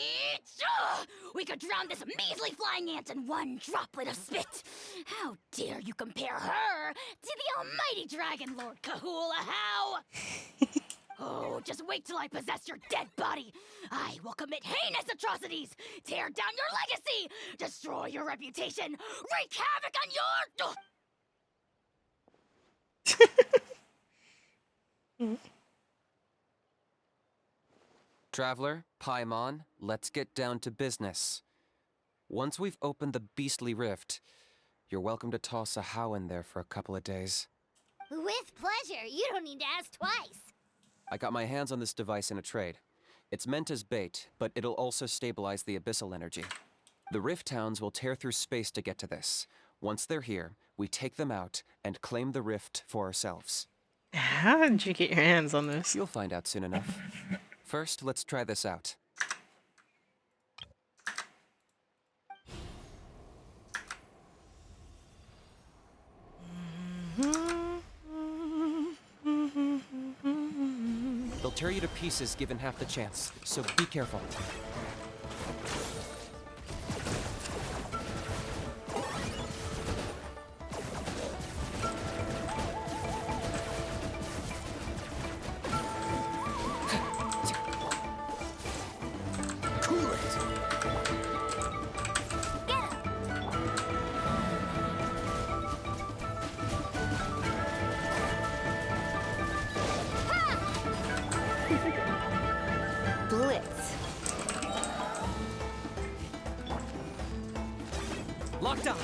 We could drown this measly flying ant in one droplet of spit! How dare you compare her to the almighty Dragon Lord Kahula? Oh, just wait till I possess your dead body! I will commit heinous atrocities! Tear down your legacy! Destroy your reputation! Wreak havoc on your... Traveler, Paimon, let's get down to business. Once we've opened the beastly rift, you're welcome to toss a how in there for a couple of days. With pleasure. You don't need to ask twice. I got my hands on this device in a trade. It's meant as bait, but it'll also stabilize the abyssal energy. The rift towns will tear through space to get to this. Once they're here, we take them out and claim the rift for ourselves. How did you get your hands on this? You'll find out soon enough. First, let's try this out. They'll tear you to pieces given half the chance, so be careful. Blitz. Locked on.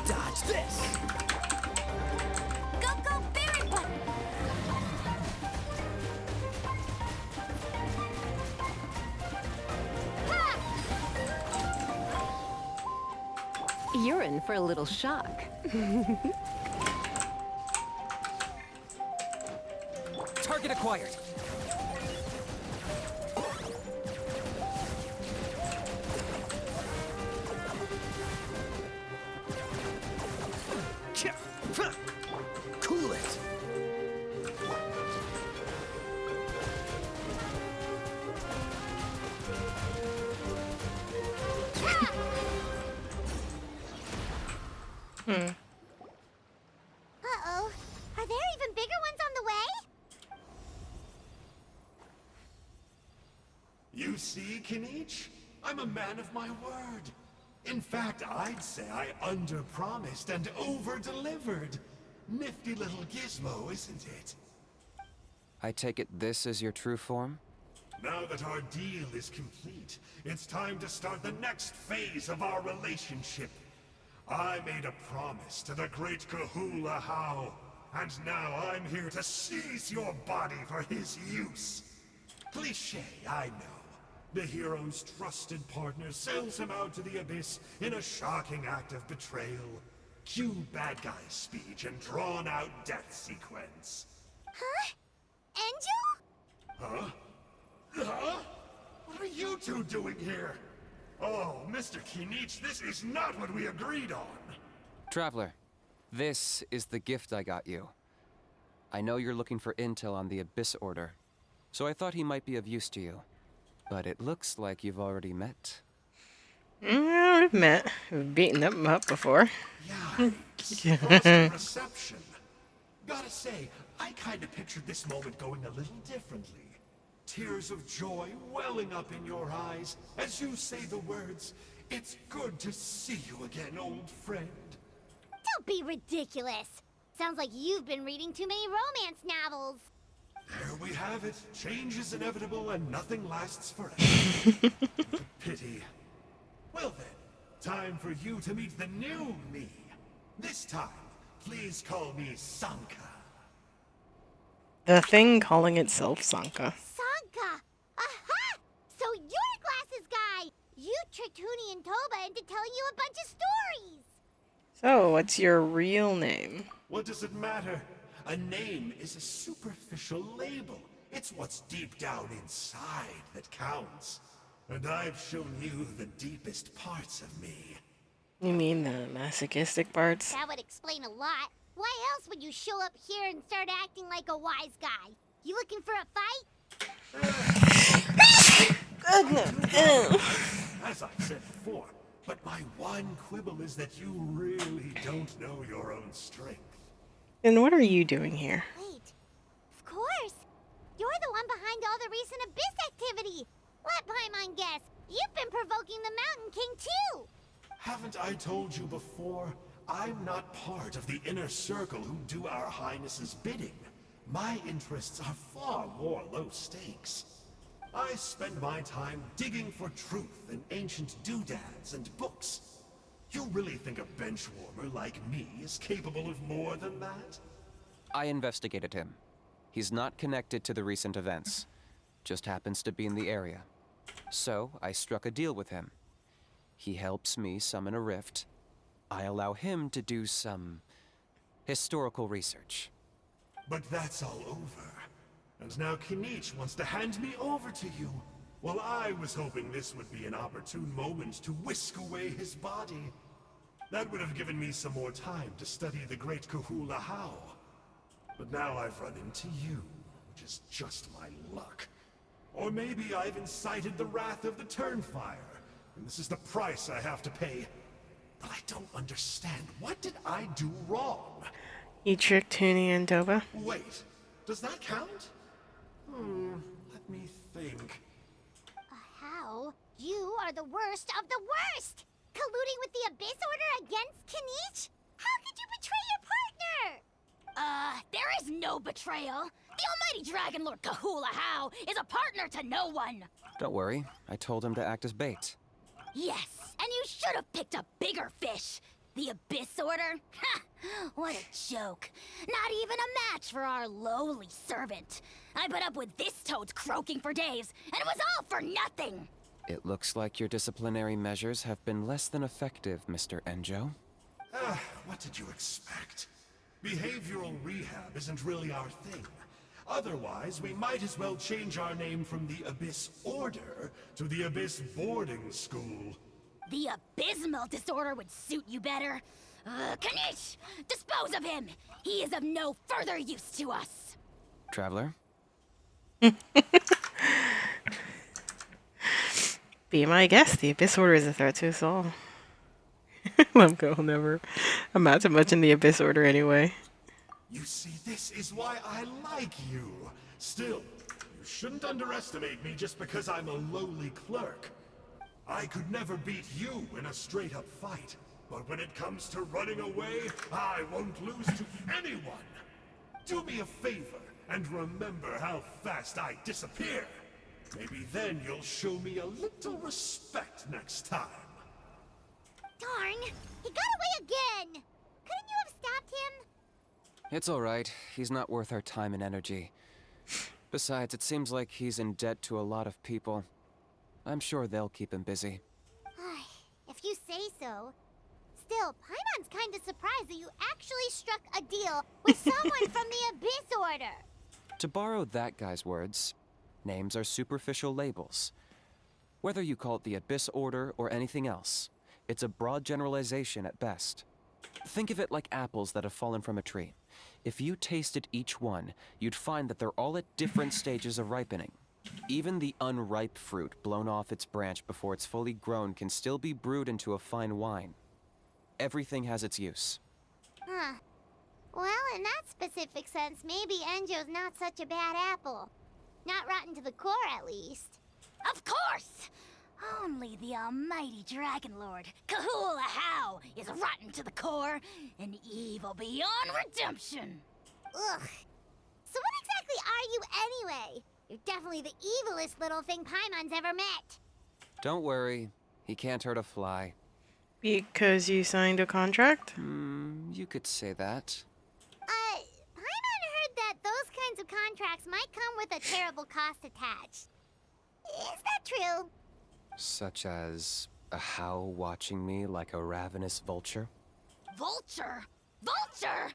Dodge this! Go, berry button! You're in for a little shock. Target acquired. Cool it! Uh-oh. Are there even bigger ones on the way? You see, Kenich? I'm a man of my word. In fact, I'd say I under-promised and over-delivered. Nifty little gizmo, isn't it? I take it this is your true form? Now that our deal is complete, it's time to start the next phase of our relationship. I made a promise to the great Kahula How, and now I'm here to seize your body for his use. Cliché, I know. The hero's trusted partner sells him out to the abyss in a shocking act of betrayal. Cue bad guy speech and drawn-out death sequence. Huh? Angel? Huh? Huh? What are you two doing here? Oh, Mr. Kenich, this is not what we agreed on. Traveler, this is the gift I got you. I know you're looking for intel on the Abyss Order, so I thought he might be of use to you. but it looks like you've already met. We've met. We've beaten them up before. Yikes. Frosty reception. Gotta say, I kinda pictured this moment going a little differently. Tears of joy welling up in your eyes as you say the words, "It's good to see you again, old friend." Don't be ridiculous. Sounds like you've been reading too many romance novels. There we have it. Change is inevitable and nothing lasts forever. Pity. Well then, time for you to meet the new me. This time, please call me Sanka. The thing calling itself Sanka. Sanka! Aha! So you're Glasses Guy! You tricked Huni and Toba into telling you a bunch of stories! So, what's your real name? What does it matter? A name is a superficial label. It's what's deep down inside that counts. And I've shown you the deepest parts of me. You mean the masochistic parts? That would explain a lot. Why else would you show up here and start acting like a wise guy? You looking for a fight? As I've said before, but my one quibble is that you really don't know your own strength. And what are you doing here? Wait, of course. You're the one behind all the recent Abyss activity. Let Paimon guess. You've been provoking the Mountain King too. Haven't I told you before? I'm not part of the inner circle who do our highnesses' bidding. My interests are far more low stakes. I spend my time digging for truth in ancient doodads and books. You really think a benchwarmer like me is capable of more than that? I investigated him. He's not connected to the recent events. Just happens to be in the area. So, I struck a deal with him. He helps me summon a rift. I allow him to do some historical research. But that's all over. And now Kinich wants to hand me over to you. Well, I was hoping this would be an opportune moment to whisk away his body. That would have given me some more time to study the great Kahula How. But now I've run into you, which is just my luck. Or maybe I've incited the wrath of the Turnfire, and this is the price I have to pay. But I don't understand. What did I do wrong? You tricked Huni and Toba? Wait, does that count? Let me think. How? You are the worst of the worst! Colluding with the Abyss Order against Kinich? How could you betray your partner? There is no betrayal. The almighty Dragon Lord Kahula How is a partner to no one. Don't worry, I told him to act as bait. Yes, and you should have picked a bigger fish. The Abyss Order? Ha! What a joke. Not even a match for our lowly servant. I put up with this toad's croaking for days, and it was all for nothing. It looks like your disciplinary measures have been less than effective, Mr. Enjo. What did you expect? Behavioral rehab isn't really our thing. Otherwise, we might as well change our name from the Abyss Order to the Abyss Boarding School. The abysmal disorder would suit you better. Kinich! Dispose of him! He is of no further use to us! Traveler? Be my guest. The Abyss Order is a threat to us all. Lemko will never amount to much in the Abyss Order anyway. You see, this is why I like you. Still, you shouldn't underestimate me just because I'm a lowly clerk. I could never beat you in a straight-up fight, but when it comes to running away, I won't lose to anyone. Do me a favor and remember how fast I disappear. Maybe then you'll show me a little respect next time. Darn! He got away again! Couldn't you have stopped him? It's alright. He's not worth our time and energy. Besides, it seems like he's in debt to a lot of people. I'm sure they'll keep him busy. If you say so. Still, Paimon's kinda surprised that you actually struck a deal with someone from the Abyss Order. To borrow that guy's words, names are superficial labels. Whether you call it the Abyss Order or anything else, it's a broad generalization at best. Think of it like apples that have fallen from a tree. If you tasted each one, you'd find that they're all at different stages of ripening. Even the unripe fruit blown off its branch before it's fully grown can still be brewed into a fine wine. Everything has its use. Huh. Well, in that specific sense, maybe Enjo's not such a bad apple. Not rotten to the core, at least. Of course! Only the almighty Dragon Lord, Kahula How, is rotten to the core and evil beyond redemption. Ugh. So what exactly are you anyway? You're definitely the evilest little thing Paimon's ever met. Don't worry, he can't hurt a fly. Because you signed a contract? You could say that. Paimon heard that those kinds of contracts might come with a terrible cost attached. Is that true? Such as a How watching me like a ravenous vulture? Vulture? Vulture?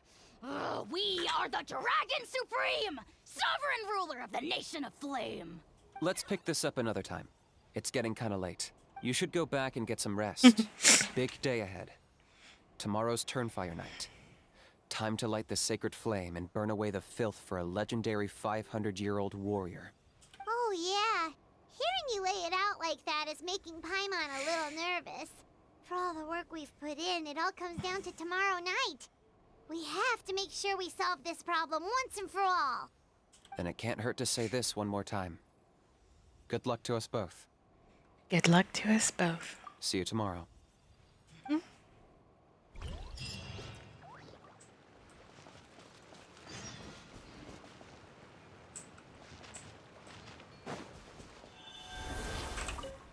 We are the Dragon Supreme, sovereign ruler of the Nation of Flame. Let's pick this up another time. It's getting kinda late. You should go back and get some rest. Big day ahead. Tomorrow's Turnfire Night. Time to light the sacred flame and burn away the filth for a legendary 500-year-old warrior. Oh yeah. Hearing you lay it out like that is making Paimon a little nervous. For all the work we've put in, it all comes down to tomorrow night. We have to make sure we solve this problem once and for all. Then it can't hurt to say this one more time. Good luck to us both. Good luck to us both. See you tomorrow.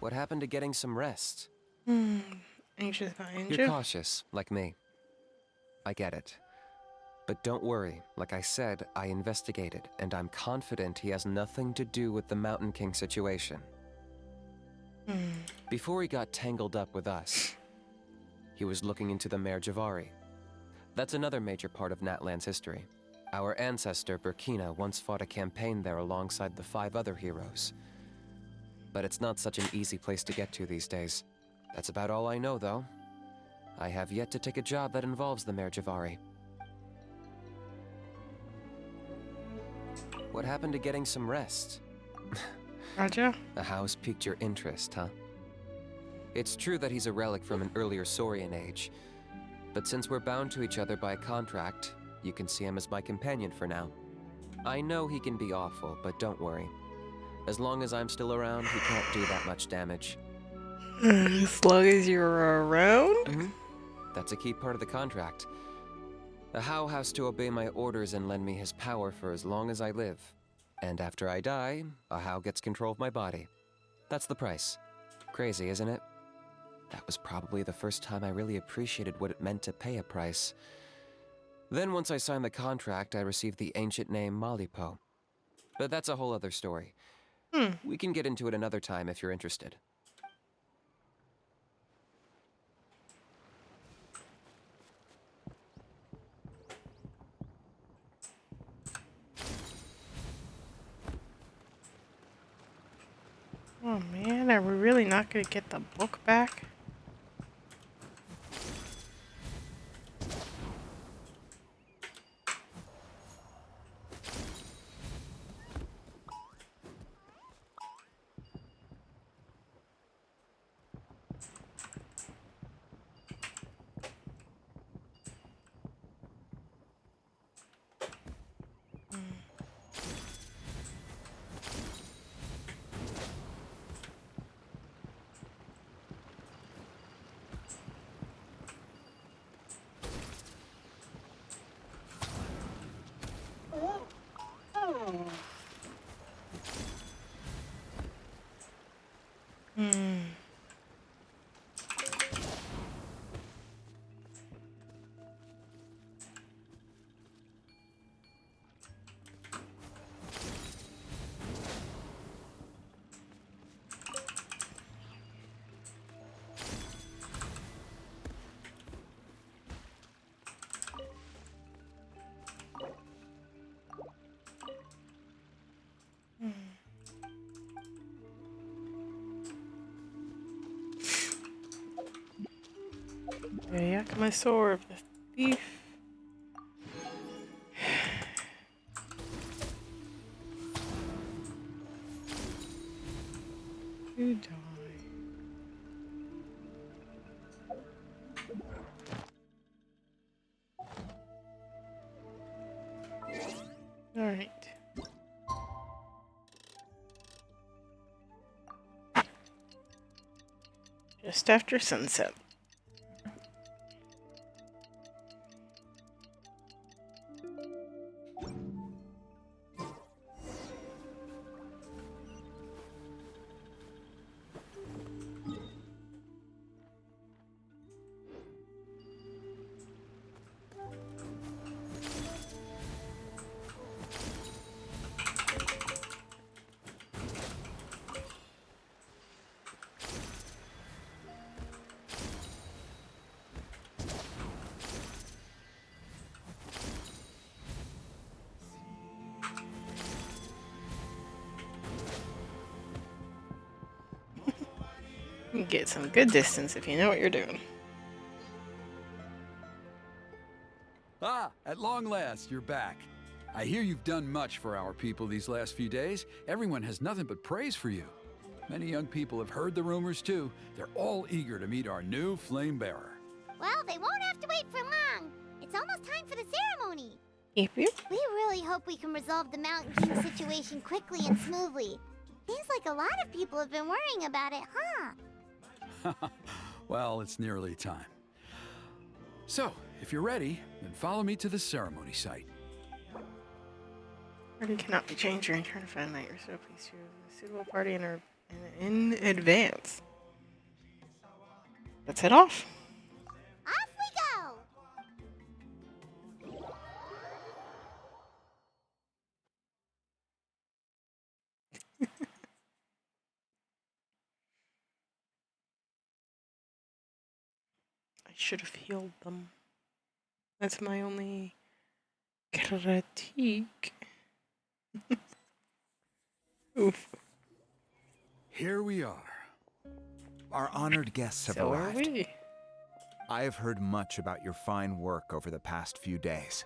What happened to getting some rest? Anxious about Anju? You're cautious, like me. I get it. But don't worry, like I said, I investigated, and I'm confident he has nothing to do with the Mountain King situation. Before he got tangled up with us, he was looking into the Mare Javari. That's another major part of Natlan's history. Our ancestor, Burkina, once fought a campaign there alongside the 5 other heroes. But it's not such an easy place to get to these days. That's about all I know, though. I have yet to take a job that involves the Mare Javari. What happened to getting some rest? Raja? The house piqued your interest, huh? It's true that he's a relic from an earlier Saurian age, but since we're bound to each other by contract, you can see him as my companion for now. I know he can be awful, but don't worry. As long as I'm still around, he can't do that much damage. As long as you're around? That's a key part of the contract. The How has to obey my orders and lend me his power for as long as I live. And after I die, a How gets control of my body. That's the price. Crazy, isn't it? That was probably the first time I really appreciated what it meant to pay a price. Then once I signed the contract, I received the ancient name Malipo. But that's a whole other story. We can get into it another time if you're interested. Oh man, are we really not gonna get the book back? Yak my sword, the thief. You die. All right. Just after sunset. You get some good distance if you know what you're doing. Ah, at long last, you're back. I hear you've done much for our people these last few days. Everyone has nothing but praise for you. Many young people have heard the rumors too. They're all eager to meet our new flame bearer. Well, they won't have to wait for long. It's almost time for the ceremony. Yep, yep. We really hope we can resolve the Mountain King situation quickly and smoothly. Seems like a lot of people have been worrying about it, huh? Well, it's nearly time. So, if you're ready, then follow me to the ceremony site. Party cannot be changed during turn of night, so please choose a suitable party in advance. Let's head off. Off we go! I should have healed them. That's my only critique. Oof. Here we are. Our honored guests have So are arrived. we. I have heard much about your fine work over the past few days.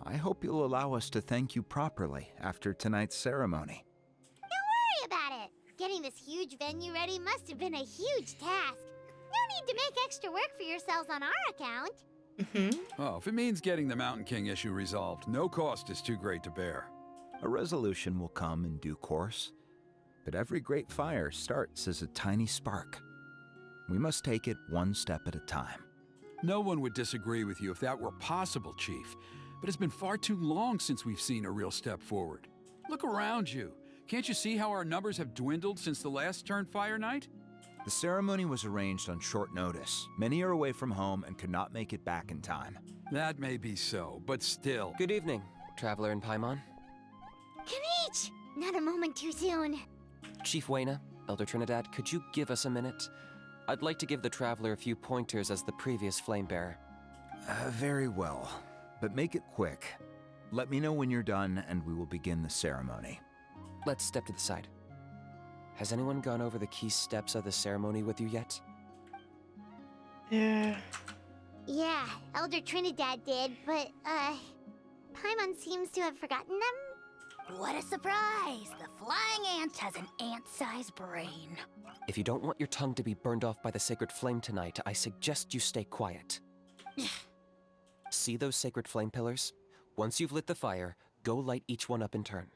I hope you'll allow us to thank you properly after tonight's ceremony. Don't worry about it. Getting this huge venue ready must have been a huge task. No need to make extra work for yourselves on our account. Oh, if it means getting the Mountain King issue resolved, no cost is too great to bear. A resolution will come in due course, but every great fire starts as a tiny spark. We must take it one step at a time. No one would disagree with you if that were possible, Chief. But it's been far too long since we've seen a real step forward. Look around you. Can't you see how our numbers have dwindled since the last Turnfire night? The ceremony was arranged on short notice. Many are away from home and could not make it back in time. That may be so, but still. Good evening, Traveler in Paimon. Kanich! Not a moment too soon. Chief Wayna, Elder Trinidad, could you give us a minute? I'd like to give the Traveler a few pointers as the previous Flame Bearer. Very well, but make it quick. Let me know when you're done and we will begin the ceremony. Let's step to the side. Has anyone gone over the key steps of the ceremony with you yet? Yeah. Yeah, Elder Trinidad did, but, Paimon seems to have forgotten them? What a surprise! The flying ant has an ant-sized brain. If you don't want your tongue to be burned off by the sacred flame tonight, I suggest you stay quiet. See those sacred flame pillars? Once you've lit the fire, go light each one up in turn.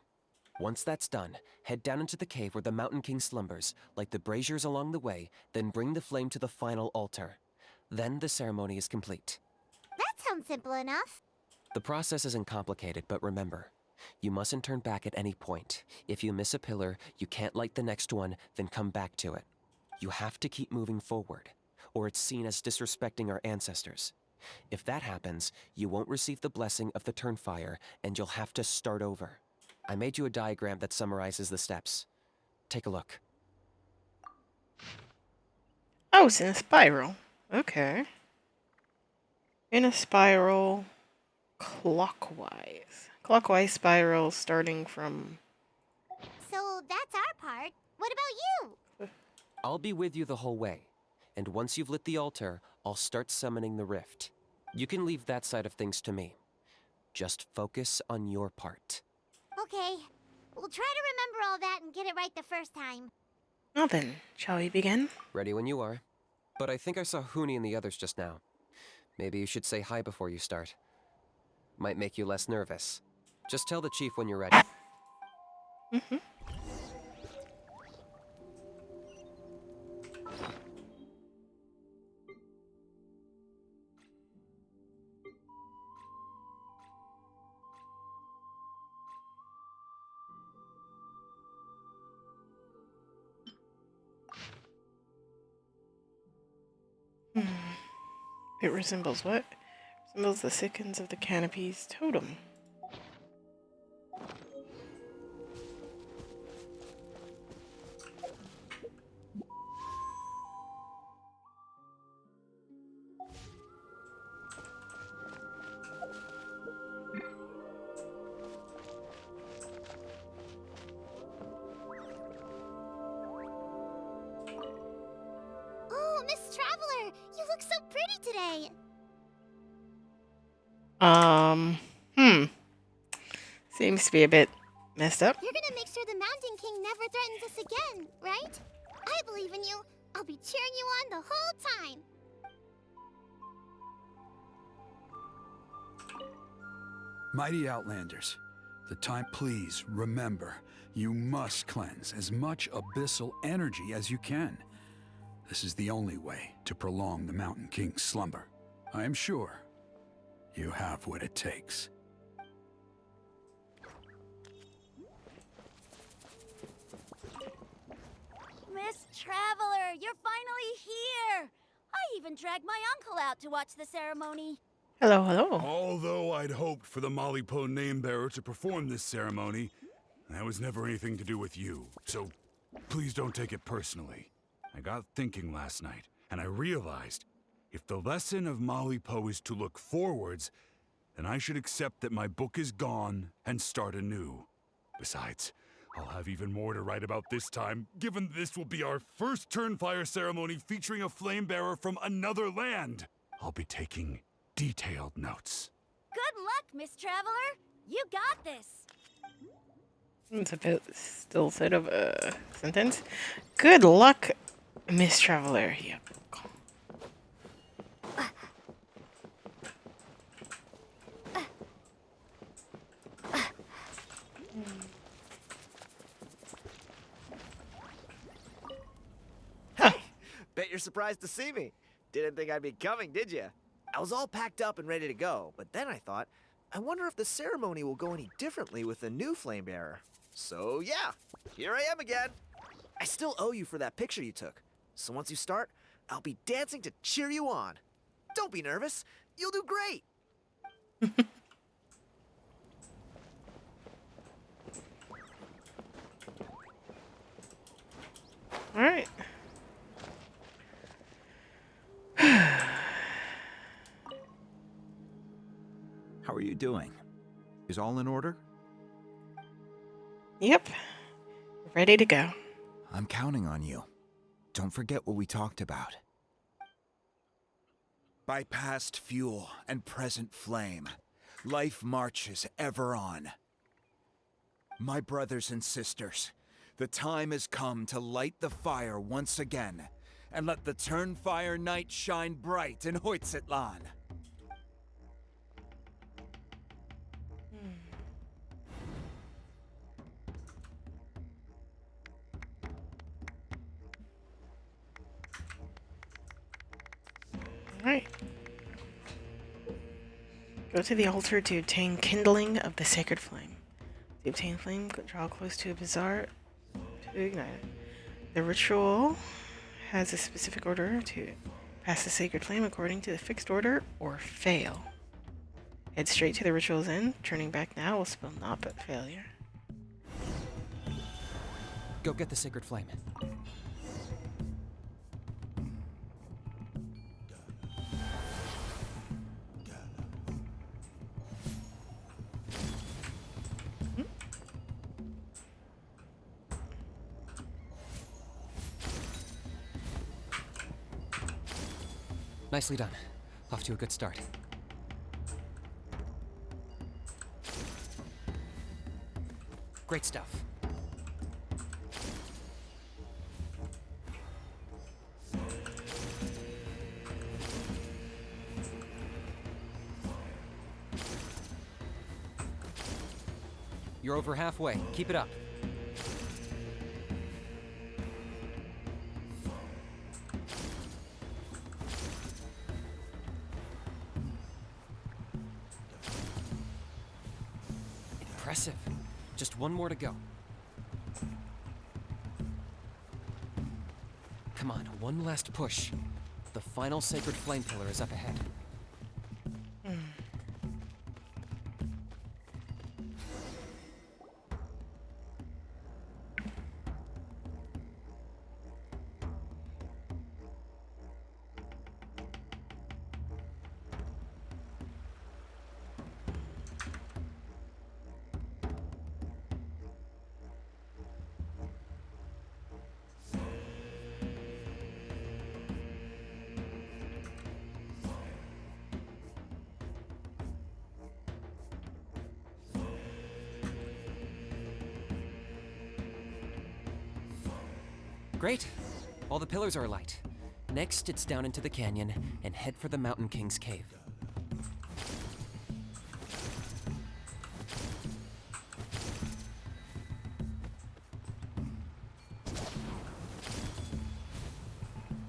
Once that's done, head down into the cave where the Mountain King slumbers, light the braziers along the way, then bring the flame to the final altar. Then the ceremony is complete. That sounds simple enough. The process isn't complicated, but remember, you mustn't turn back at any point. If you miss a pillar, you can't light the next one, then come back to it. You have to keep moving forward, or it's seen as disrespecting our ancestors. If that happens, you won't receive the blessing of the Turnfire, and you'll have to start over. I made you a diagram that summarizes the steps. Take a look. Oh, it's in a spiral. Okay. In a spiral, clockwise. Clockwise spiral starting from... So that's our part. What about you? I'll be with you the whole way, and once you've lit the altar, I'll start summoning the rift. You can leave that side of things to me. Just focus on your part. Okay. We'll try to remember all that and get it right the first time. Well then, shall we begin? Ready when you are. But I think I saw Huni and the others just now. Maybe you should say hi before you start. Might make you less nervous. Just tell the chief when you're ready. Mm-hmm. It resembles what? Resembles the sickens of the canopy's totem. Oh, Miss Traveler, you look so pretty today. Hmm. Seems to be a bit messed up. You're gonna make sure the Mountain King never threatens us again, right? I believe in you. I'll be cheering you on the whole time. Mighty Outlanders, please remember, you must cleanse as much abyssal energy as you can. This is the only way to prolong the Mountain King's slumber. I am sure you have what it takes. Miss Traveler, you're finally here! I even dragged my uncle out to watch the ceremony. Hello, hello. Although I'd hoped for the Malipo name-bearer to perform this ceremony, that was never anything to do with you, so please don't take it personally. I got thinking last night, and I realized if the lesson of Malipo is to look forwards, then I should accept that my book is gone and start anew. Besides, I'll have even more to write about this time, given this will be our first Turnfire ceremony featuring a flame-bearer from another land. I'll be taking detailed notes. Good luck, Miss Traveler! You got this! It's a bit still said of a sentence. Good luck, Miss Traveler. Yep. Bet you're surprised to see me. Didn't think I'd be coming, did you? I was all packed up and ready to go, but then I thought, I wonder if the ceremony will go any differently with the new flame bearer. So yeah, here I am again. I still owe you for that picture you took. So once you start, I'll be dancing to cheer you on. Don't be nervous. You'll do great. All right. How are you doing? Is all in order? Yep. Ready to go. I'm counting on you. Don't forget what we talked about. By past fuel and present flame, life marches ever on. My brothers and sisters, the time has come to light the fire once again, and let the Turnfire night shine bright in Hoytzitlan. Alright. Go to the altar to obtain kindling of the sacred flame. To obtain flame, draw close to a bazaar to ignite it. The ritual has a specific order to pass the sacred flame according to the fixed order or fail. Head straight to the ritual's end. Turning back now will spell naught but failure. Go get the sacred flame. Nicely done. Off to a good start. Great stuff. You're over halfway. Keep it up. Impressive. Just one more to go. Come on, one last push. The final sacred flame pillar is up ahead. Great. All the pillars are alight. Next, it's down into the canyon and head for the Mountain King's cave.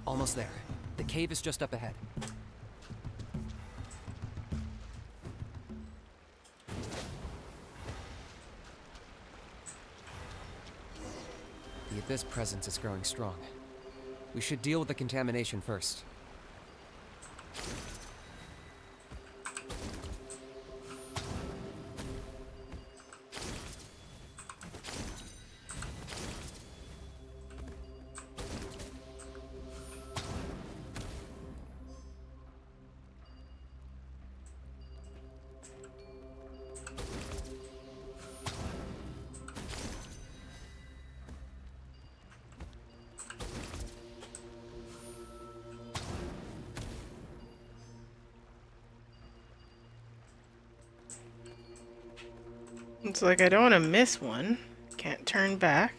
Almost there. The cave is just up ahead. The Abyss presence is growing strong. We should deal with the contamination first. It's like I don't want to miss one. Can't turn back.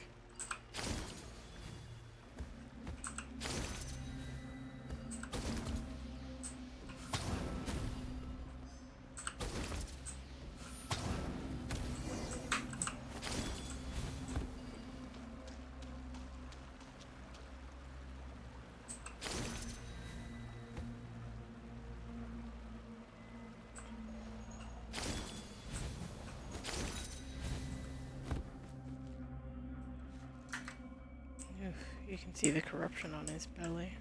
You can see the corruption on his belly.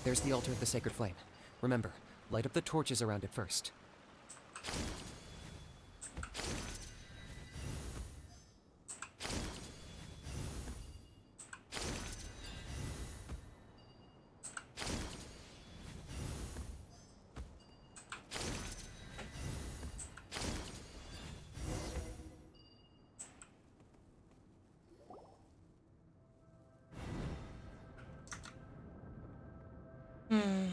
There's the altar of the sacred flame. Remember, light up the torches around it first. Woohoo!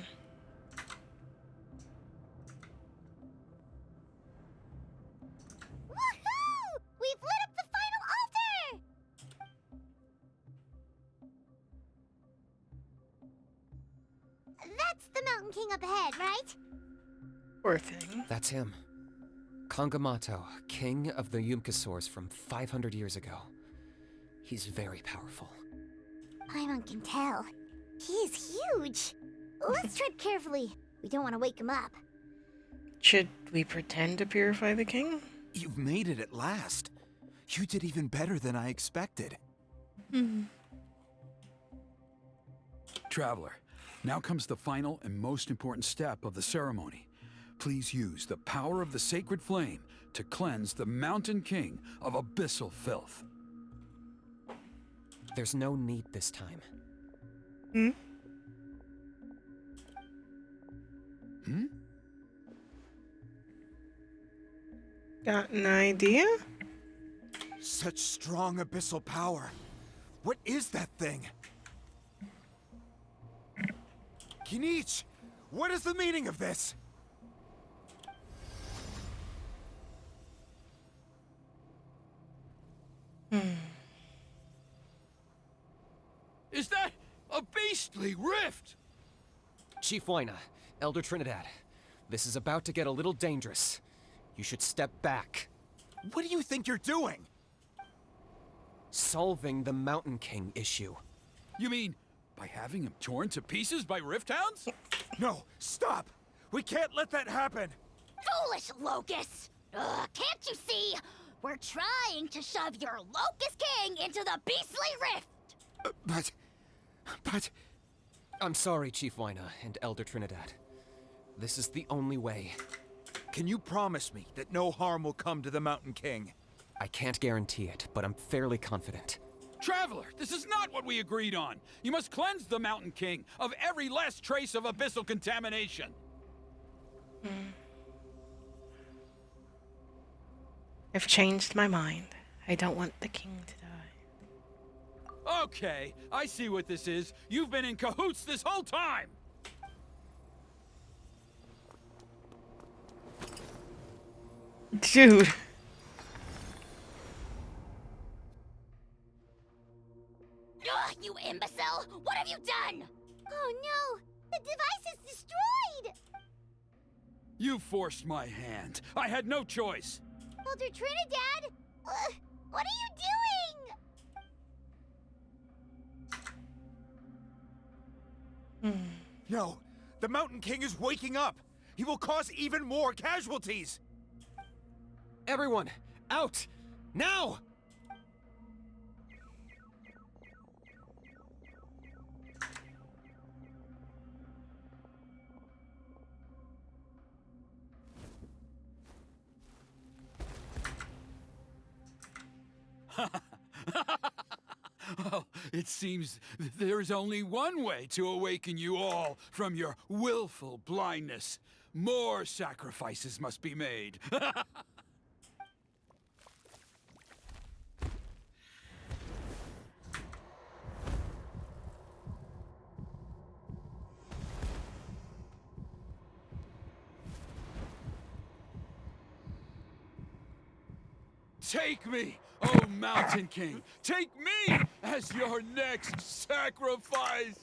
We've lit up the final altar! That's the Mountain King up ahead, right? Poor thing. That's him. Kangamato, king of the Yumkasaurs from 500 years ago. He's very powerful. Paimon can tell. He is huge. Let's tread carefully. We don't want to wake him up. Should we pretend to purify the king? You've made it at last. You did even better than I expected. Traveler, now comes the final and most important step of the ceremony. Please use the power of the sacred flame to cleanse the Mountain King of abyssal filth. There's no need this time. Got an idea? Such strong abyssal power. What is that thing? Kinich, what is the meaning of this? Is that a beastly rift? Chief Wyna, Elder Trinidad, this is about to get a little dangerous. You should step back. What do you think you're doing? Solving the Mountain King issue. You mean by having him torn to pieces by rift hounds? No, stop! We can't let that happen! Foolish Locust! Can't you see? We're trying to shove your Locust King into the beastly rift! But... I'm sorry, Chief Wyna and Elder Trinidad. This is the only way. Can you promise me that no harm will come to the Mountain King? I can't guarantee it, but I'm fairly confident. Traveler, this is not what we agreed on. You must cleanse the Mountain King of every last trace of abyssal contamination. I've changed my mind. I don't want the king to die. Okay, I see what this is. You've been in cahoots this whole time! Dude. Ugh, you imbecile! What have you done? Oh no! The device is destroyed! You forced my hand. I had no choice. Elder Trinidad? What are you doing? No, the Mountain King is waking up! He will cause even more casualties! Everyone, out! Now! Well, it seems there is only one way to awaken you all from your willful blindness. More sacrifices must be made. Take me, oh Mountain King! Take me as your next sacrifice!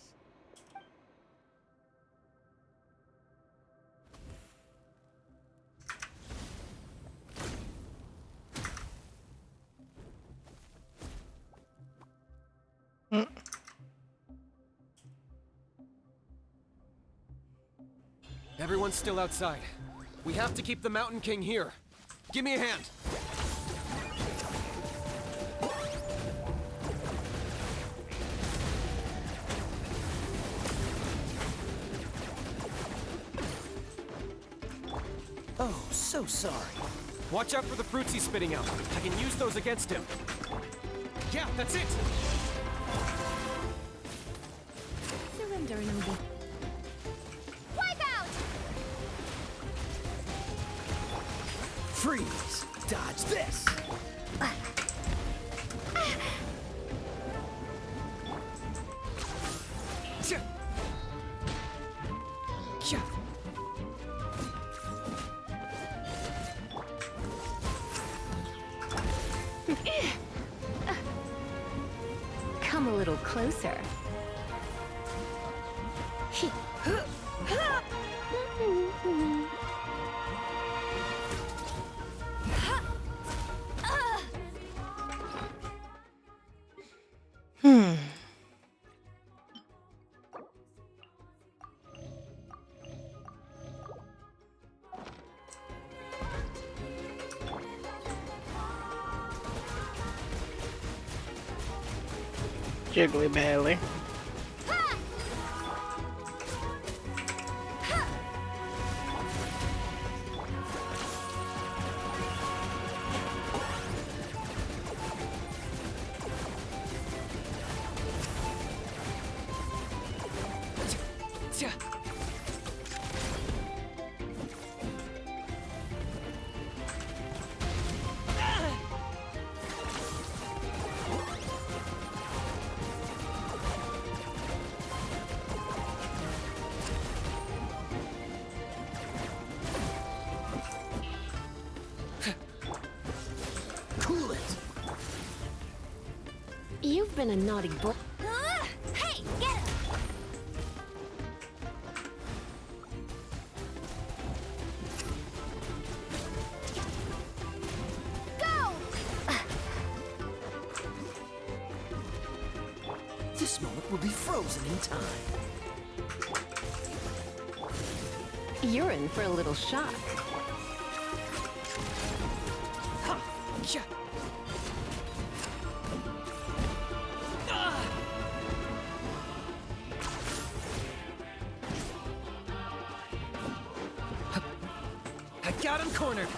Everyone's still outside. We have to keep the Mountain King here. Give me a hand. Oh, so sorry. Watch out for the fruits he's spitting out. I can use those against him. Yeah, that's it! Surrender and I'll be... Wipe out! Freeze! Dodge this! Come a little closer. Jiggly badly. You've been a naughty boy. Hey! This moment will be frozen in time. You're in for a little shock. Ha! Yeah. I got him cornered.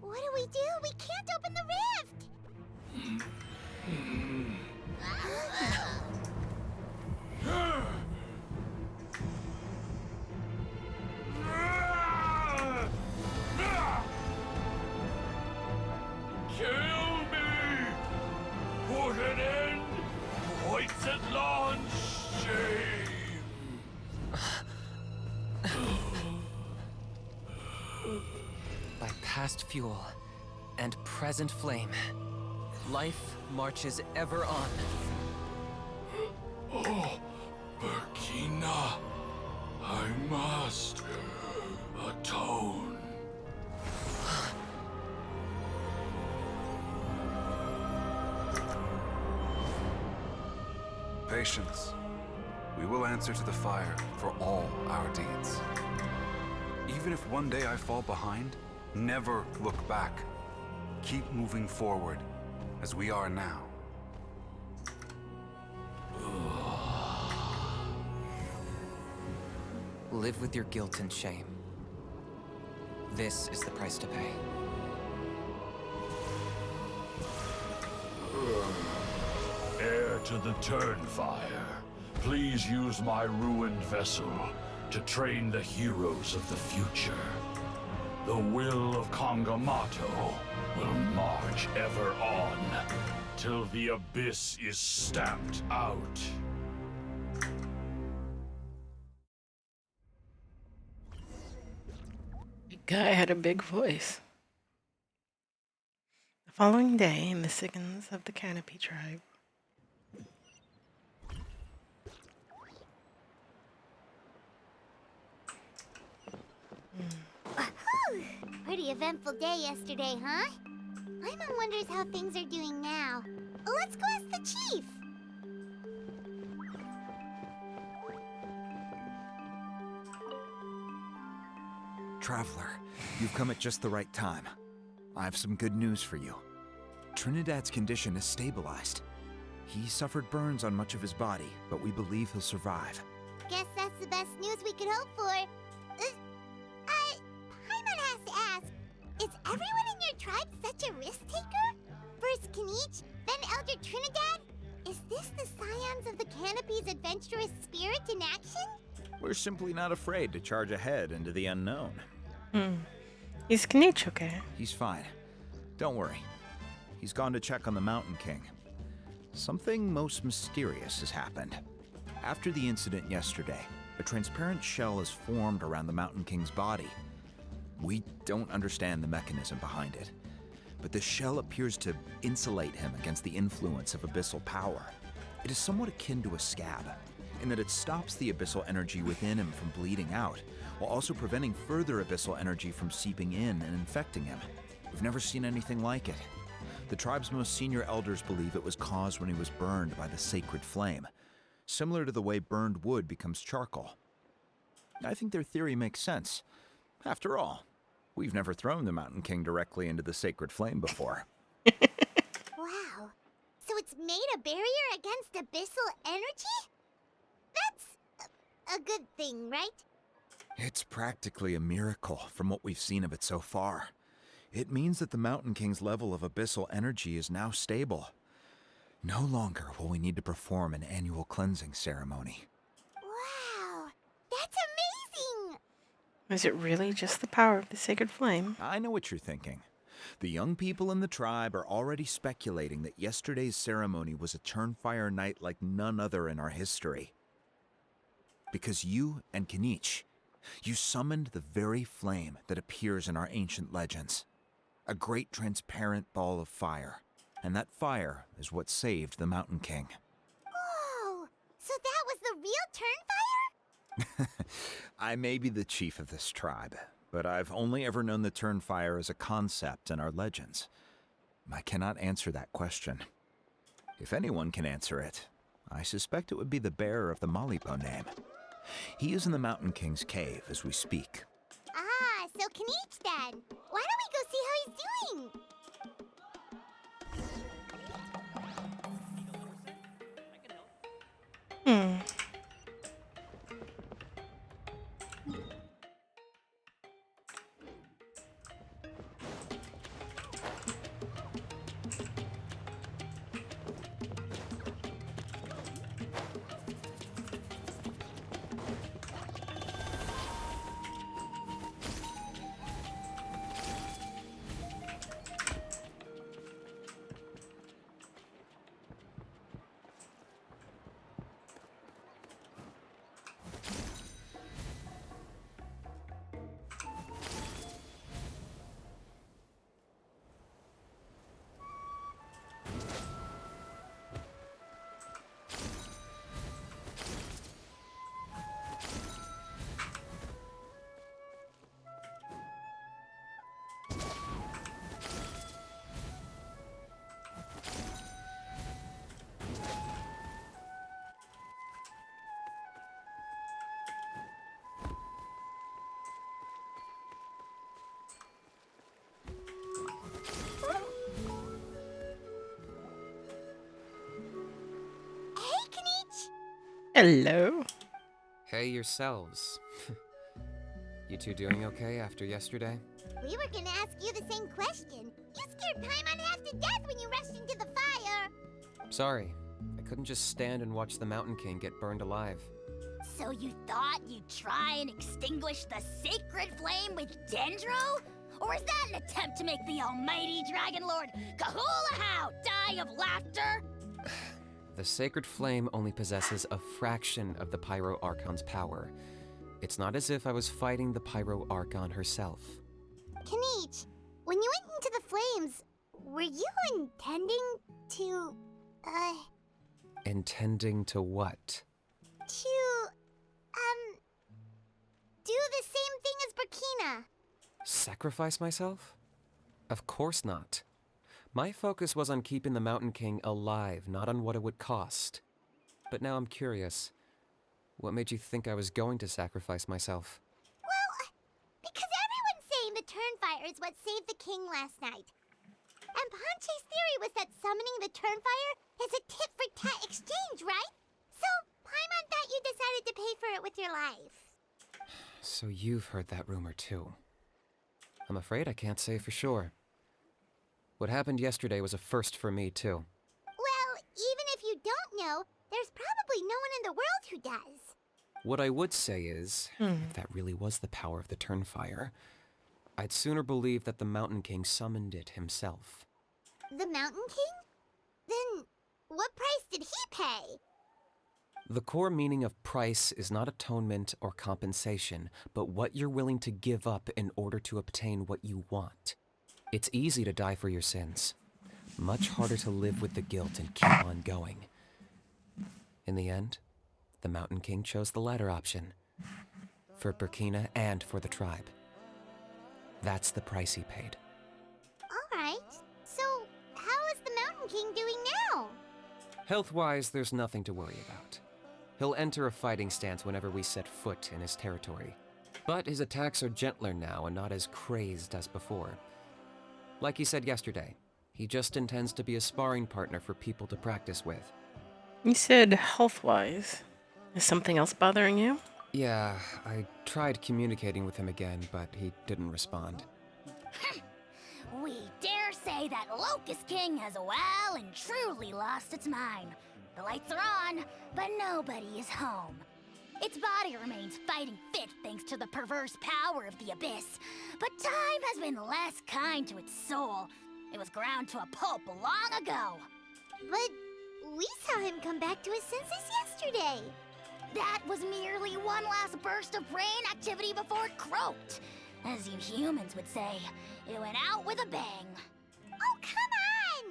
What do we do? We can't open the rift! Kill me! Put an end to Hoyt's shame! By past fuel and present flame, life marches ever on. Oh, Burkina, I must atone. Patience. We will answer to the fire for all our deeds. Even if one day I fall behind, never look back. Keep moving forward, as we are now. Live with your guilt and shame. This is the price to pay. Heir to the Turnfire, please use my ruined vessel to train the heroes of the future. The will of Kangamato will march ever on, till the abyss is stamped out. The guy had a big voice. The following day, in the Siggins of the Canopy tribe. Pretty eventful day yesterday, huh? Paimon wonders how things are doing now. Let's go ask the chief! Traveler, you've come at just the right time. I have some good news for you. Trinidad's condition is stabilized. He suffered burns on much of his body, but we believe he'll survive. Guess that's the best news we could hope for. Paimon has to ask, is everyone in your tribe such a risk-taker? First Kinich, then Elder Trinidad? Is this the scions of the Canopy's adventurous spirit in action? We're simply not afraid to charge ahead into the unknown. Is Kinich okay? He's fine. Don't worry. He's gone to check on the Mountain King. Something most mysterious has happened. After the incident yesterday, a transparent shell is formed around the Mountain King's body. We don't understand the mechanism behind it, but the shell appears to insulate him against the influence of abyssal power. It is somewhat akin to a scab, in that it stops the abyssal energy within him from bleeding out, while also preventing further abyssal energy from seeping in and infecting him. We've never seen anything like it. The tribe's most senior elders believe it was caused when he was burned by the sacred flame, similar to the way burned wood becomes charcoal. I think their theory makes sense. After all, we've never thrown the Mountain King directly into the sacred flame before. Wow. So it's made a barrier against abyssal energy? That's a good thing, right? It's practically a miracle from what we've seen of it so far. It means that the Mountain King's level of abyssal energy is now stable. No longer will we need to perform an annual cleansing ceremony. Wow, that's amazing! Is it really just the power of the sacred flame? I know what you're thinking. The young people in the tribe are already speculating that yesterday's ceremony was a Turnfire night like none other in our history. Because you and Kinich, you summoned the very flame that appears in our ancient legends. A great transparent ball of fire. And that fire is what saved the Mountain King. Whoa! So that was the real Turnfire? I may be the chief of this tribe, but I've only ever known the Turnfire as a concept in our legends. I cannot answer that question. If anyone can answer it, I suspect it would be the bearer of the Malipo name. He is in the Mountain King's cave as we speak. Ah, so Kinich then. Why don't we go see how he's doing? Hello. Hey yourselves. You two doing okay after yesterday? We were gonna ask you the same question. You scared Paimon half to death when you rushed into the fire. Sorry, I couldn't just stand and watch the Mountain King get burned alive. So you thought you'd try and extinguish the sacred flame with Dendro? Or is that an attempt to make the almighty Dragon Lord Kahulahau die of laughter? The sacred flame only possesses a fraction of the Pyro Archon's power. It's not as if I was fighting the Pyro Archon herself. Kinich, when you went into the flames, were you intending to, Intending to what? do the same thing as Burkina? Sacrifice myself? Of course not. My focus was on keeping the Mountain King alive, not on what it would cost. But now I'm curious. What made you think I was going to sacrifice myself? Well, because everyone's saying the Turnfire is what saved the king last night. And Ponche's theory was that summoning the Turnfire is a tit-for-tat exchange, right? So, Paimon thought you decided to pay for it with your life. So you've heard that rumor too. I'm afraid I can't say for sure. What happened yesterday was a first for me too. Well, even if you don't know, there's probably no one in the world who does. What I would say is, if that really was the power of the Turnfire, I'd sooner believe that the Mountain King summoned it himself. The Mountain King? Then, what price did he pay? The core meaning of price is not atonement or compensation, but what you're willing to give up in order to obtain what you want. It's easy to die for your sins. Much harder to live with the guilt and keep on going. In the end, the Mountain King chose the latter option. For Burkina and for the tribe. That's the price he paid. Alright, so how is the Mountain King doing now? Health-wise, there's nothing to worry about. He'll enter a fighting stance whenever we set foot in his territory. But his attacks are gentler now and not as crazed as before. Like he said yesterday, he just intends to be a sparring partner for people to practice with. You said health-wise. Is something else bothering you? Yeah, I tried communicating with him again, but he didn't respond. We dare say that Locust King has well and truly lost its mind. The lights are on, but nobody is home. Its body remains fighting fit thanks to the perverse power of the Abyss, but time has been less kind to its soul. It was ground to a pulp long ago. But we saw him come back to his senses yesterday. That was merely one last burst of brain activity before it croaked. As you humans would say, it went out with a bang. Oh, come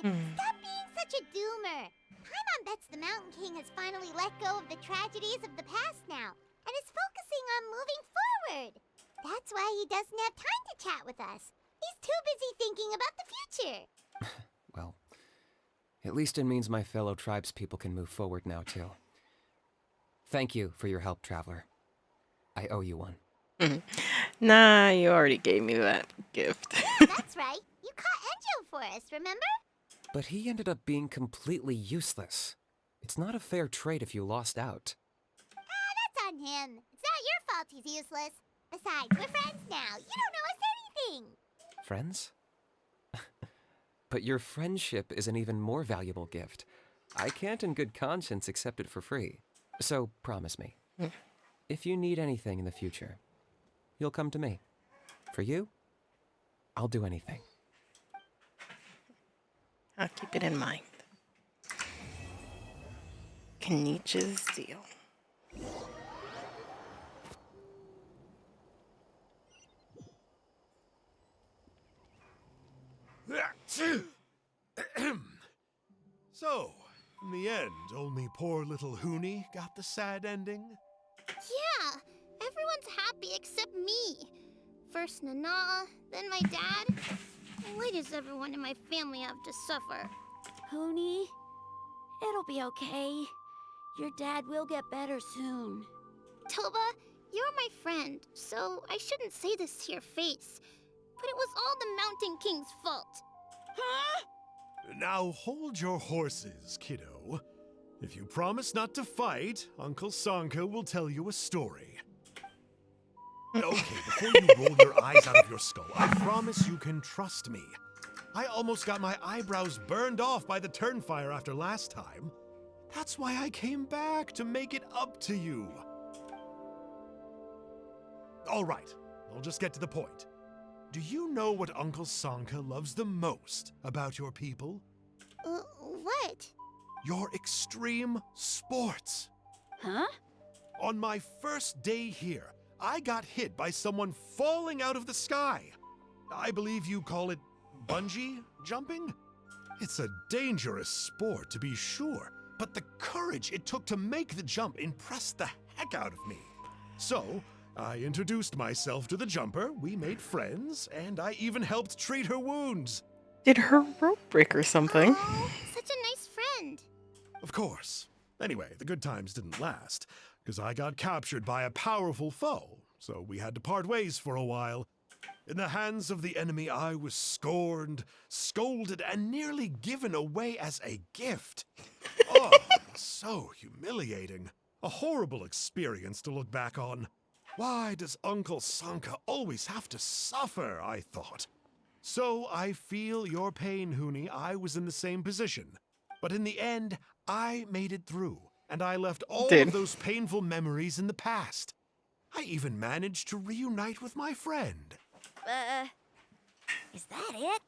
on! Stop being such a doomer. Paimon bets the Mountain King has finally let go of the tragedies of the past now, and is focusing on moving forward. That's why he doesn't have time to chat with us. He's too busy thinking about the future. Well, at least it means my fellow tribespeople can move forward now, too. Thank you for your help, Traveler. I owe you one. Nah, you already gave me that gift. That's right. You caught Enjo for us, remember? But he ended up being completely useless. It's not a fair trade if you lost out. That's on him. It's not your fault he's useless. Besides, we're friends now. You don't know us anything. Friends? But your friendship is an even more valuable gift. I can't in good conscience accept it for free. So promise me, if you need anything in the future, you'll come to me. For you, I'll do anything. I'll keep it in mind. Kenichi's deal. So, in the end, only poor little Huni got the sad ending? Yeah, everyone's happy except me. First Nana, then my dad. Why does everyone in my family have to suffer? Huni, it'll be okay. Your dad will get better soon. Toba, you're my friend, so I shouldn't say this to your face. But it was all the Mountain King's fault. Huh? Now hold your horses, kiddo. If you promise not to fight, Uncle Sanka will tell you a story. Okay, before you roll your eyes out of your skull, I promise you can trust me. I almost got my eyebrows burned off by the turnfire after last time. That's why I came back, to make it up to you. All right, I'll just get to the point. Do you know what Uncle Sanka loves the most about your people? What? Your extreme sports. Huh? On my first day here, I got hit by someone falling out of the sky. I believe you call it bungee jumping? It's a dangerous sport, to be sure, but the courage it took to make the jump impressed the heck out of me. So, I introduced myself to the jumper, we made friends, and I even helped treat her wounds. Did her rope break or something? Oh, such a nice friend. Of course. Anyway, the good times didn't last, because I got captured by a powerful foe, so we had to part ways for a while. In the hands of the enemy, I was scorned, scolded, and nearly given away as a gift. Oh, so humiliating. A horrible experience to look back on. Why does Uncle Sanka always have to suffer, I thought. So I feel your pain, Huni. I was in the same position. But in the end, I made it through, and I left all of those painful memories in the past. I even managed to reunite with my friend. Is that it?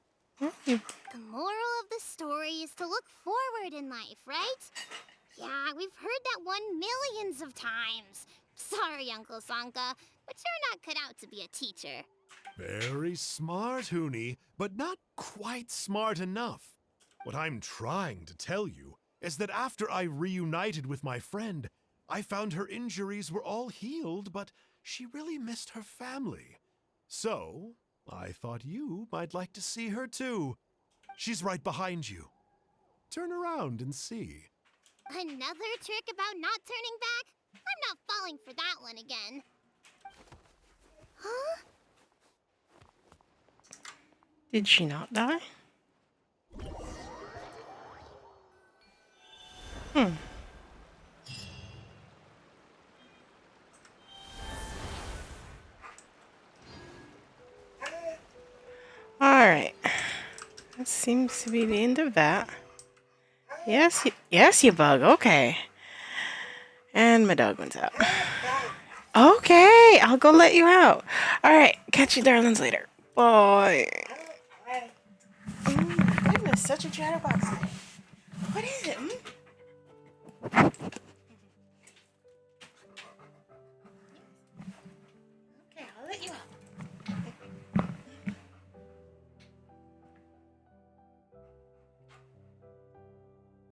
The moral of the story is to look forward in life, right? Yeah, we've heard that one millions of times. Sorry, Uncle Sanka, but you're not cut out to be a teacher. Very smart, Huni, but not quite smart enough. What I'm trying to tell you is that after I reunited with my friend, I found her injuries were all healed, but she really missed her family. So, I thought you might like to see her too. She's right behind you. Turn around and see. Another trick about not turning back? I'm not falling for that one again. Huh? Did she not die? Alright. That seems to be the end of that. Yes, you bug. Okay. And my dog went out. Okay, I'll go let you out. Alright, catch you darlings later. Bye. Oh my goodness, such a chatterbox today. What is it?